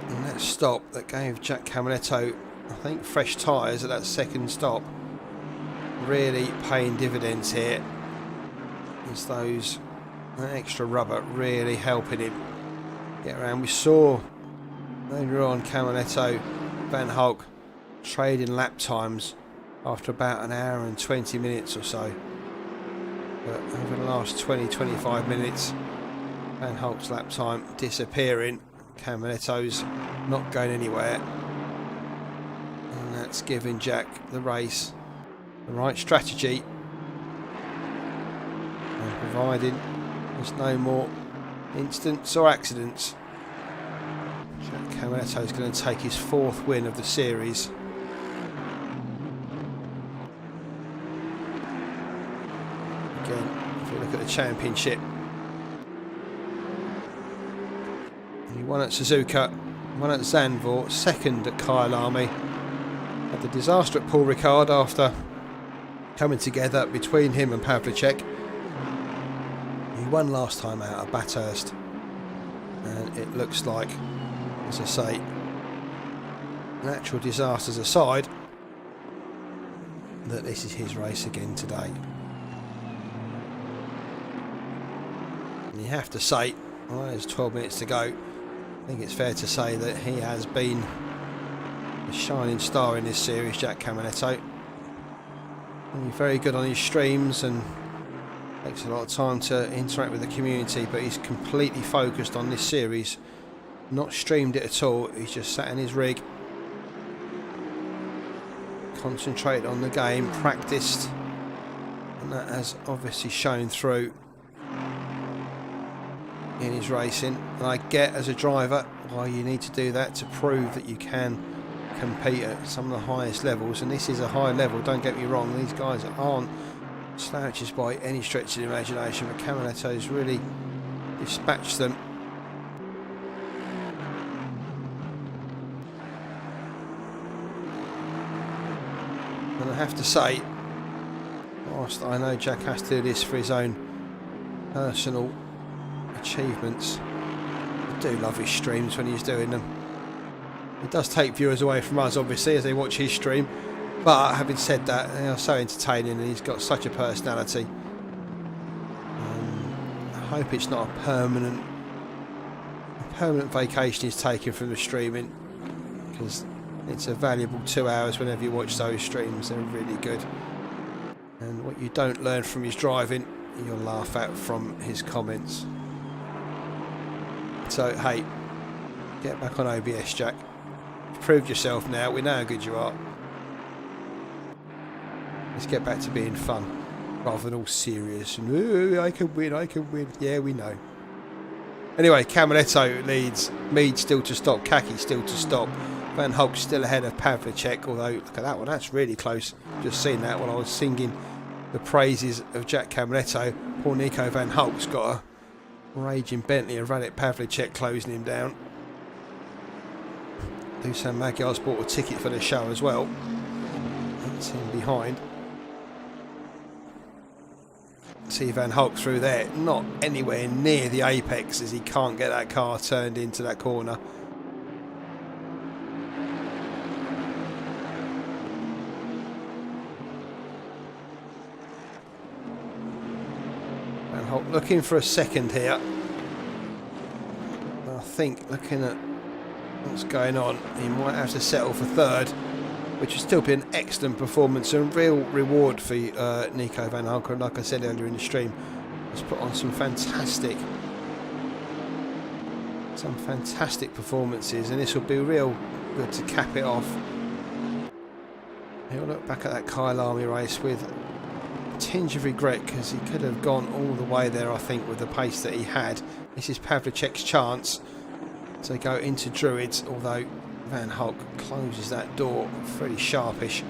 And that stop that gave Jack Camaletto, I think, fresh tyres at that second stop. Really paying dividends here, as that extra rubber really helping him get around. We saw later on Camaletto, Van Hulk trading lap times after about an hour and 20 minutes or so, but over the last 20-25 minutes Van Hulk's lap time disappearing. Camaletto's not going anywhere, and that's giving Jack the race. The right strategy, and providing there's no more incidents or accidents. Jack Camaletto is going to take his 4th win of the series. Again, if you look at the championship, he won at Suzuka, won at Zandvoort, 2nd at Kyalami, had the disaster at Paul Ricard after coming together between him and Pavlicek. He won last time out at Bathurst, and it looks like, as I say, natural disasters aside, that this is his race again today. And you have to say, well, there's 12 minutes to go. I think it's fair to say that he has been the shining star in this series, Jack Camaletto. He's very good on his streams and takes a lot of time to interact with the community, but he's completely focused on this series, not streamed it at all. He's just sat in his rig, concentrated on the game, practiced, and that has obviously shown through in his racing. And I get, as a driver, why you need to do that, to prove that you can compete at some of the highest levels, and this is a high level, don't get me wrong, these guys aren't slouches by any stretch of the imagination, but Camaletto's really dispatched them. And I have to say, whilst I know Jack has to do this for his own personal achievements, I do love his streams when he's doing them. It does take viewers away from us, obviously, as they watch his stream, but having said that, they are so entertaining and he's got such a personality. I hope it's not a permanent vacation he's taking from the streaming, because it's a valuable 2 hours whenever you watch those streams. They're really good, and what you don't learn from his driving, you'll laugh at from his comments. So hey, get back on OBS, Jack. You've proved yourself now, we know how good you are. Let's get back to being fun rather than all serious and "Ooh, I can win, I can win." Yeah, we know. Anyway, Camaletto leads, Mead still to stop, Kaki still to stop, Van Hulk still ahead of Pavlicek, although look at that one, that's really close. Just seen that when I was singing the praises of Jack Camaletto. Poor Nico Van Hulk's got a raging Bentley and Radek Pavlicek closing him down. Dusan Magyar's bought a ticket for the show as well. That's him behind. See Van Hulk through there, not anywhere near the apex, as he can't get that car turned into that corner. Van Hulk looking for a second here. I think looking at what's going on, he might have to settle for third, which would still be an excellent performance and real reward for Nico Van Hulk. Like I said earlier in the stream, he's put on some fantastic performances, and this will be real good to cap it off. He'll look back at that Kyle Army race with a tinge of regret, because he could have gone all the way there, I think, with the pace that he had. This is Pavlicek's chance to go into Druids, although Van Hulk closes that door pretty sharpish.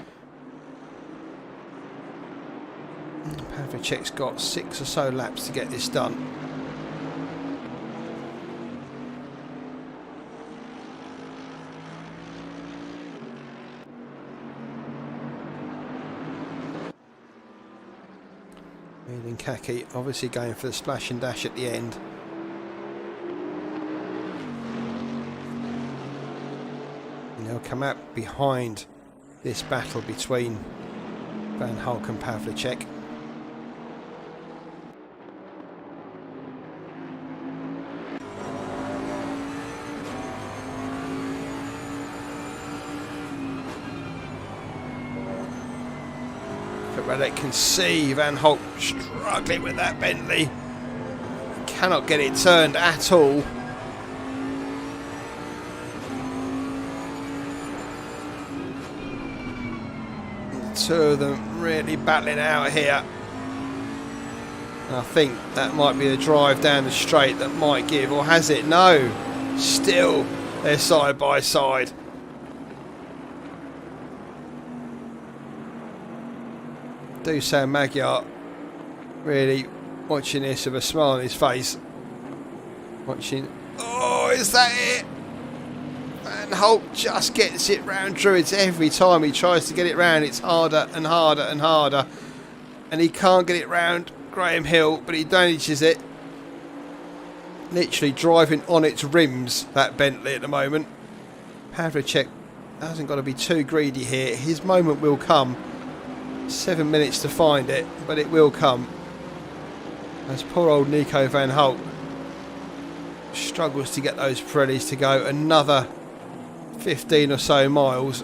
Pavlicek's got 6 or so laps to get this done. Mead and Kaki obviously going for the splash and dash at the end. He'll come out behind this battle between Van Hulk and Pavlicek. But Radek can see Van Hulk struggling with that Bentley. Cannot get it turned at all. Two of them really battling out here. And I think that might be the drive down the straight that might give, or has it? No, still they're side by side. Dusan Magyar really watching this with a smile on his face. Watching, oh, is that it? Van Hulk just gets it round Druids. Every time he tries to get it round, it's harder and harder and harder, and he can't get it round Graham Hill, but he manages it. Literally driving on its rims, that Bentley at the moment. Pavlicek hasn't got to be too greedy here. His moment will come. 7 minutes to find it, but it will come. As poor old Nico Van Hulk struggles to get those Pirellis to go another 15 or so miles.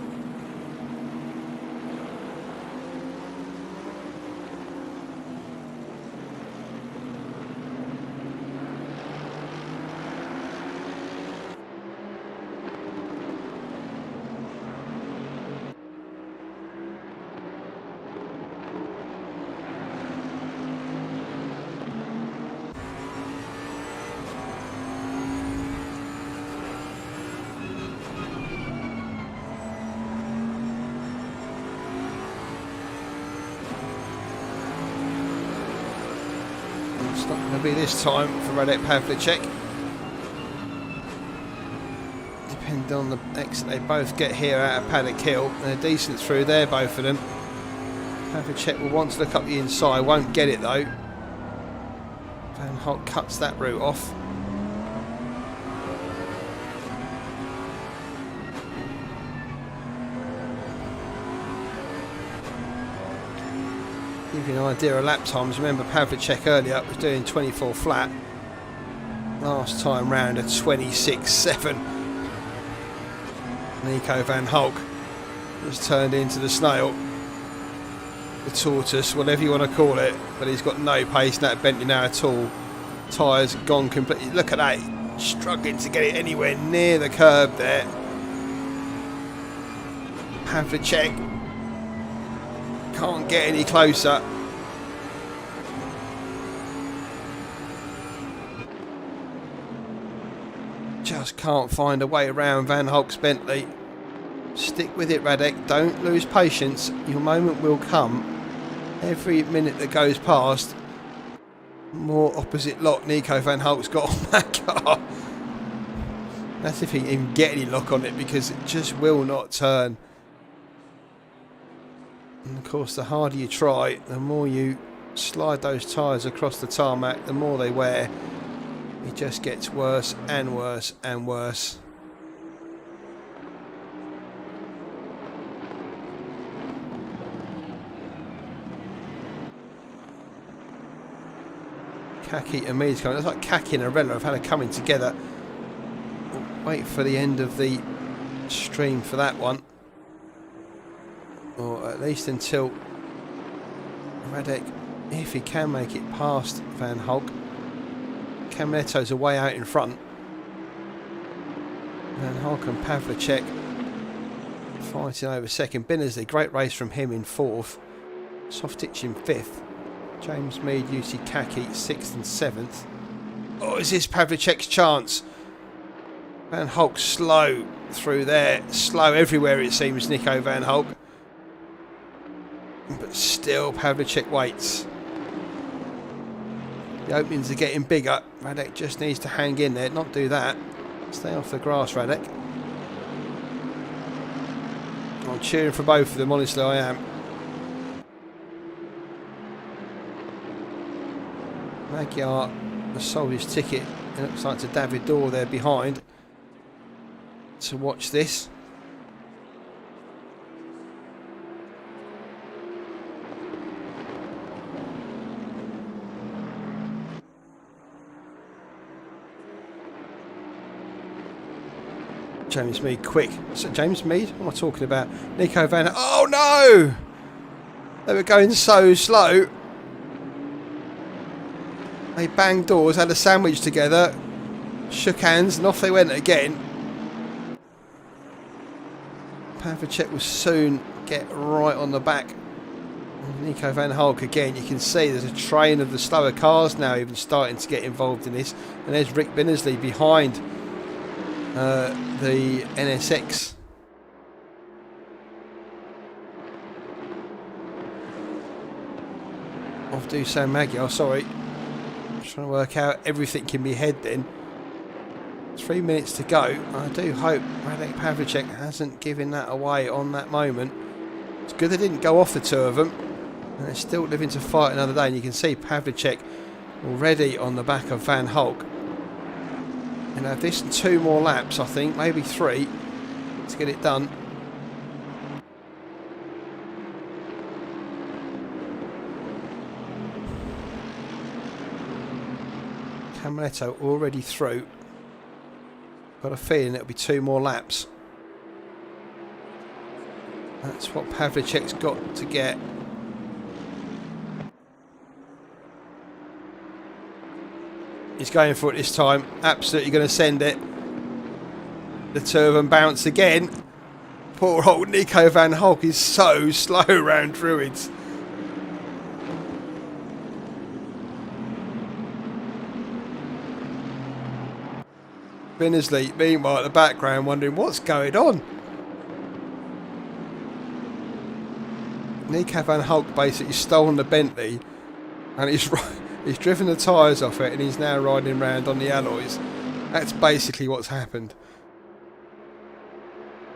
not going to be this time for Radek Pavlicek. Depending on the exit they both get here out of Paddock Hill. They're decent through there, both of them. Pavlicek will want to look up the inside, won't get it though. Van Holt cuts that route off. Give you an idea of lap times. Remember Pavlicek earlier was doing 24 flat. Last time round a 26.7. Nico Van Hulk has turned into the snail, the tortoise, whatever you want to call it, but he's got no pace in that Bentley now at all. Tyres gone completely. Look at that, struggling to get it anywhere near the curb there. Pavlicek can't get any closer. Just can't find a way around Van Hulk's Bentley. Stick with it, Radek. Don't lose patience. Your moment will come. Every minute that goes past, more opposite lock Nico Van Hulk's got on that car. That's if he can even get any lock on it, because it just will not turn. And of course, the harder you try, the more you slide those tyres across the tarmac, the more they wear. It just gets worse and worse and worse. Kaki and Mead's coming. It's like Kaki and Arella have had a coming together. We'll wait for the end of the stream for that one. Or at least until Radek, if he can make it past Van Hulk. Caminetto's away out in front. Van Hulk and Pavlicek fighting over second. Binnersley, great race from him in fourth. Softitch in fifth. James Mead, UC Kaki, 6th and 7th. Oh, is this Pavlicek's chance? Van Hulk slow through there. Slow everywhere it seems, Nico Van Hulk. But still Pavlicek waits. The openings are getting bigger. Radek just needs to hang in there, not do that. Stay off the grass, Radek. I'm cheering for both of them, honestly I am. Magyar has sold his ticket, it looks like, to David Dorr there behind to watch this. James Mead quick. So James Mead? What am I talking about? Nico Van... Oh no! They were going so slow. They banged doors, had a sandwich together, shook hands, and off they went again. Pavlicek will soon get right on the back. Nico Van Hulk again. You can see there's a train of the slower cars now even starting to get involved in this. And there's Rick Binnersley behind the NSX. Of Dusan Magyar, sorry. Trying to work out everything in my head then. 3 minutes to go. I do hope Radek Pavlicek hasn't given that away on that moment. It's good they didn't go off, the two of them. And they're still living to fight another day. And you can see Pavlicek already on the back of Van Hulk. And have this and 2 more laps, I think, maybe 3, to get it done. Caminetto already through. Got a feeling it'll be 2 more laps. That's what Pavlicek's got to get. He's going for it this time. Absolutely going to send it. The two of them bounce again. Poor old Nico Van Hulk is so slow around Druids. Binnersley, meanwhile, at the background, wondering what's going on. Nico Van Hulk basically stolen the Bentley, and he's He's driven the tyres off it and he's now riding around on the alloys. That's basically what's happened.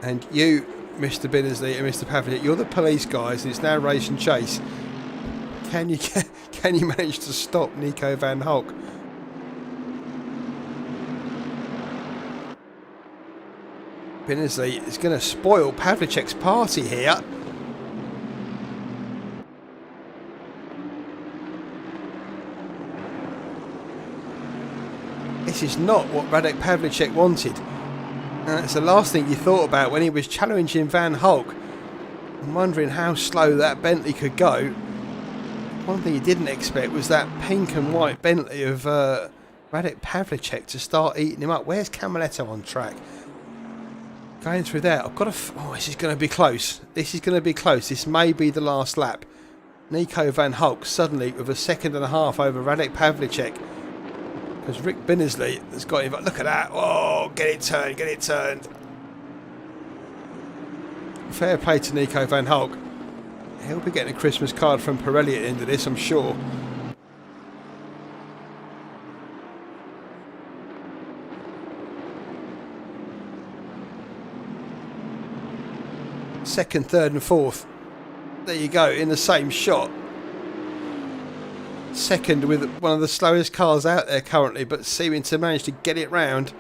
And you, Mr. Binnersley and Mr. Pavlik, you're the police guys and it's now race and chase. Can you manage to stop Nico van Hulk? Binnersley is going to spoil Pavlicek's party here. This is not what Radek Pavlicek wanted. And that's the last thing you thought about when he was challenging Van Hulk. I'm wondering how slow that Bentley could go. One thing you didn't expect was that pink and white Bentley of Radek Pavlicek to start eating him up. Where's Camaletto on track? Going through there. I've got to... Oh, this is going to be close. This is going to be close. This may be the last lap. Nico van Hulk suddenly with a second and a half over Radek Pavlicek. Because Rick Binnersley has got him. Look at that. Oh, get it turned, get it turned. Fair play to Nico van Hulk. He'll be getting a Christmas card from Pirelli at the end of this, I'm sure. Second, third and fourth. There you go, in the same shot. Second with one of the slowest cars out there currently, but seeming to manage to get it round.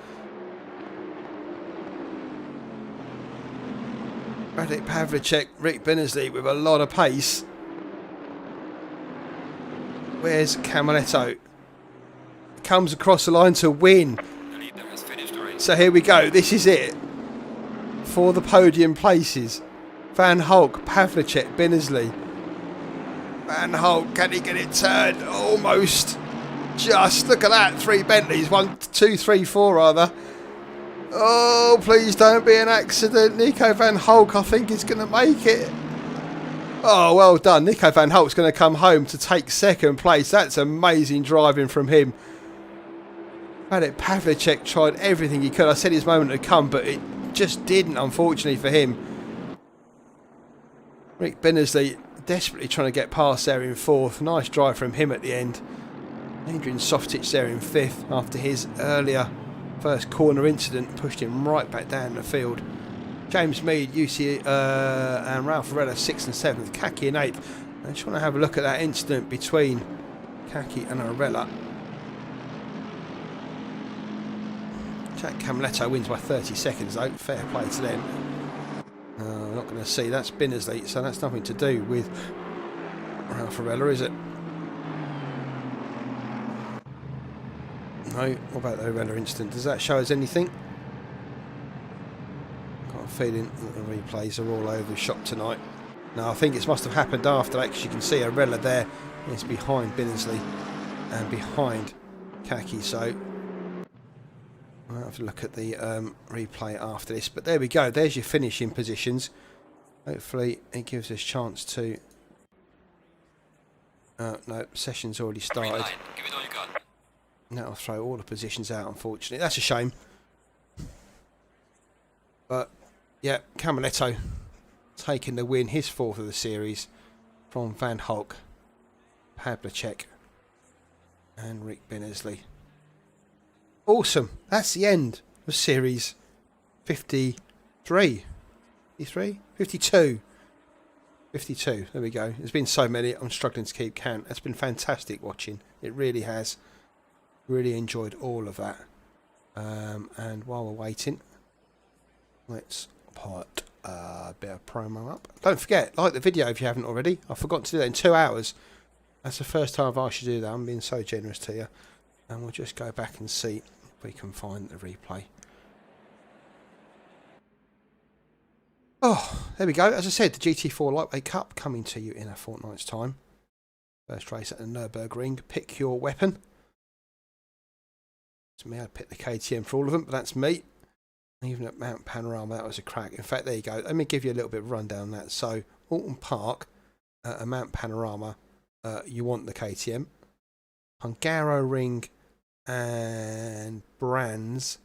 Radek Pavlicek, Rick Binnersley with a lot of pace. Where's Camaletto? Comes across the line to win. The leader has finished the race. So here we go, this is it. For the podium places. Van Hulk, Pavlicek, Binnersley. Van Hulk, can he get it turned? Almost. Just, look at that. 3 Bentleys. 1, 2, 3, 4 rather. Oh, please don't be an accident. Nico van Hulk, I think, is going to make it. Oh, well done. Nico van Hulk's going to come home to take second place. That's amazing driving from him. Radek Pavlicek tried everything he could. I said his moment had come, but it just didn't, unfortunately for him. Rick Binnersley desperately trying to get past there in fourth. Nice drive from him at the end. Adrian Softich there in fifth after his earlier first corner incident pushed him right back down the field. James Mead, UC and Ralph Varela 6th and 7th, Kaki in 8th. I just want to have a look at that incident between Kaki and Arella. Jack Camaletto wins by 30 seconds though, fair play to them. We're not going to see, that's Binnersley, so that's nothing to do with Ralph Varela, is it? No, what about the Arella incident? Does that show us anything? Got a feeling that the replays are all over the shop tonight. No, I think it must have happened after that, because you can see Arella there is behind Binnersley and behind Kaki, so I'll have to look at the replay after this. But there we go, there's your finishing positions. Hopefully it gives us a chance to... no, session's already started. Green line. Give it all you got. That'll throw all the positions out, unfortunately. That's a shame. But, yeah, Camaletto taking the win, his fourth of the series, from Van Hulk, Pavlicek, and Rick Binnersley. Awesome. That's the end of series 53. 53? 52. 52. There we go. There's been so many. I'm struggling to keep count. It's been fantastic watching. It really has. Really enjoyed all of that. And while we're waiting, let's put a bit of promo up. Don't forget, like the video if you haven't already. I forgot to do that in 2 hours. That's the first time I've asked you to do that. I'm being so generous to you. And we'll just go back and see if we can find the replay. Oh, there we go. As I said, the GT4 Lightweight Cup coming to you in a fortnight's time. First race at the Nürburgring. Pick your weapon. It's me, I'd pick the KTM for all of them, but that's me. Even at Mount Panorama, that was a crack. In fact, there you go. Let me give you a little bit of rundown on that. So, Alton Park, at Mount Panorama, you want the KTM. Hungaroring and Brands,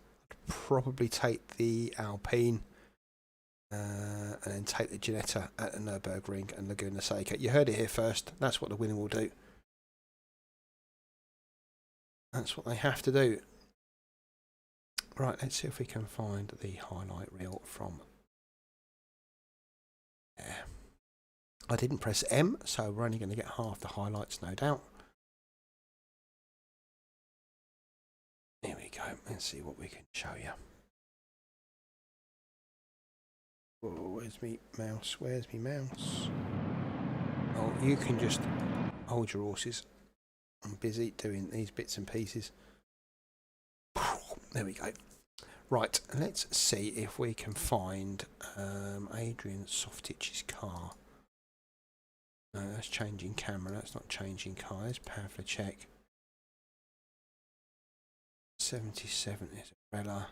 probably take the Alpine. And then take the Ginetta at the Nürburgring and Laguna Seca. You heard it here first. That's what the winner will do. That's what they have to do. Right, let's see if we can find the highlight reel from there. I didn't press M, so we're only going to get half the highlights, no doubt. Here we go. Let's see what we can show you. Oh, where's me mouse? Where's me mouse? Oh, you can just hold your horses. I'm busy doing these bits and pieces. There we go. Right, let's see if we can find Adrian Softitch's car. No, that's changing camera. That's not changing car. There's Pavlicek. 77 is Rella.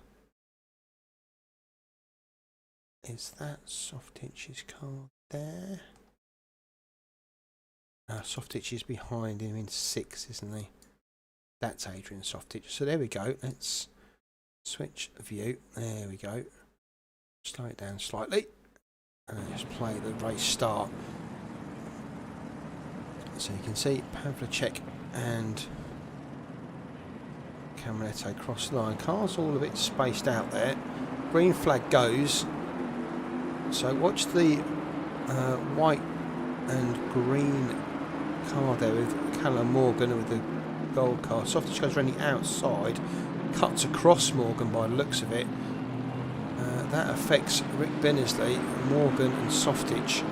Is that Softitch's car there? No, Softitch is behind him in 6, isn't he? That's Adrian Softitch. So there we go. Let's switch view. There we go. Slow it down slightly. And let's play the race start. So you can see Pavlicek and Camaretto cross the line. Cars all a bit spaced out there. Green flag goes. So watch the white and green car there with Callum Morgan with the gold car. Softitch goes around the outside, cuts across Morgan by the looks of it. That affects Rick Bennesley, Morgan and Softitch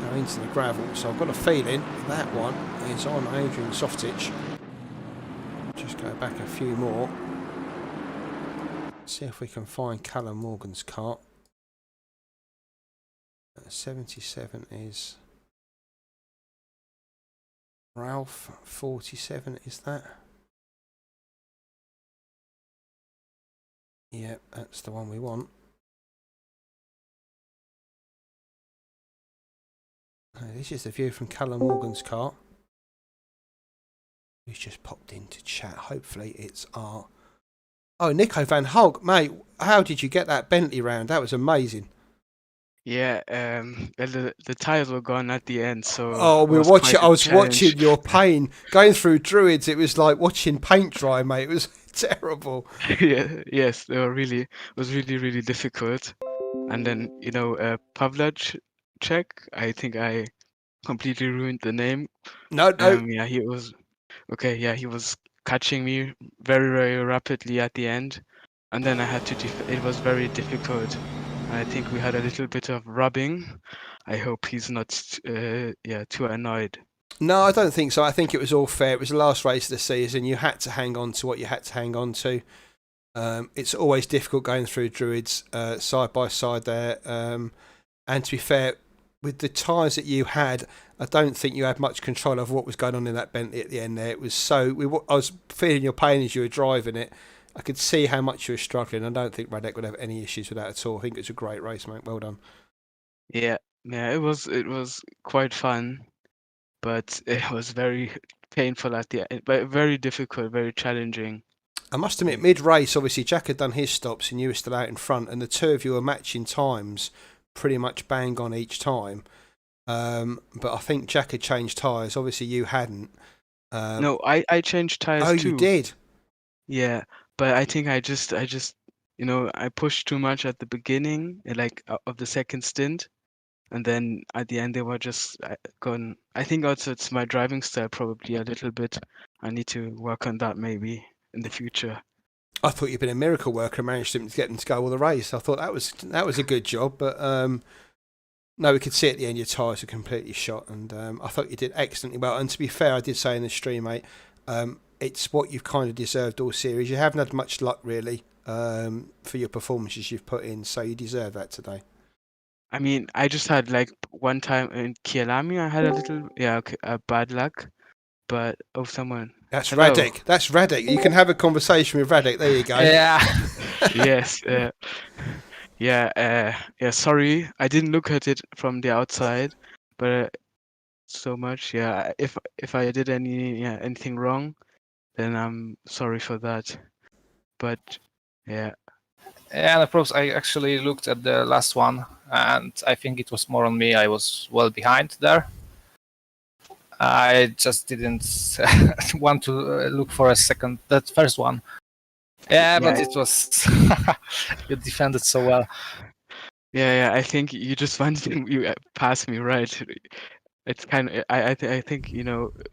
go into the gravel. So I've got a feeling that one is on Adrian Softitch. Just go back a few more. See if we can find Callum Morgan's car. 77 is Ralph. 47 is that? Yep, that's the one we want. This is the view from Callum Morgan's car. Who's just popped into chat. Hopefully it's our... Oh, Nico Van Hulk, mate. How did you get that Bentley round? That was amazing. Yeah, the tires were gone at the end, so Oh, we were was watching. quite a I was challenge. watching your pain going through Druids. It was like watching paint dry, mate. It was terrible. Yeah, yes, they were really, it was really, really difficult. And then, Pavlacek, I think I completely ruined the name. No. Yeah, he was he was catching me very, very rapidly at the end, and then I had to. It was very difficult. I think we had a little bit of rubbing. I hope he's not, too annoyed. No, I don't think so. I think it was all fair. It was the last race of the season. You had to hang on to what you had to hang on to. It's always difficult going through Druids side by side there. And to be fair, with the tyres that you had, I don't think you had much control over what was going on in that Bentley at the end there. It was so... I was feeling your pain as you were driving it. I could see how much you were struggling. I don't think Radek would have any issues with that at all. I think it was a great race, mate. Well done. Yeah, it was quite fun, but it was very painful at the end, but very difficult, very challenging. I must admit, mid-race, obviously, Jack had done his stops and you were still out in front, and the two of you were matching times pretty much bang on each time. But I think Jack had changed tyres. Obviously, you hadn't. No, I changed tires Oh, too. you did? Yeah, but I think I just I pushed too much at the beginning, of the second stint, and then at the end they were just gone. I think also it's my driving style probably a little bit. I need to work on that maybe in the future. I thought you'd been a miracle worker and managed to get them to go all the race. I thought that was a good job, but no, we could see at the end your tyres were completely shot, and I thought you did excellently well. And to be fair, I did say in the stream, mate, it's what you've kind of deserved all series. You haven't had much luck really for your performances you've put in, so you deserve that today. I mean, I just had one time in Kielami, I had a bad luck, but someone. That's Hello. Radek. That's Radek. You can have a conversation with Radek. There you go. Yeah. Yes. Sorry, I didn't look at it from the outside, but so much. Yeah, if I did anything wrong, then I'm sorry for that. But yeah. And of course, I actually looked at the last one, and I think it was more on me. I was well behind there. I just didn't want to look for that first one. Yeah, but it was you defended so well. Yeah, I think you just wanted you passed me, right? It's kind of I think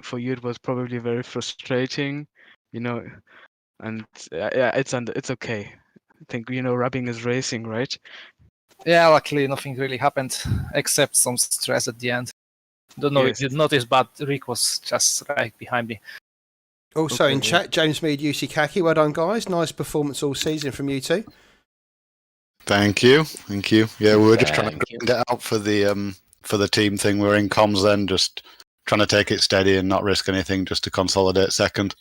for you it was probably very frustrating, you know, and yeah, it's okay. I think rubbing is racing, right? Yeah, luckily nothing really happened except some stress at the end. Don't know if you noticed, but Rick was just right behind me. Also in chat, James Mead, UC Khaki, well done guys. Nice performance all season from you two. Thank you. Yeah, we were just trying to grind it out for the team thing. We were in comms then, just trying to take it steady and not risk anything, just to consolidate second.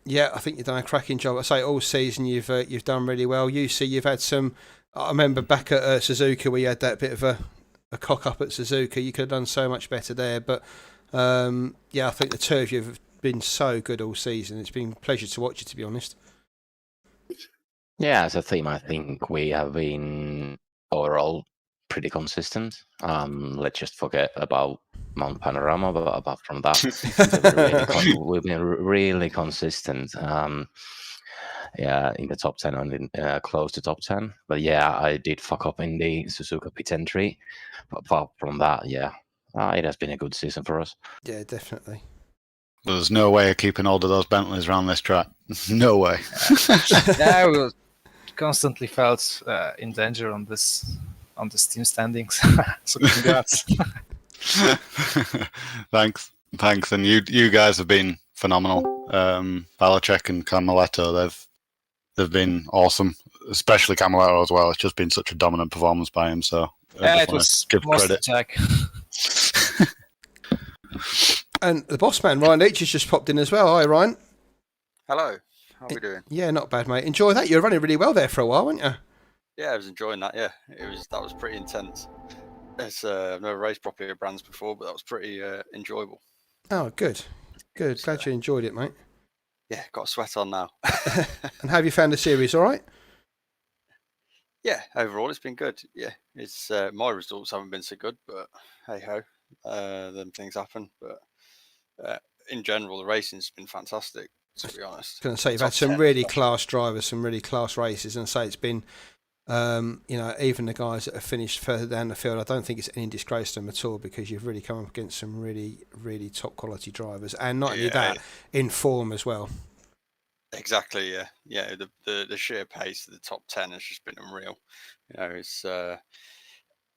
Yeah, I think you've done a cracking job. I say all season you've done really well. UC, you've had some. I remember back at Suzuka, we had that bit of a cock up at Suzuka. You could have done so much better there, but yeah, I think the two of you have been so good all season. It's been a pleasure to watch you, to be honest. Yeah, as a team, I think we have been overall pretty consistent. Let's just forget about Mount Panorama, but apart from that, we've been really consistent. Yeah, in the top 10 and close to top 10. But yeah, I did fuck up in the Suzuka pit entry. But apart from that, yeah, it has been a good season for us. Yeah, definitely. There's no way of keeping hold of those Bentleys around this track. No way. Yeah, we constantly felt in danger on this team standings. So congrats. Thanks, and you guys have been phenomenal. Belichick and Camaletto, they've been awesome, especially Camaletto as well. It's just been such a dominant performance by him. So yeah, it was give credit. Jack. And the boss man, Ryan Leach, has just popped in as well. Hi, Ryan. Hello. How are we doing? Yeah, not bad, mate. Enjoy that. You were running really well there for a while, weren't you? Yeah, I was enjoying that. Yeah, that was pretty intense. I've never raced properly at Brands before, but that was pretty enjoyable. Oh, good. Glad you enjoyed it, mate. Yeah, got a sweat on now. And have you found the series all right? Yeah, overall it's been good. Yeah, it's my results haven't been so good, but hey ho, them things happen. But in general, the racing's been fantastic. To be honest, I was going to say you've had some really class drivers, some really class races, and say it's been, even the guys that have finished further down the field, I don't think it's any disgrace to them at all, because you've really come up against some really, really top quality drivers, and not only that, in form as well. Exactly. Yeah. The sheer pace of the top 10 has just been unreal. It's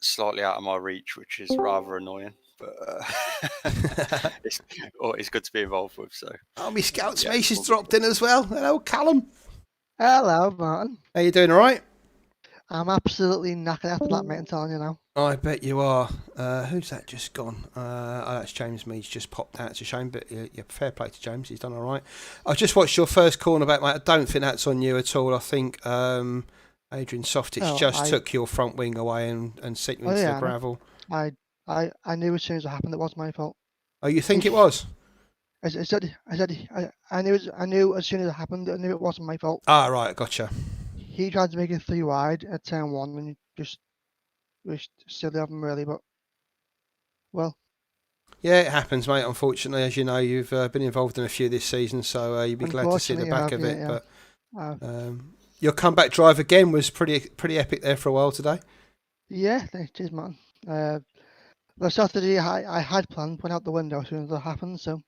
slightly out of my reach, which is rather annoying, but it's good to be involved with. So, my Scouts Mace has dropped in as well. Hello, Callum. Hello, Martin. How you doing? All right? I'm absolutely knackered after that, mate. I'm telling you now. I bet you are. Who's that just gone? That's James Mead's just popped out. It's a shame, but yeah, fair play to James. He's done all right. I just watched your first cornerback, mate. I don't think that's on you at all. I think Adrian Softich took your front wing away and sent you into the gravel. I knew as soon as it happened it was my fault. Oh, you think it was? I knew as soon as it happened. I knew it wasn't my fault. Ah, right, gotcha. He tried to make it 3 wide at turn 1, and just wished silly of him, really. But well, yeah, it happens, mate. Unfortunately, as you know, you've been involved in a few this season, so you'd be glad to see the back of it. Yeah. But your comeback drive again was pretty epic there for a while today. Yeah, it is, man. The Saturday I had planned went out the window as soon as it happened. So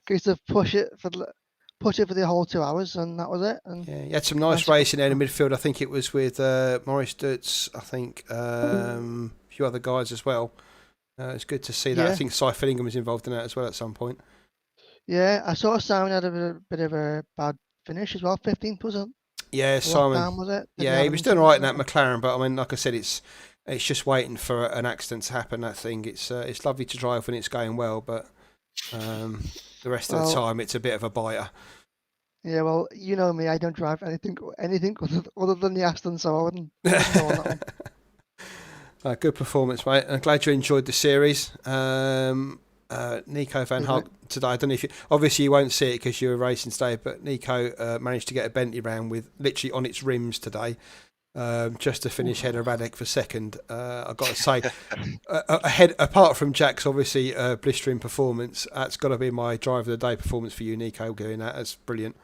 case of push it for the whole 2 hours, and that was it. And yeah, you had some nice racing there in the midfield. I think it was with Maurice Dutz, I think a few other guys as well. It's good to see that. Yeah. I think Cy Fillingham was involved in that as well at some point. Yeah, I saw Simon had a bit of a bad finish as well. 15th, was it? Yeah, Simon. Down, was it? Yeah, he was doing all right in that McLaren, but I mean, like I said, it's just waiting for an accident to happen. That thing, it's lovely to drive when it's going well, but the rest of the time, it's a bit of a biter. Yeah, well, you know me, I don't drive anything other than the Aston, so I wouldn't know on that one. Good performance, mate. I'm glad you enjoyed the series. Nico van Hulk today, I don't know if obviously you won't see it because you were racing today, but Nico managed to get a Bentley round with literally on its rims today. just to finish ahead of Radek for second. I've got to say, ahead apart from Jack's obviously blistering performance, that's got to be my driver of the day performance for you, Nico. Doing that, that's brilliant.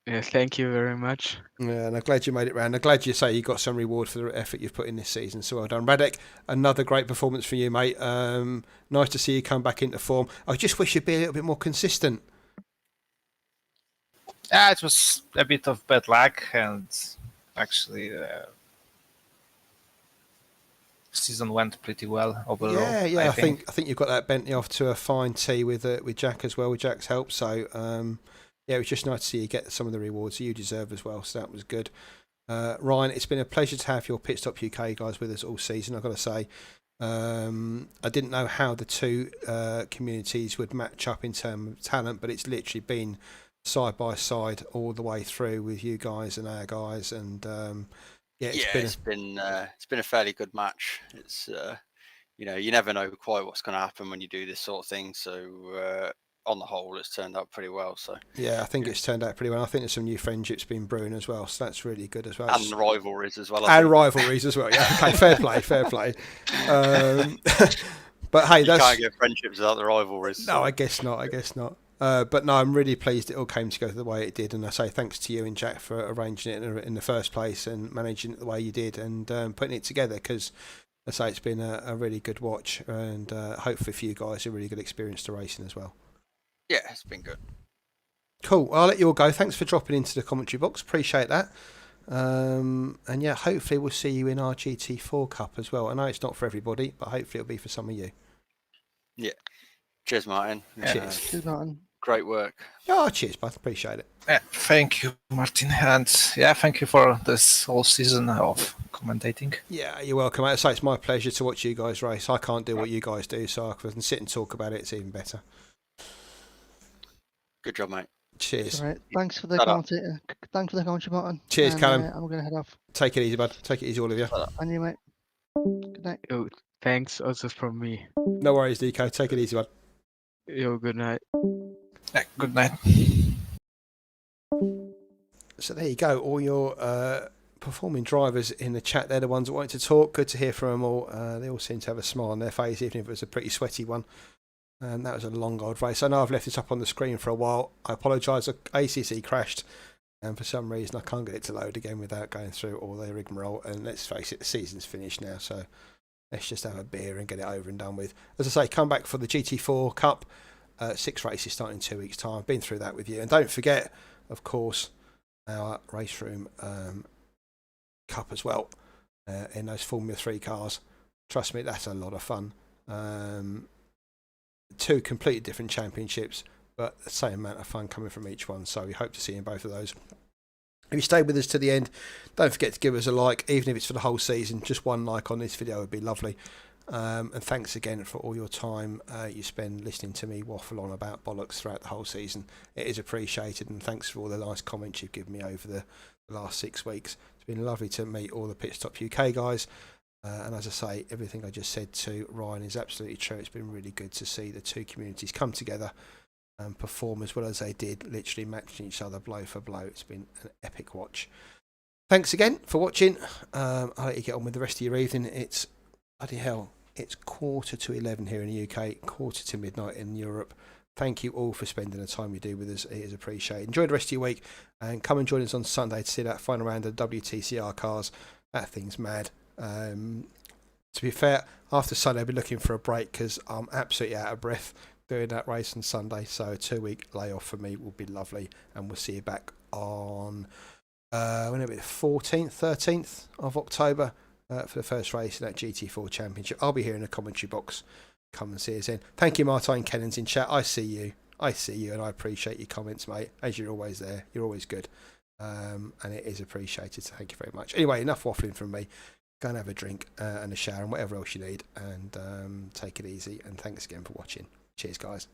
Yeah, thank you very much. Yeah, and I'm glad you made it round. I'm glad you say you got some reward for the effort you've put in this season. So well done, Radek. Another great performance for you, mate. Nice to see you come back into form. I just wish you'd be a little bit more consistent. Yeah, it was a bit of bad luck, and actually, season went pretty well overall. Yeah. I think you've got that Bentley off to a fine tee with Jack as well, with Jack's help. So yeah, it was just nice to see you get some of the rewards you deserve as well. So that was good. Ryan, it's been a pleasure to have your PitStop UK guys with us all season. I've got to say, I didn't know how the two communities would match up in terms of talent, but it's literally been side by side all the way through with you guys and our guys, and it's been a fairly good match. It's you never know quite what's going to happen when you do this sort of thing. So on the whole, it's turned out pretty well. So yeah, I think it's turned out pretty well. I think there's some new friendships been brewing as well, so that's really good as well. And rivalries as well. Rivalries as well. Yeah, okay, fair play. But hey, you can't get friendships without the rivalries. No, I guess not. But no, I'm really pleased it all came together the way it did, and I say thanks to you and Jack for arranging it in the first place and managing it the way you did and putting it together, because I say it's been a really good watch, and hopefully for you guys a really good experience to racing as well. Yeah, it's been good. Cool. Well, I'll let you all go. Thanks for dropping into the commentary box. Appreciate that. And yeah, hopefully we'll see you in our GT4 Cup as well. I know it's not for everybody, but hopefully it'll be for some of you. Yeah. Cheers, Martin. Cheers, Martin. Great work. Oh, cheers, bud. Appreciate it. Yeah, thank you, Martin. And yeah, thank you for this whole season of commentating. Yeah, you're welcome. I say it's my pleasure to watch you guys race. I can't do what you guys do, so I can sit and talk about it. It's even better. Good job, mate. Cheers. All right. Thanks for the commentary. Thanks for the commentary, Martin. Cheers, Callum. I'm going to head off. Take it easy, bud. Take it easy, all of you. And you, mate. Good night. Yo, thanks also from me. No worries, Nico. Take it easy, bud. Yo, good night. Yeah, good night. So there you go. All your performing drivers in the chat. They're the ones that wanted to talk. Good to hear from them all. They all seem to have a smile on their face, even if it was a pretty sweaty one. That was a long old race. I know I've left this up on the screen for a while. I apologise. ACC crashed, and for some reason I can't get it to load again without going through all their rigmarole. And let's face it, the season's finished now, so let's just have a beer and get it over and done with. As I say, come back for the GT4 Cup. 6 races starting in 2 weeks' time. I've been through that with you. And don't forget, of course, our Race Room Cup as well in those Formula 3 cars. Trust me, that's a lot of fun. 2 completely different championships, but the same amount of fun coming from each one. So we hope to see you in both of those. If you stay with us to the end, don't forget to give us a like, even if it's for the whole season. Just one like on this video would be lovely. And thanks again for all your time you spend listening to me waffle on about bollocks throughout the whole season. It is appreciated, and thanks for all the nice comments you've given me over the last 6 weeks. It's been lovely to meet all the PitStop UK guys. And as I say, everything I just said to Ryan is absolutely true. It's been really good to see the two communities come together and perform as well as they did, literally matching each other blow for blow. It's been an epic watch. Thanks again for watching. I'll let you get on with the rest of your evening. It's bloody hell. It's 11:15 here in the UK, 11:45 to midnight in Europe. Thank you all for spending the time you do with us. It is appreciated. Enjoy the rest of your week, and come and join us on Sunday to see that final round of WTCR cars. That thing's mad. To be fair, after Sunday I'll be looking for a break because I'm absolutely out of breath doing that race on Sunday. So a 2-week layoff for me will be lovely, and we'll see you back on when it'll be the 14th, 13th of October for the first race in that GT4 Championship. I'll be here in the commentary box. Come and see us in. Thank you, Martine Kennans in chat. I see you, and I appreciate your comments, mate. As you're always there, you're always good, and it is appreciated. So thank you very much. Anyway, enough waffling from me. Go and have a drink and a shower and whatever else you need, and take it easy. And thanks again for watching. Cheers, guys.